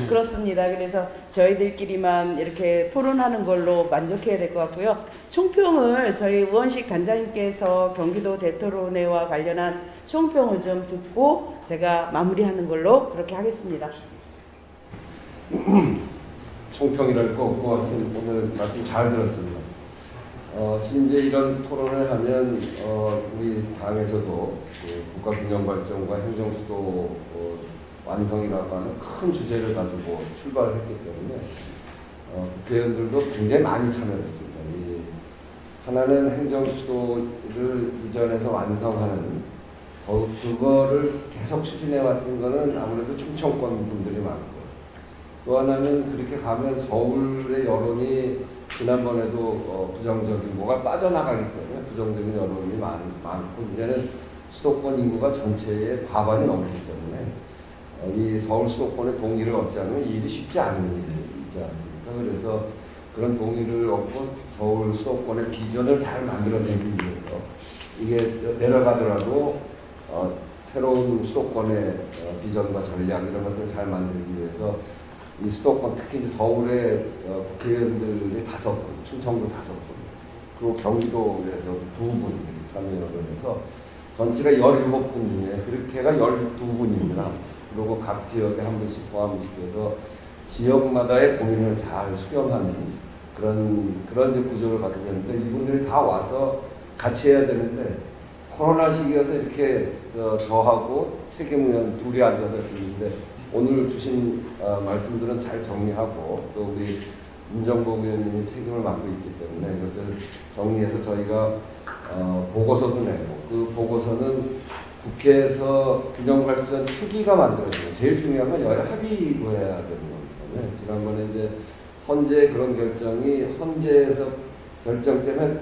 그렇습니다. 그래서 저희들끼리만 이렇게 토론하는 걸로 만족해야 될 것 같고요. 총평을 저희 우원식 단장님께서 경기도 대토론회와 관련한 총평을 좀 듣고 제가 마무리하는 걸로 그렇게 하겠습니다. 총평이랄 거 없고 하여튼 오늘 말씀 잘 들었습니다. 실제 이런 토론을 하면 우리 당에서도 그 국가균형발전과 행정수도 완성이라고 하는 큰 주제를 가지고 출발을 했기 때문에 국회의원들도 굉장히 많이 참여했습니다. 하나는 행정수도를 이전해서 완성하는 그거를 계속 추진해왔던 거는 아무래도 충청권 분들이 많고 또 하나는 그렇게 가면 서울의 여론이 지난번에도 부정적인 뭐가 빠져나가기 때문에 부정적인 여론이 많고 이제는 수도권 인구가 전체의 과반이 넘기 때문에 이 서울 수도권의 동의를 얻지 않으면 이 일이 쉽지 않은 일이지 않습니까? 그래서 그런 동의를 얻고 서울 수도권의 비전을 잘 만들어내기 위해서 이게 내려가더라도 새로운 수도권의 비전과 전략 이런 것들을 잘 만들기 위해서 이 수도권 특히 이제 서울의 국회의원들이 5분, 충청도 5분, 그리고 경기도에서 2분 참여를 해서 전체가 17분 중에 그렇게가 12분입니다. 그리고 각 지역에 한 분씩 포함시켜서 지역마다의 고민을 잘 수렴하는 그런 이제 구조를 가지고 있는데 이분들이 다 와서 같이 해야 되는데 코로나 시기여서 이렇게 저하고 책임의원 둘이 앉아서 듣는데 오늘 주신 말씀들은 잘 정리하고 또 우리 임정복 의원님이 책임을 맡고 있기 때문에 이것을 정리해서 저희가 보고서도 내고 그 보고서는 국회에서 균형발전 특위가 만들어지는 제일 중요한 건 여야 합의로 해야 되는 거기 때문에 지난번에 이제 헌재 그런 결정이 헌재에서 결정 때문에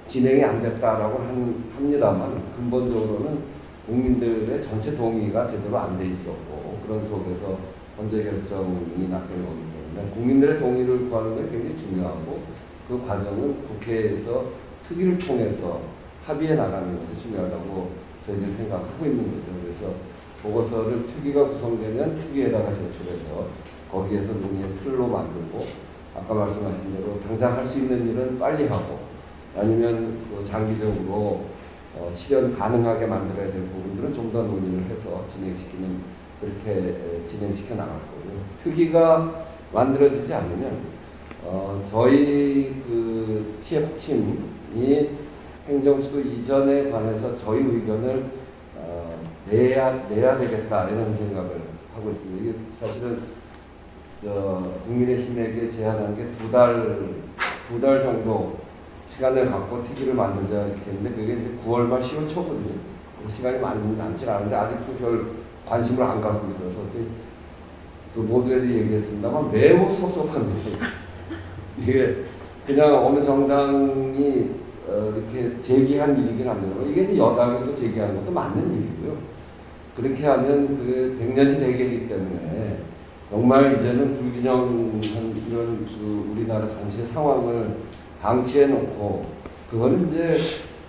진행이 안 됐다라고 합니다만 근본적으로는 국민들의 전체 동의가 제대로 안 돼 있었고 그런 속에서 헌재 결정이 났던 거기 때문에 국민들의 동의를 구하는 게 굉장히 중요하고 그 과정은 국회에서 특위를 통해서 합의해 나가는 것이 중요하다고 저희들이 생각하고 있는 거죠. 그래서 보고서를 특위가 구성되면 특위에다가 제출해서 거기에서 논의의 틀로 만들고 아까 말씀하신 대로 당장 할 수 있는 일은 빨리 하고 아니면 그 장기적으로 실현 가능하게 만들어야 될 부분들은 좀 더 논의를 해서 진행시키는 그렇게 진행시켜 나갈 거고요. 특위가 만들어지지 않으면 저희 그 TF팀이 행정수도 이전에 관해서 저희 의견을 내야 되겠다 이런 생각을 하고 있습니다. 이게 사실은 국민의힘에게 제안한 게 두 달 정도 시간을 갖고 특위를 만들자 이렇게 했는데 그게 이제 9월 말 10월 초거든요. 시간이 많지 않은데 아직도 별 관심을 안 갖고 있어서 그 모두에도 얘기했습니다만 매우 섭섭합니다. 이게 그냥 어느 정당이 이렇게 제기한 일이긴 합니다. 이게 이제 여당에도 제기하는 것도 맞는 일이고요. 그렇게 하면 그 100년지 대계이기 때문에 정말 이제는 불균형한 이런 그 우리나라 전체 상황을 방치해 놓고 그거는 이제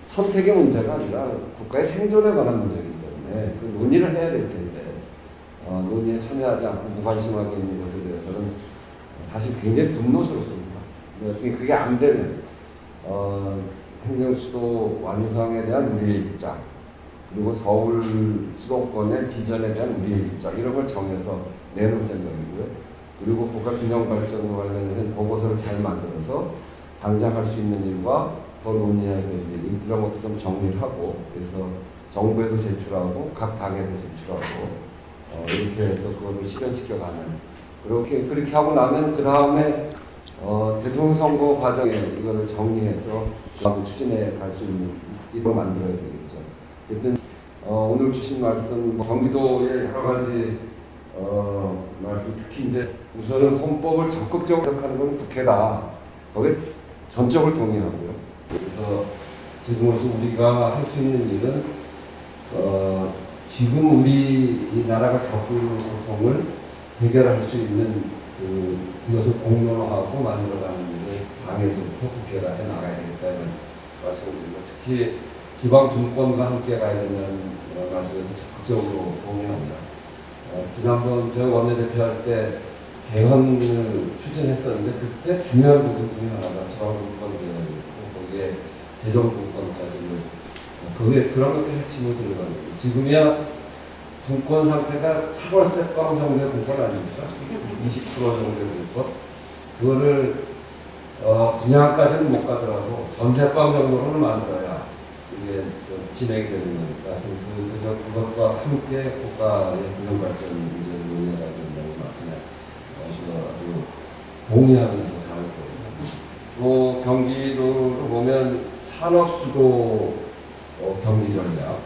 선택의 문제가 아니라 국가의 생존에 관한 문제이기 때문에 그 논의를 해야 될 텐데 논의에 참여하지 않고 무관심하게 있는 것에 대해서는 사실 굉장히 분노스럽습니다. 그게 안 되면 행정수도 완성에 대한 우리의 입장 그리고 서울 수도권의 비전에 대한 우리의 입장 이런 걸 정해서 내놓을 생각이고요. 그리고 국가균형발전과 관련해서 보고서를 잘 만들어서 당장 할 수 있는 일과 더 논의해야 될 일, 이런 것도 좀 정리를 하고, 그래서 정부에도 제출하고, 각 당에도 제출하고, 이렇게 해서 그거를 실현시켜가는. 그렇게 하고 나면, 그 다음에, 대통령 선거 과정에 이거를 정리해서, 추진해 갈 수 있는 일을 만들어야 되겠죠. 어쨌든, 오늘 주신 말씀, 경기도의 여러 가지, 말씀, 특히 이제, 우선은 헌법을 적극적으로 하는 건 국회다. 거기에 전적을 동의하고요. 그래서 지금으로서 우리가 할 수 있는 일은 지금 우리 나라가 겪는 고통을 해결할 수 있는 그것을 공론화하고 만들어가는 일을 당에서부터 국회가 해 나가야 되겠다 이런 말씀드리고 특히 지방 분권과 함께 가야 된다는 말씀을 적극적으로 동의합니다. 지난번 제가 원내대표 할 때 개헌을 추진했었는데 그때 중요한 부분 중에 하나가 지방분권 개헌이고 거기에 재정분권까지는 그게 그런 것들 핵심을 들어가는 거예요. 지금이야 분권 상태가 사월세방 정도의 분권 아닙니까? 20% 정도의 분권. 그거를 분양까지는 못 가더라도 전세방 정도로는 만들어야 이게 진행이 되는 거니까 그것과 함께 국가의 균형발전 문제를 논의해야 된다는 말씀에 아주 동의하면서 잘 보입니다. 또 경기도를 보면 산업수도 경기 전략,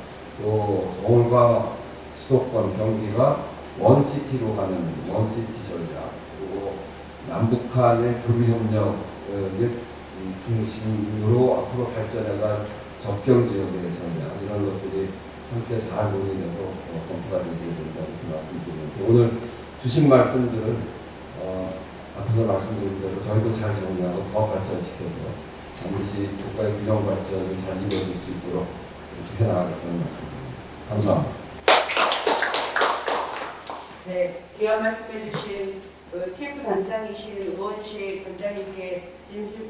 또 서울과 수도권 경기가 원시티로 가는 원시티 전략, 그리고 남북한의 교류협력을 중심으로 앞으로 발전해갈 접경지역의 전략, 이런 것들이 함께 잘 논의되고 검토가 되어야 된다고 말씀드리면서 오늘 주신 말씀들은 앞에서 말씀드린 대로 저희도 잘 정리하고 더 발전시켜서 반드시 국가의 균형 발전이 잘 이루어질 수 있도록 이렇게 해나가겠다는 말씀입니다. 감사합니다. 네, 귀한 말씀해 주신 TF 단장이신 의원실 단장님께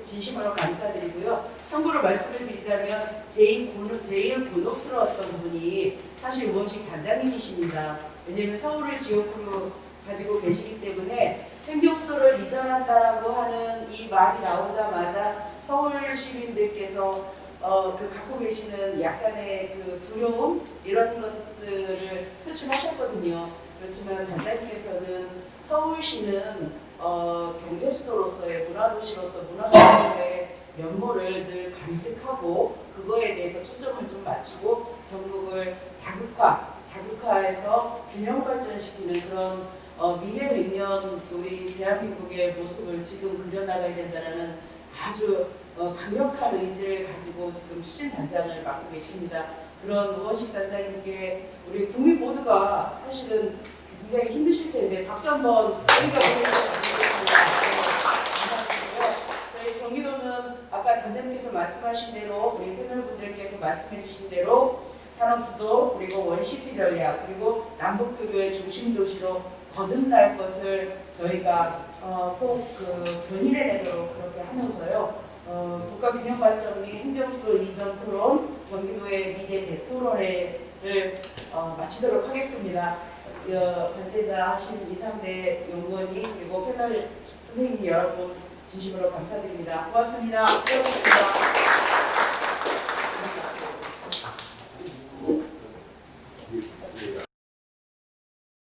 진심으로 감사드리고요. 참고로 말씀을 드리자면 제일 곤혹스러웠던 분이 사실 의원실 단장님이십니다. 왜냐하면 서울을 지역구로 가지고 계시기 때문에 행정수도를 이전한다라고 하는 이 말이 나오자마자 서울 시민들께서 갖고 계시는 약간의 그 두려움 이런 것들을 표출하셨거든요. 그렇지만 단장님께서는 서울시는 경제수도로서의 문화도시로서 문화수도의 면모를 늘 간직하고 그거에 대해서 초점을 좀 맞추고 전국을 다국화해서 균형 발전시키는 그런 미래 100년 우리 대한민국의 모습을 지금 그려나가야 된다는 아주 강력한 의지를 가지고 지금 추진 단장을 맡고 계십니다. 그런 우원식 단장님께 우리 국민 모두가 사실은 굉장히 힘드실 텐데 박수 한번 저희가 보내드리겠습니다. 저희 경기도는 아까 단장님께서 말씀하신 대로 우리 패널분들께서 말씀해 주신 대로 산업수도 그리고 원시티 전략 그리고 남북교류의 중심 도시로 거듭날 것을 저희가 꼭 견인해내도록 그렇게 하면서요. 국가균형발전 및 행정수도 이전 토론 경기도의 미래 대토론회를 마치도록 하겠습니다. 변태자 하신 이상대 연구원님 그리고 패널 선생님 여러분 진심으로 감사드립니다. 고맙습니다. 수고하셨습니다.